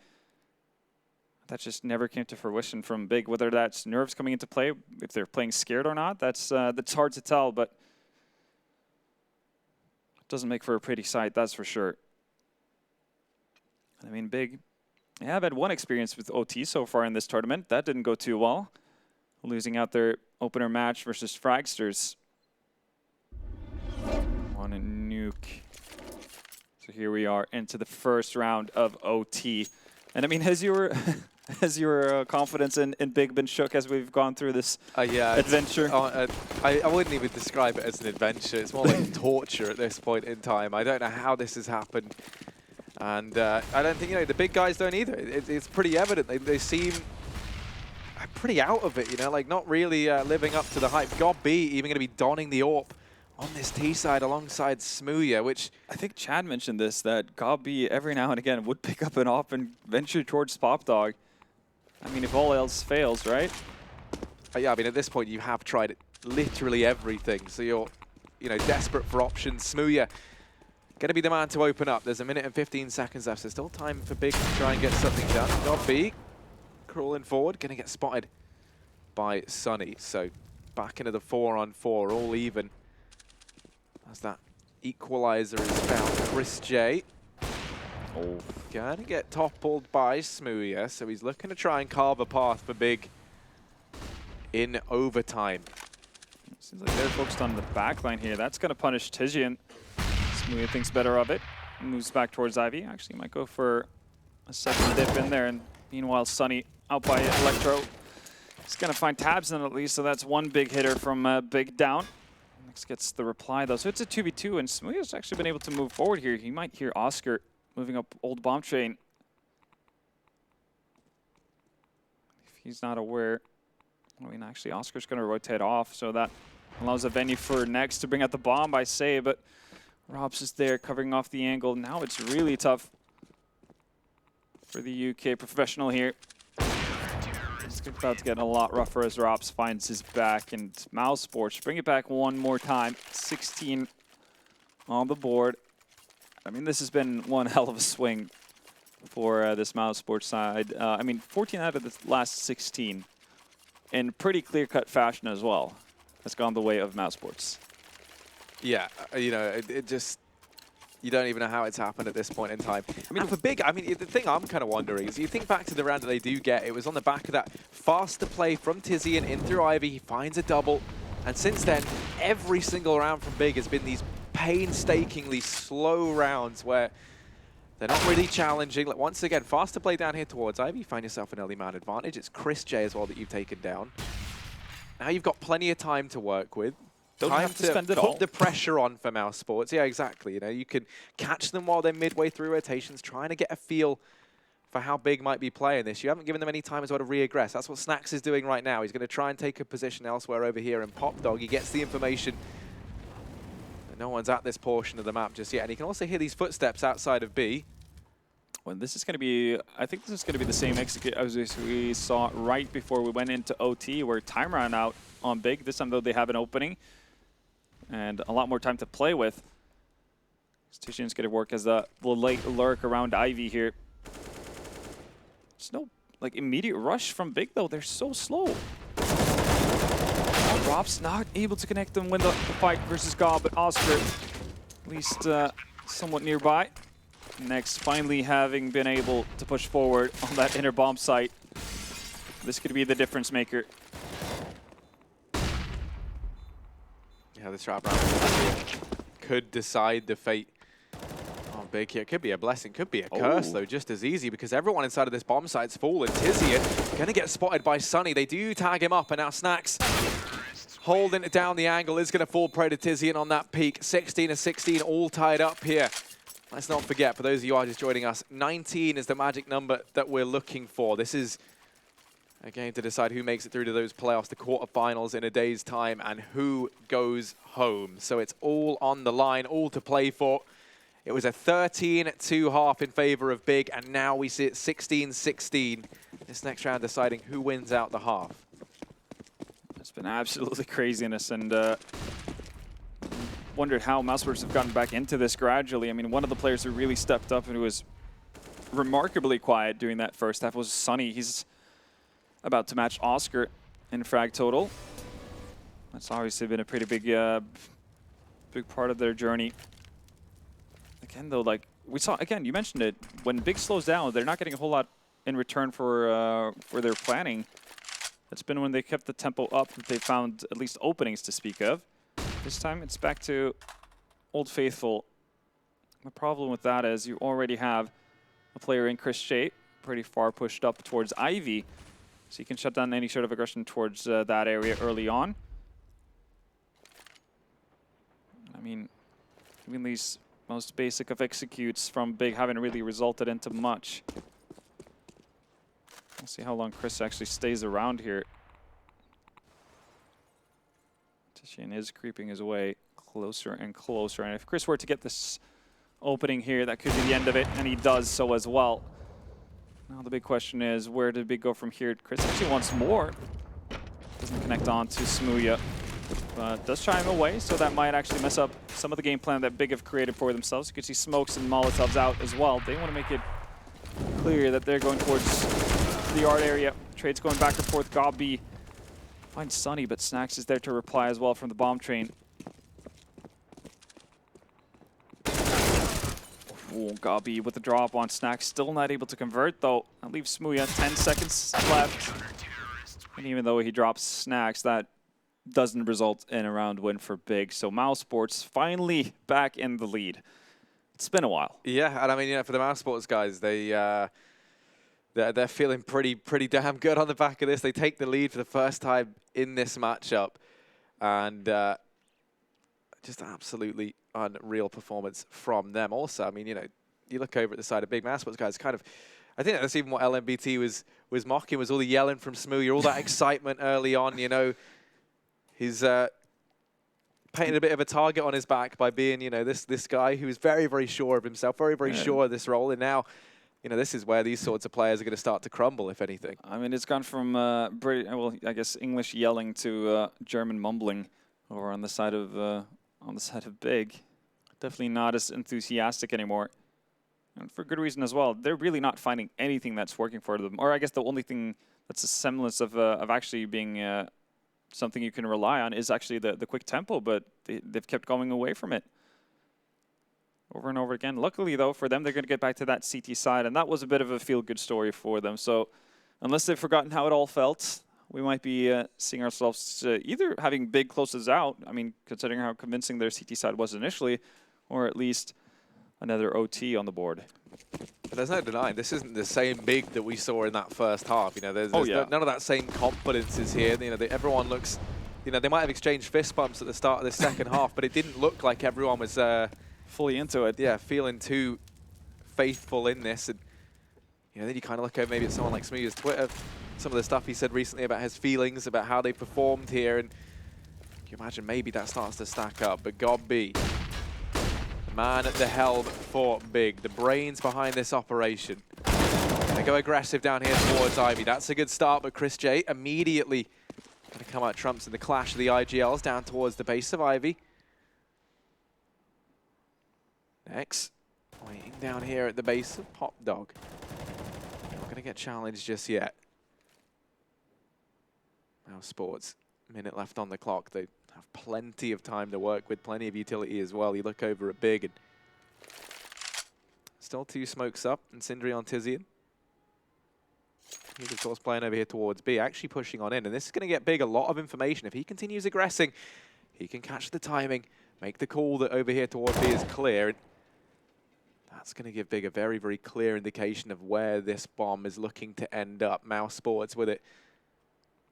That just never came to fruition from Big. Whether that's nerves coming into play, if they're playing scared or not, that's hard to tell. But it doesn't make for a pretty sight, that's for sure. I mean, Big, they have had one experience with OT so far in this tournament. That didn't go too well, losing out their opener match versus Fragsters on a nuke. So here we are into the first round of OT. And I mean, has your confidence in Big been shook as we've gone through this adventure? I wouldn't even describe it as an adventure. It's more like torture at this point in time. I don't know how this has happened. And I don't think, you know, the big guys don't either. It's pretty evident. They seem pretty out of it, you know, like not really living up to the hype. God B even going to be donning the AWP on this T side alongside Smooya, which... I think Chad mentioned this, that God B every now and again would pick up an AWP and venture towards Pop Dog. I mean, if all else fails, right? Yeah, I mean, at this point, you have tried literally everything. So you're, you know, desperate for options. Smooya going to be the man to open up. There's 1 minute and 15 seconds left. There's still time for Big to try and get something done. God B crawling forward, going to get spotted by Sunny. So back into the 4-on-4, all even. As that equalizer is found. Chris J. Oh. Going to get toppled by Smooya, so he's looking to try and carve a path for Big in overtime. Seems like they're focused on the back line here. That's going to punish Tizian. Smooya thinks better of it. moves back towards Ivy. Actually, might go for a second dip in there. And meanwhile, Sunny out by Electro. He's going to find tabs in at least, so that's one big hitter from Big down. Next gets the reply, though. So it's a 2v2, and Smooya's actually been able to move forward here. He might hear Oscar moving up old bomb train. If he's not aware, I mean, actually, Oscar's going to rotate off, so that allows a venue for Next to bring out the bomb, I say, but Robs is there covering off the angle. Now it's really tough for the UK professional here. It's about to get a lot rougher as Robs finds his back, and mousesports bring it back one more time. 16 on the board. I mean, this has been one hell of a swing for this mousesports side. I mean, 14 out of the last 16 in pretty clear-cut fashion as well has gone the way of mousesports. Yeah, you know, it just, you don't even know how it's happened at this point in time. I mean, for Big, I mean, the thing I'm kind of wondering is, you think back to the round that they do get, it was on the back of that faster play from Tizian in through Ivy. He finds a double, and since then, every single round from Big has been these painstakingly slow rounds where they're not really challenging. Like, once again, faster play down here towards Ivy. You find yourself an early man advantage. It's Chris J as well that you've taken down. Now you've got plenty of time to work with. Don't time have to spend it put all. the pressure on for mousesports. Yeah, exactly. You know, you can catch them while they're midway through rotations, trying to get a feel for how Big might be playing this. You haven't given them any time as well to re-aggress. That's what Snacks is doing right now. He's going to try and take a position elsewhere over here, and Pop Dog, he gets the information that no one's at this portion of the map just yet. And he can also hear these footsteps outside of B. Well, this is going to be, I think this is going to be the same execute as we saw right before we went into OT, where time ran out on Big. This time, though, they have an opening and a lot more time to play with. Tizian's going to work as the late lurk around Ivy here. There's no like immediate rush from Big, though. They're so slow. Rob's not able to connect them when the fight versus Gob, but Oscar at least somewhat nearby. Next, finally having been able to push forward on that inner bomb site. This could be the difference maker. Yeah, this trap round could decide the fate of Big here. Could be a blessing, could be a curse, though, just as easy, because everyone inside of this bomb site's fallen. Tizian going to get spotted by Sunny. They do tag him up, and now Snacks holding it down. The angle is going to fall prey to Tizian on that peak. 16-16, all tied up here. Let's not forget, for those of you who are just joining us, 19 is the magic number that we're looking for. This is a game to decide who makes it through to those playoffs, the quarterfinals in a day's time, and who goes home. So it's all on the line, all to play for. It was a 13-2 half in favor of Big, and now we see it 16-16. This next round deciding who wins out the half. It's been absolutely craziness, and wondered how mousesports have gotten back into this gradually. I mean, one of the players who really stepped up and who was remarkably quiet during that first half was Sunny. He's about to match Oscar in frag total. That's obviously been a pretty big big part of their journey. Again, though, like we saw, again, you mentioned it, when Big slows down, they're not getting a whole lot in return for their planning. It's been when they kept the tempo up that they found at least openings to speak of. This time it's back to Old Faithful. The problem with that is you already have a player in Chris Shea, pretty far pushed up towards Ivy, so you can shut down any sort of aggression towards that area early on. I mean, even these most basic of executes from Big haven't really resulted into much. We'll see how long Chris actually stays around here. Tizian is creeping his way closer and closer, and if Chris were to get this opening here, that could be the end of it, and he does so as well. Now the big question is, where did Big go from here? Chris actually wants more. Doesn't connect on to Smooya, but does shy him away, so that might actually mess up some of the game plan that Big have created for themselves. You can see smokes and Molotovs out as well. They want to make it clear that they're going towards the yard area. Trades going back and forth. Gobby finds Sunny, but Snacks is there to reply as well from the bomb train. Ooh, Gobby with the drop on Snacks. Still not able to convert, though. That leaves Smooya 10 seconds left. And even though he drops Snacks, that doesn't result in a round win for Big. So mousesports finally back in the lead. It's been a while. Yeah, and I mean, you know, for the mousesports guys, they're feeling pretty damn good on the back of this. They take the lead for the first time in this matchup, and just absolutely unreal performance from them. Also, I mean, you know, you look over at the side of big mousesports guys, kind of. I think that's even what LMBT was mocking, was all the yelling from Smooya, all that excitement early on. You know, he's painted a bit of a target on his back by being, you know, this guy who is very sure of himself, very sure of this role, and now, you know, this is where these sorts of players are going to start to crumble, if anything. I mean, it's gone from well, I guess English yelling to German mumbling over on the side of Big. Definitely not as enthusiastic anymore. And for good reason as well. They're really not finding anything that's working for them. Or I guess the only thing that's a semblance of actually being something you can rely on is actually the quick tempo, but they've kept going away from it over and over again. Luckily, though, for them, they're going to get back to that CT side, and that was a bit of a feel-good story for them. So unless they've forgotten how it all felt, we might be seeing ourselves either having Big closes out, I mean, considering how convincing their CT side was initially, or at least another OT on the board. But there's no denying, this isn't the same Big that we saw in that first half. You know, there's none of that same confidence is here. You know, everyone looks, you know, they might have exchanged fist bumps at the start of the second half, but it didn't look like everyone was fully into it. Yeah, feeling too faithful in this. And you know, then you kind of look at maybe at someone like Smooya's Twitter, some of the stuff he said recently about his feelings, about how they performed here, and you imagine maybe that starts to stack up. But God be the man at the helm for Big, the brains behind this operation. They go aggressive down here towards Ivy. That's a good start, but Chris J immediately going to come out trumps in the clash of the IGLs down towards the base of Ivy. Next, waiting down here at the base of Pop Dog. Not going to get challenged just yet. mousesports, minute left on the clock. They have plenty of time to work with, plenty of utility as well. You look over at Big, and still 2 smokes up, and Sindri on Tizian. He's, of course, playing over here towards B, actually pushing on in, and this is going to get Big a lot of information. If he continues aggressing, he can catch the timing, make the call that over here towards B is clear, and that's going to give Big a very clear indication of where this bomb is looking to end up. mousesports with it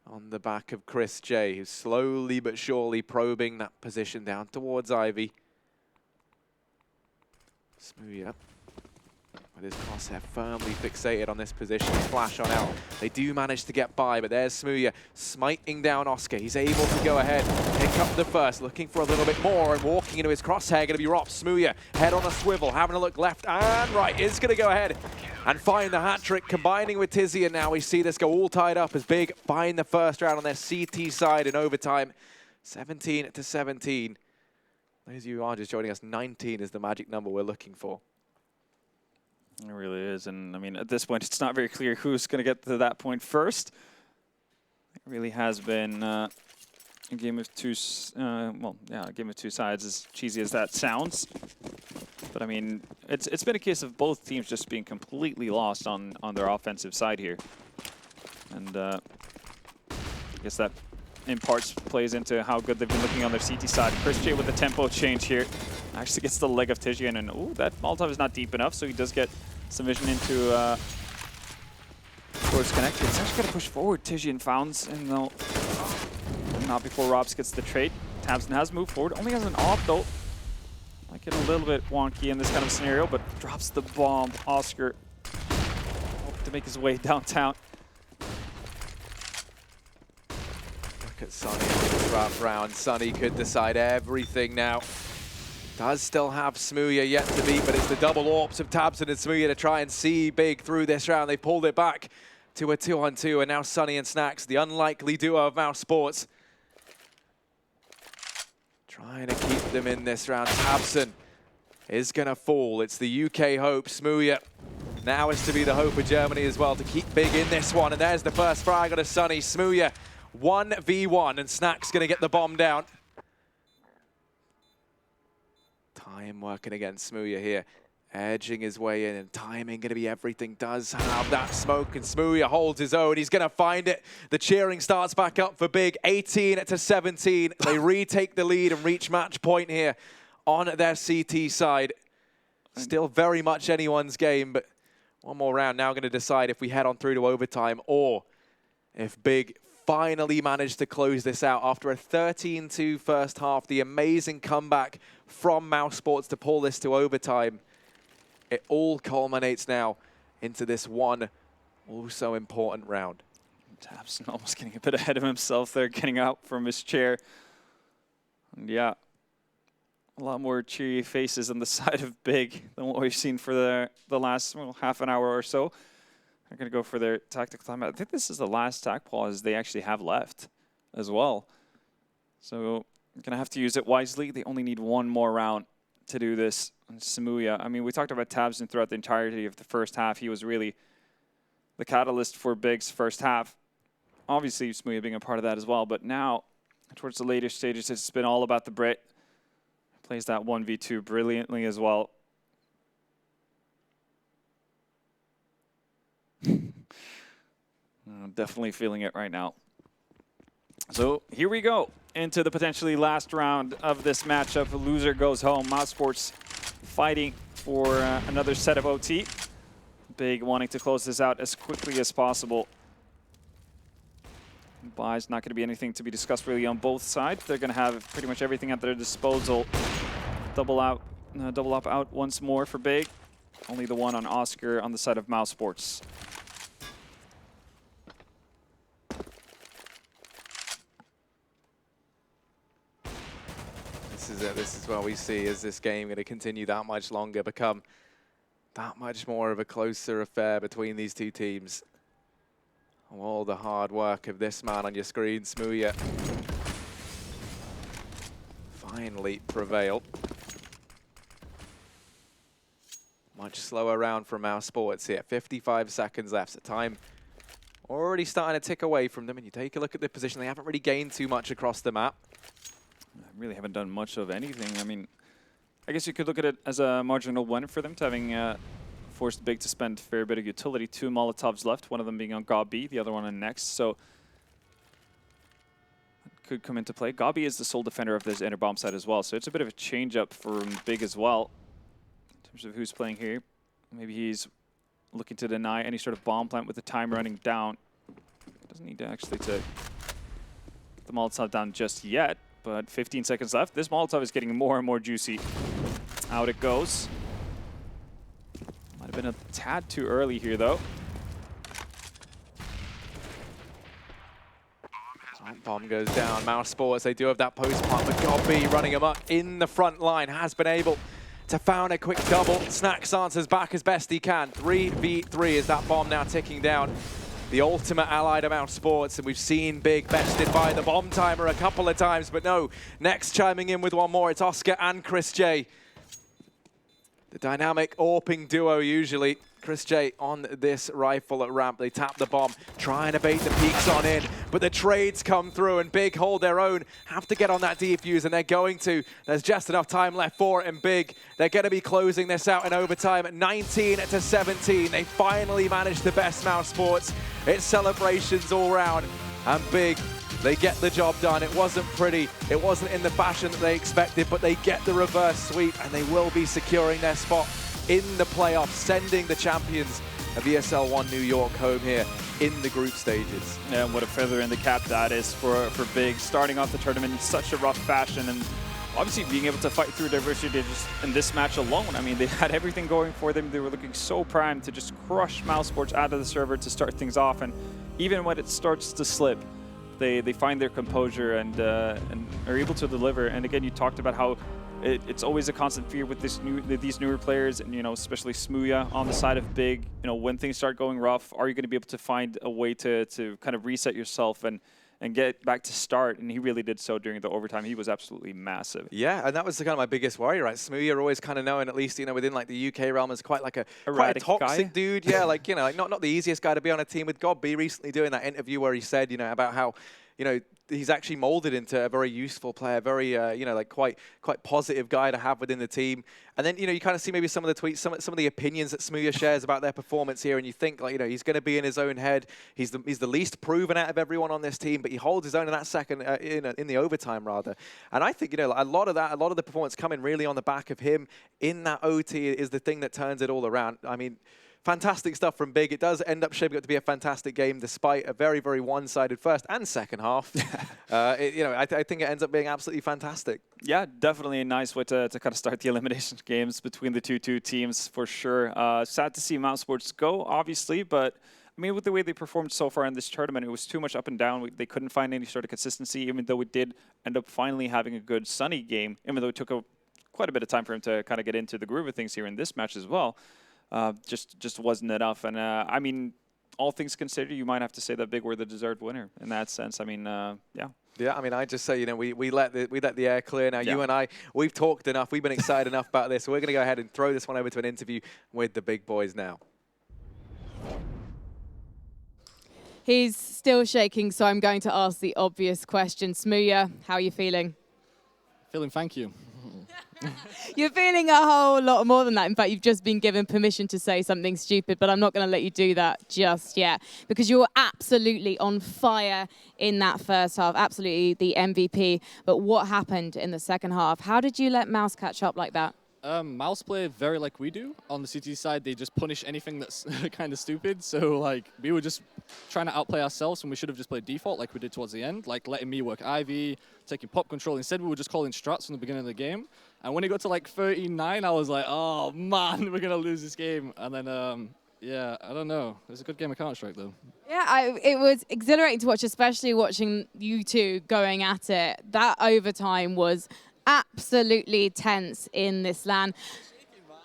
on the back of Chris J, who's slowly but surely probing that position down towards Ivy. Smooya with his crosshair firmly fixated on this position. Flash on out. They do manage to get by, but there's Smooya smiting down Oscar. He's able to go ahead, pick up the first, looking for a little bit more, and walking into his crosshair, going to be Rob. Smooya, head on a swivel, having a look left and right, is going to go ahead and find the hat-trick, combining with Tizzy, and now we see this go all tied up as Big find the first round on their CT side in overtime. 17-17. Those of you who are just joining us, 19 is the magic number we're looking for. It really is, and I mean, at this point, it's not very clear who's going to get to that point first. It really has been a game of two, well, yeah, a game of two sides, as cheesy as that sounds. But I mean, it's been a case of both teams just being completely lost on their offensive side here, and I guess that in parts plays into how good they've been looking on their CT side. Chris J with the tempo change here actually gets the leg of Tijian, and ooh, that Molotov is not deep enough, so he does get some vision into towards connected. It's actually going to push forward. Tijian founds, and though not before Robs gets the trade. Tabson has moved forward, only has an off though. Might get a little bit wonky in this kind of scenario, but drops the bomb. Oscar hoping to make his way downtown. Look at Sunny on this wrap round. Sunny could decide everything now. Does still have Smooya yet to beat, but it's the double AWPs of Tabson and Smooya to try and see Big through this round. They pulled it back to a 2-on-2, and now Sunny and Snacks, the unlikely duo of mousesports, trying to keep them in this round. Tabson is going to fall. It's the UK hope. Smooya now is to be the hope of Germany as well, to keep Big in this one. And there's the first frag on a Sunny. Smooya 1v1, and Snacks going to get the bomb down. Time working against Smooya here, edging his way in, and timing going to be everything. Does have that smoke, and Smooya holds his own. He's going to find it. The cheering starts back up for Big. 18-17. They retake the lead and reach match point here on their CT side. Still very much anyone's game, but one more round now going to decide if we head on through to overtime or if Big finally managed to close this out after a 13-2 first half. The amazing comeback from mousesports to pull this to overtime. It all culminates now into this one also important round. Tabson almost getting a bit ahead of himself there, getting out from his chair. And yeah, a lot more cheery faces on the side of Big than what we've seen for the last half an hour or so. They're going to go for their tactical timeout. I think this is the last tac pause they actually have left as well. So they're going to have to use it wisely. They only need one more round to do this. And Samuya, I mean, we talked about Tabson throughout the entirety of the first half. He was really the catalyst for Big's first half. Obviously, Samuya being a part of that as well. But now, towards the later stages, it's been all about the Brit. Plays that 1v2 brilliantly as well. I'm definitely feeling it right now. So here we go into the potentially last round of this matchup. The loser goes home. mousesports fighting for another set of OT. Big wanting to close this out as quickly as possible. Buy's not going to be anything to be discussed really on both sides. They're going to have pretty much everything at their disposal. Double up out once more for Big. Only the one on Oscar on the side of mousesports. This is what we see. Is this game going to continue that much longer, become that much more of a closer affair between these two teams? All the hard work of this man on your screen, Samuya, finally prevailed. Much slower round from mousesports here. 55 seconds left. So time already starting to tick away from them. And you take a look at the position. They haven't really gained too much across the map. Really haven't done much of anything. I mean, I guess you could look at it as a marginal win for them, to having forced Big to spend a fair bit of utility. 2 Molotovs left, one of them being on Gabi, the other one on Next. So that could come into play. Gabi is the sole defender of this inner bomb side as well, so it's a bit of a change-up for Big as well. In terms of who's playing here, maybe he's looking to deny any sort of bomb plant with the time running down. Doesn't need to actually to get the Molotov down just yet. But 15 seconds left. This Molotov is getting more and more juicy. Out it goes. Might have been a tad too early here, though. Bomb goes down. mousesports, they do have that post plant, but Gabi running him up in the front line has been able to found a quick double. Snacks answers back as best he can. 3v3 is that bomb now ticking down. The ultimate ally to mousesports, and we've seen Big bested by the bomb timer a couple of times, but no, Next chiming in with one more. It's Oscar and Chris J. The dynamic AWPing duo usually. Chris J on this rifle at ramp. They tap the bomb, trying to bait the peaks on in, but the trades come through and Big hold their own, have to get on that defuse, and they're going to. There's just enough time left for it, and Big, they're going to be closing this out in overtime at 19-17. They finally managed the best mousesports. It's celebrations all round, and Big, they get the job done. It wasn't pretty, it wasn't in the fashion that they expected, but they get the reverse sweep, and they will be securing their spot in the playoffs, sending the champions of ESL 1 New York home here in the group stages. Yeah, what a feather in the cap that is for Big, starting off the tournament in such a rough fashion, and obviously being able to fight through adversity just in this match alone. I mean, they had everything going for them. They were looking so primed to just crush mousesports out of the server to start things off, and even when it starts to slip, they find their composure and are able to deliver. And again, you talked about how it's always a constant fear with these newer players, and especially Samuya on the side of Big. When things start going rough, are you going to be able to find a way to kind of reset yourself and get back to start? And he really did so during the overtime. He was absolutely massive. Yeah, and that was kind of my biggest worry, right? Samuya always kind of known, at least within like the UK realm, as quite a toxic guy. dude. Yeah, like like not the easiest guy to be on a team with. Gabi recently doing that interview where he said about how you know, he's actually molded into a very useful player, very, you know, like quite positive guy to have within the team. And then, you know, you kind of see maybe some of the tweets, some of the opinions that Smooya shares about their performance here, and you think, like, you know, he's going to be in his own head. He's the least proven out of everyone on this team, but he holds his own in that second, in the overtime rather. And I think, you know, a lot of the performance coming really on the back of him in that OT is the thing that turns it all around. I mean, fantastic stuff from Big. It does end up shaping up to be a fantastic game, despite a very, very one-sided first and second half. You know, I think it ends up being absolutely fantastic. Yeah, definitely a nice way to kind of start the elimination games between the two teams, for sure. Sad to see mousesports go, obviously, but I mean, with the way they performed so far in this tournament, it was too much up and down. They couldn't find any sort of consistency, even though we did end up finally having a good Sunny game, even though it took quite a bit of time for him to kind of get into the groove of things here in this match as well. Just wasn't enough. And I mean, all things considered, you might have to say that Big were the deserved winner in that sense. I mean, yeah. Yeah, I mean, I just say, you know, we let the air clear. Now, you and I, we've talked enough. We've been excited enough about this. So we're going to go ahead and throw this one over to an interview with the big boys now. He's still shaking, so I'm going to ask the obvious question. Smooya, how are you feeling? Feeling thank you. You're feeling a whole lot more than that. In fact, you've just been given permission to say something stupid, but I'm not going to let you do that just yet because you were absolutely on fire in that first half, absolutely the MVP. But what happened in the second half? How did you let Mouse catch up like that? Mouse play very like we do. On the CT side, they just punish anything that's kind of stupid. So, like, we were just trying to outplay ourselves when we should have just played default like we did towards the end, like letting me work Ivy, taking pop control. Instead, we were just calling struts from the beginning of the game. And when it got to, like, 39, I was like, oh, man, we're going to lose this game. And then, yeah, I don't know. It was a good game of Counter-Strike, though. Yeah, it was exhilarating to watch, especially watching you two going at it. That overtime was absolutely tense in this LAN.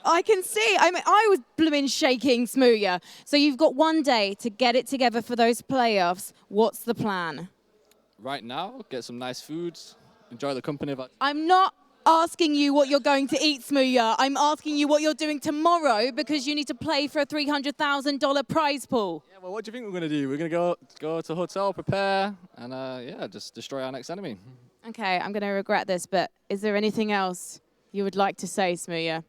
I can see. I mean, I was blooming shaking, Smooya. So you've got one day to get it together for those playoffs. What's the plan? Right now, get some nice foods, enjoy the company of... I'm not asking you what you're going to eat, Smooya. I'm asking you what you're doing tomorrow because you need to play for a $300,000 prize pool. Yeah, well, what do you think we're going to do? We're going to go to a hotel, prepare, and yeah, just destroy our next enemy. Okay, I'm going to regret this, but is there anything else you would like to say, Smooya?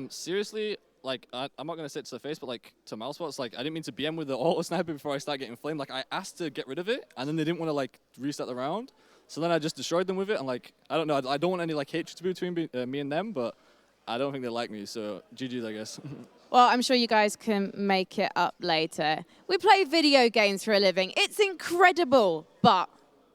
Seriously, like, I'm not going to say it to the face, but, like, to mousesports, like, I didn't mean to BM with the auto sniper before I start getting flamed. Like, I asked to get rid of it, and then they didn't want to, like, restart the round. So then I just destroyed them with it, and, like, I don't know, I don't want any, like, hatred to be between me and them, but I don't think they like me, so GG's, I guess. Well, I'm sure you guys can make it up later. We play video games for a living. It's incredible, but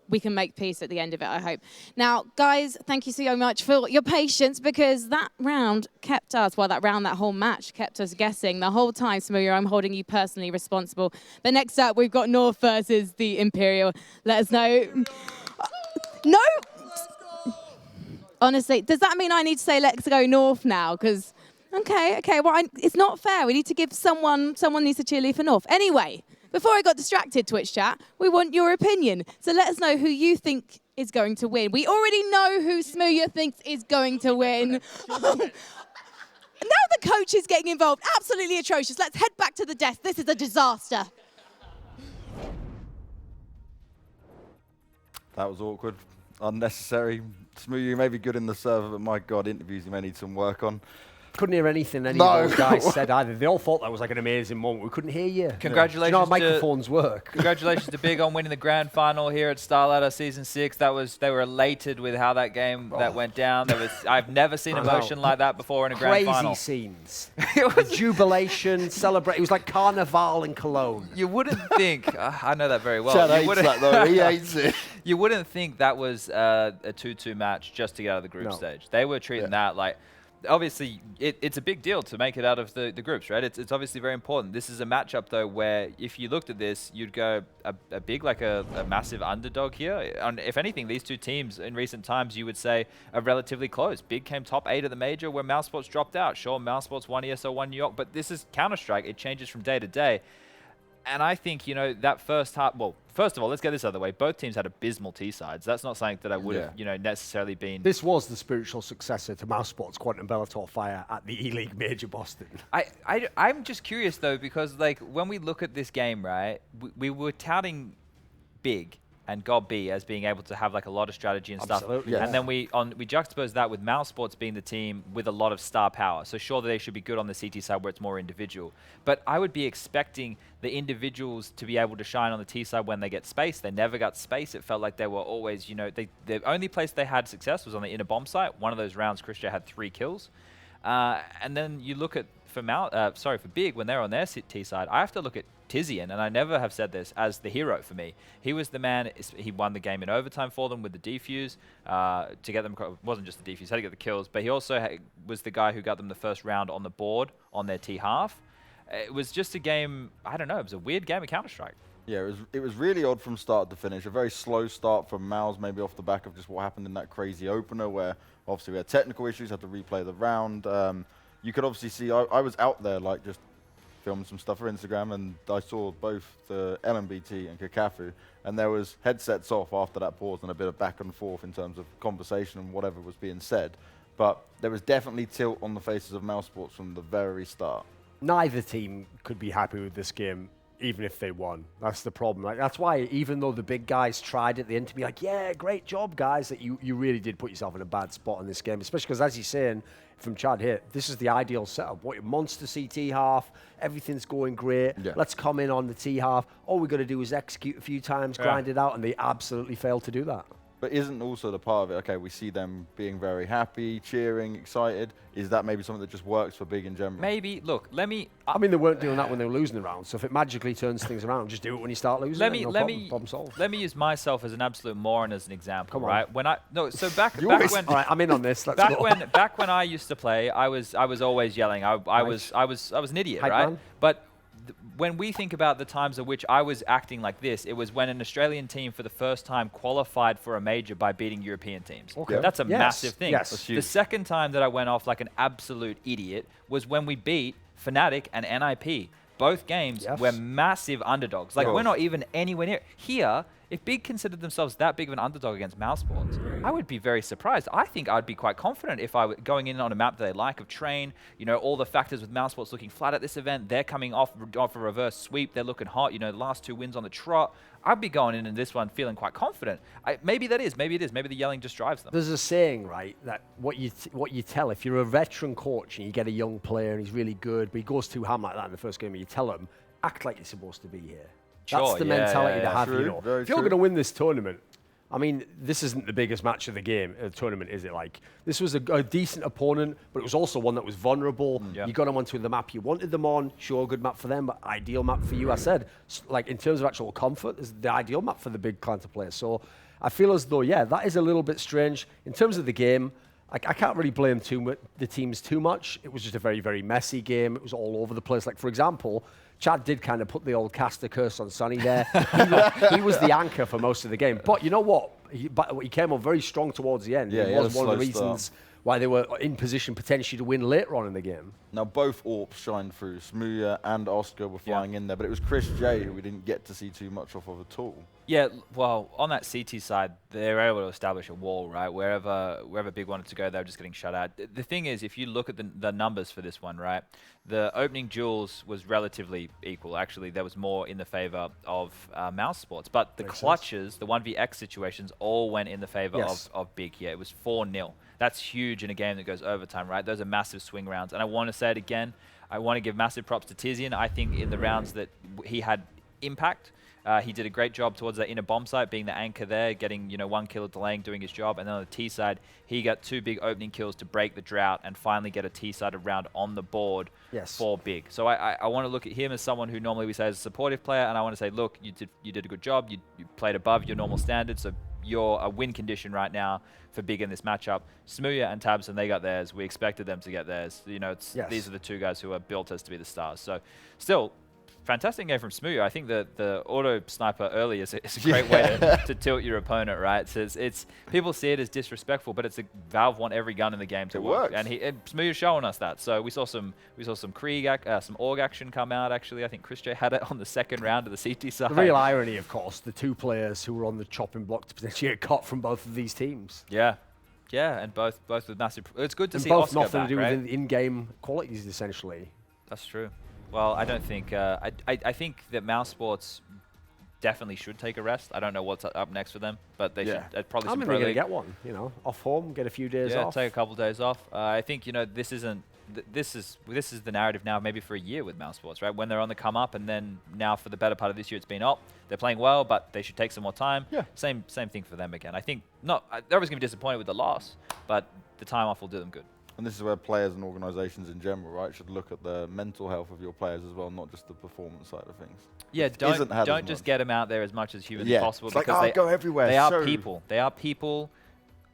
we can make peace at the end of it, I hope. Now, guys, thank you so much for your patience because that round kept us, well, that whole match kept us guessing the whole time. Smooya, I'm holding you personally responsible. But next up, we've got North versus the Imperial. Let us know. No! Honestly, does that mean I need to say let's go North now? Because, okay, well, it's not fair. We need to give someone needs to cheerlead for North. Anyway, before I got distracted, Twitch chat, we want your opinion. So let us know who you think is going to win. We already know who Smooya thinks is going to win. Now the coach is getting involved. Absolutely atrocious. Let's head back to the desk. This is a disaster. That was awkward, unnecessary. Smooya, you may be good in the server, but my God, interviews you may need some work on. Couldn't hear anything any of those guys said either. They all thought that was like an amazing moment. We couldn't hear you. Congratulations. Do you know how microphones work? Congratulations to Big on winning the grand final here at Starladder Season 6. They were elated with how that game that went down. I've never seen emotion like that before in a grand final. Crazy scenes. It was jubilation, celebrate. It was like Carnival in Cologne. You wouldn't think. I know that very well. Chad hates that though. He hates it. You wouldn't think that was a 2-2 match just to get out of the group stage. They were treating that like. Obviously, it's a big deal to make it out of the groups, right? It's obviously very important. This is a matchup, though, where if you looked at this, you'd go a big, like a massive underdog here. And if anything, these two teams in recent times, you would say, are relatively close. Big came top 8 of the major where mousesports dropped out. Sure, mousesports won ESO, won New York, but this is Counter-Strike. It changes from day to day. And I think, you know, that first half, well, first of all, let's get this out of the way. Both teams had abysmal T-sides. That's not something that I would have, you know, necessarily been. This was the spiritual successor to mousesports Quantum Bellator Fire at the E-League Major Boston. I'm just curious, though, because, like, when we look at this game, right, we were touting Big and God B as being able to have like a lot of strategy and stuff. Absolutely, yeah. And then we juxtapose that with mousesports being the team with a lot of star power. So sure that they should be good on the CT side where it's more individual. But I would be expecting the individuals to be able to shine on the T side when they get space. They never got space. It felt like they were always, you know, the only place they had success was on the inner bomb site. One of those rounds, Christian had 3 kills. And then you look at for Big when they're on their T side. I have to look at Tizian, and I never have said this, as the hero for me. He was the man. He won the game in overtime for them with the defuse to get them. It wasn't just the defuse, he had to get the kills, but he also was the guy who got them the first round on the board on their T half. It was just a game. I don't know. It was a weird game of Counter-Strike. Yeah, it was really odd from start to finish. A very slow start from Mouse, maybe off the back of just what happened in that crazy opener where obviously we had technical issues, had to replay the round. You could obviously see I was out there like just filming some stuff for Instagram, and I saw both the LMBT and Kakafu, and there was headsets off after that pause and a bit of back and forth in terms of conversation and whatever was being said. But there was definitely tilt on the faces of mousesports from the very start. Neither team could be happy with this game, even if they won. That's the problem. Like, that's why, even though the big guys tried at the end to be like, yeah, great job, guys, that you really did put yourself in a bad spot in this game, especially because, as you're saying from Chad here, this is the ideal setup. What your monster CT half, everything's going great. Yeah. Let's come in on the T half. All we got to do is execute a few times, grind it out, and they absolutely failed to do that. But isn't also the part of it, okay, we see them being very happy, cheering, excited. Is that maybe something that just works for Big in general? Maybe. Look, let me... I mean, they weren't doing that when they were losing the round, so if it magically turns things around, just do it when you start losing. Problem solved. Let me use myself as an absolute moron as an example, Come on. right? When back when... All right, I'm in on this. Let's go. Back when I used to play, I was always yelling. I was an idiot, Hype right? man. But when we think about the times in which I was acting like this, it was when an Australian team for the first time qualified for a major by beating European teams. Okay. That's a massive thing. Yes. The second time that I went off like an absolute idiot was when we beat Fnatic and NIP. Both games were massive underdogs. Like, we're not even anywhere near. Here, if Big considered themselves that big of an underdog against mousesports, I would be very surprised. I think I'd be quite confident if I were going in on a map that they like of Train, you know, all the factors with mousesports looking flat at this event. They're coming off a reverse sweep. They're looking hot. You know, the last 2 wins on the trot. I'd be going in this one feeling quite confident. Maybe that is. Maybe it is. Maybe the yelling just drives them. There's a saying, right, that what you tell, if you're a veteran coach and you get a young player and he's really good, but he goes too ham like that in the first game, and you tell him, act like you're supposed to be here. That's the mentality to have, you know. If you're going to win this tournament, I mean, this isn't the biggest match of the game, tournament, is it? Like, this was a decent opponent, but it was also one that was vulnerable. You got them onto the map you wanted them on. Sure, good map for them, but ideal map for you. I said, like, in terms of actual comfort, this is the ideal map for the big clan to play. So I feel as though, yeah, that is a little bit strange. In terms of the game, I can't really blame the teams too much. It was just a very, very messy game. It was all over the place. Like, for example, Chad did kind of put the old caster curse on Sonny there. He was the anchor for most of the game. But you know what? He came on very strong towards the end. Yeah, it was one of the reasons why they were in position potentially to win later on in the game. Now, both AWPs shined through. Smuya and Oscar were flying in there, but it was Chris J who we didn't get to see too much of at all. Yeah, well, on that CT side, they were able to establish a wall, right? Wherever Big wanted to go, they were just getting shut out. The thing is, if you look at the numbers for this one, right, the opening duels was relatively equal. Actually, there was more in the favor of mousesports. But the clutches, the 1vx situations, all went in the favor of Big here. It was 4-0. That's huge in a game that goes overtime, right? Those are massive swing rounds. And I want to say it again, I want to give massive props to Tizian. I think in the rounds that he had impact, he did a great job towards that inner bomb site, being the anchor there, getting 1 kill, delaying, doing his job. And then on the T side, he got 2 big opening kills to break the drought and finally get a T-sided round on the board for Big. So I want to look at him as someone who normally we say is a supportive player, and I want to say, look, you did a good job. You played above your normal standards, so you're a win condition right now for Big in this matchup. Smuya and Tabson, they got theirs. We expected them to get theirs. You know, these are the 2 guys who are built as to be the stars. So still, fantastic game from Smuya. I think the auto sniper early is a great way to tilt your opponent, right? So it's people see it as disrespectful, but it's a Valve want every gun in the game to work, and Smuya's showing us that. So we saw some Krieg, some org action come out. Actually, I think Chris J had it on the second round of the CT side. The real irony, of course, the 2 players who were on the chopping block to potentially get caught from both of these teams. Yeah, and both with massive. It's good to see both Oscar nothing back, to do right? with in-game qualities, essentially. That's true. Well, I don't think. I think that mousesports definitely should take a rest. I don't know what's up next for them, but they should probably. I'm going to get one. You know, off home, get a few days off. Take a couple days off. I think this isn't. This is the narrative now, maybe for a year with mousesports, right? When they're on the come up, and then now for the better part of this year, it's been they're playing well, but they should take some more time. Yeah. Same thing for them again. I think they're always going to be disappointed with the loss, but the time off will do them good. And this is where players and organizations in general, right, should look at the mental health of your players as well, not just the performance side of things. Yeah, don't just get them out there as much as humanly possible. It's because they go everywhere. They are people. They are people.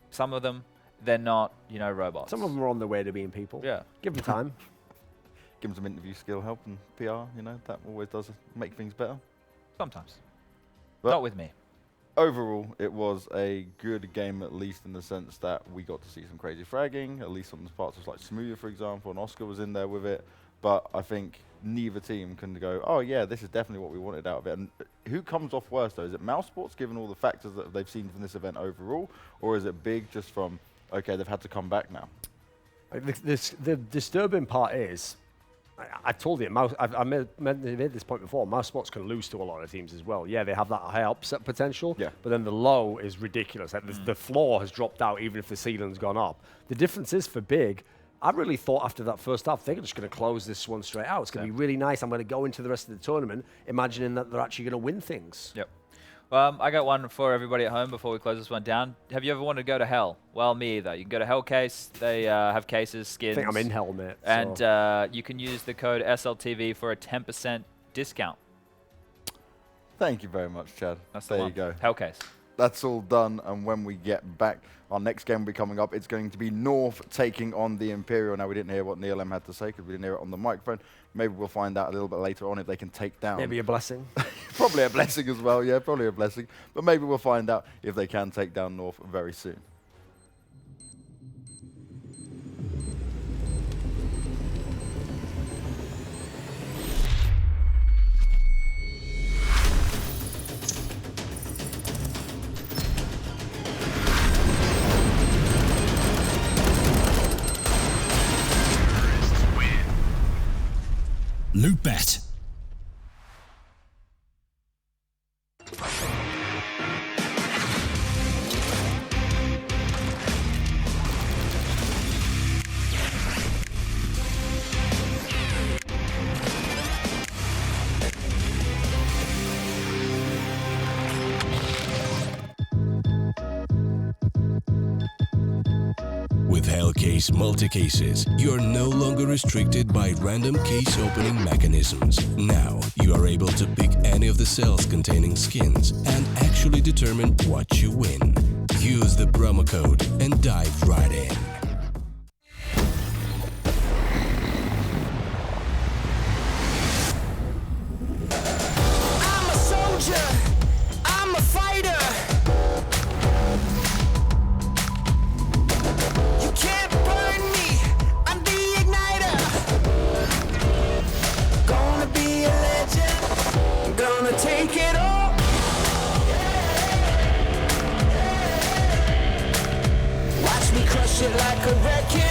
Some of them, they're not, robots. Some of them are on their way to being people. Yeah. Give them time. Give them some interview skill help and PR, that always does make things better. Sometimes. But not with me. Overall, it was a good game, at least in the sense that we got to see some crazy fragging. At least some of the parts was like Smoother, for example, and Oscar was in there with it. But I think neither team can go, oh yeah, this is definitely what we wanted out of it. And who comes off worse though? Is it mousesports, given all the factors that they've seen from this event overall, or is it big just from, okay, they've had to come back now? The disturbing part is, I told you, I made this point before, mousesports can lose to a lot of teams as well. Yeah, they have that high upset potential, but then the low is ridiculous. Like the floor has dropped out even if the ceiling's gone up. The difference is for big, I really thought after that first half, they're just going to close this one straight out. It's going to be really nice. I'm going to go into the rest of the tournament imagining that they're actually going to win things. Yep. I got one for everybody at home before we close this one down. Have you ever wanted to go to Hell? Well, me either. You can go to Hell Case. They have cases, skins. I think I'm in Hell, mate. And you can use the code SLTV for a 10% discount. Thank you very much, Chad. There you go. Hell Case. That's all done, and when we get back, our next game will be coming up. It's going to be North taking on the Imperial. Now, we didn't hear what Neil M had to say because we didn't hear it on the microphone. Maybe we'll find out a little bit later on if they can take down. Maybe a blessing. Probably a blessing as well, yeah, probably a blessing. But maybe we'll find out if they can take down North very soon. Loot Bet. With Hellcase multi-cases, you are no longer restricted by random case opening mechanisms. Now, you are able to pick any of the cells containing skins and actually determine what you win. Use the promo code and dive right in. I'm a soldier. I'm a fighter. Can't burn me, I'm the igniter. Gonna be a legend, gonna take it all. Watch me crush it like a wrecking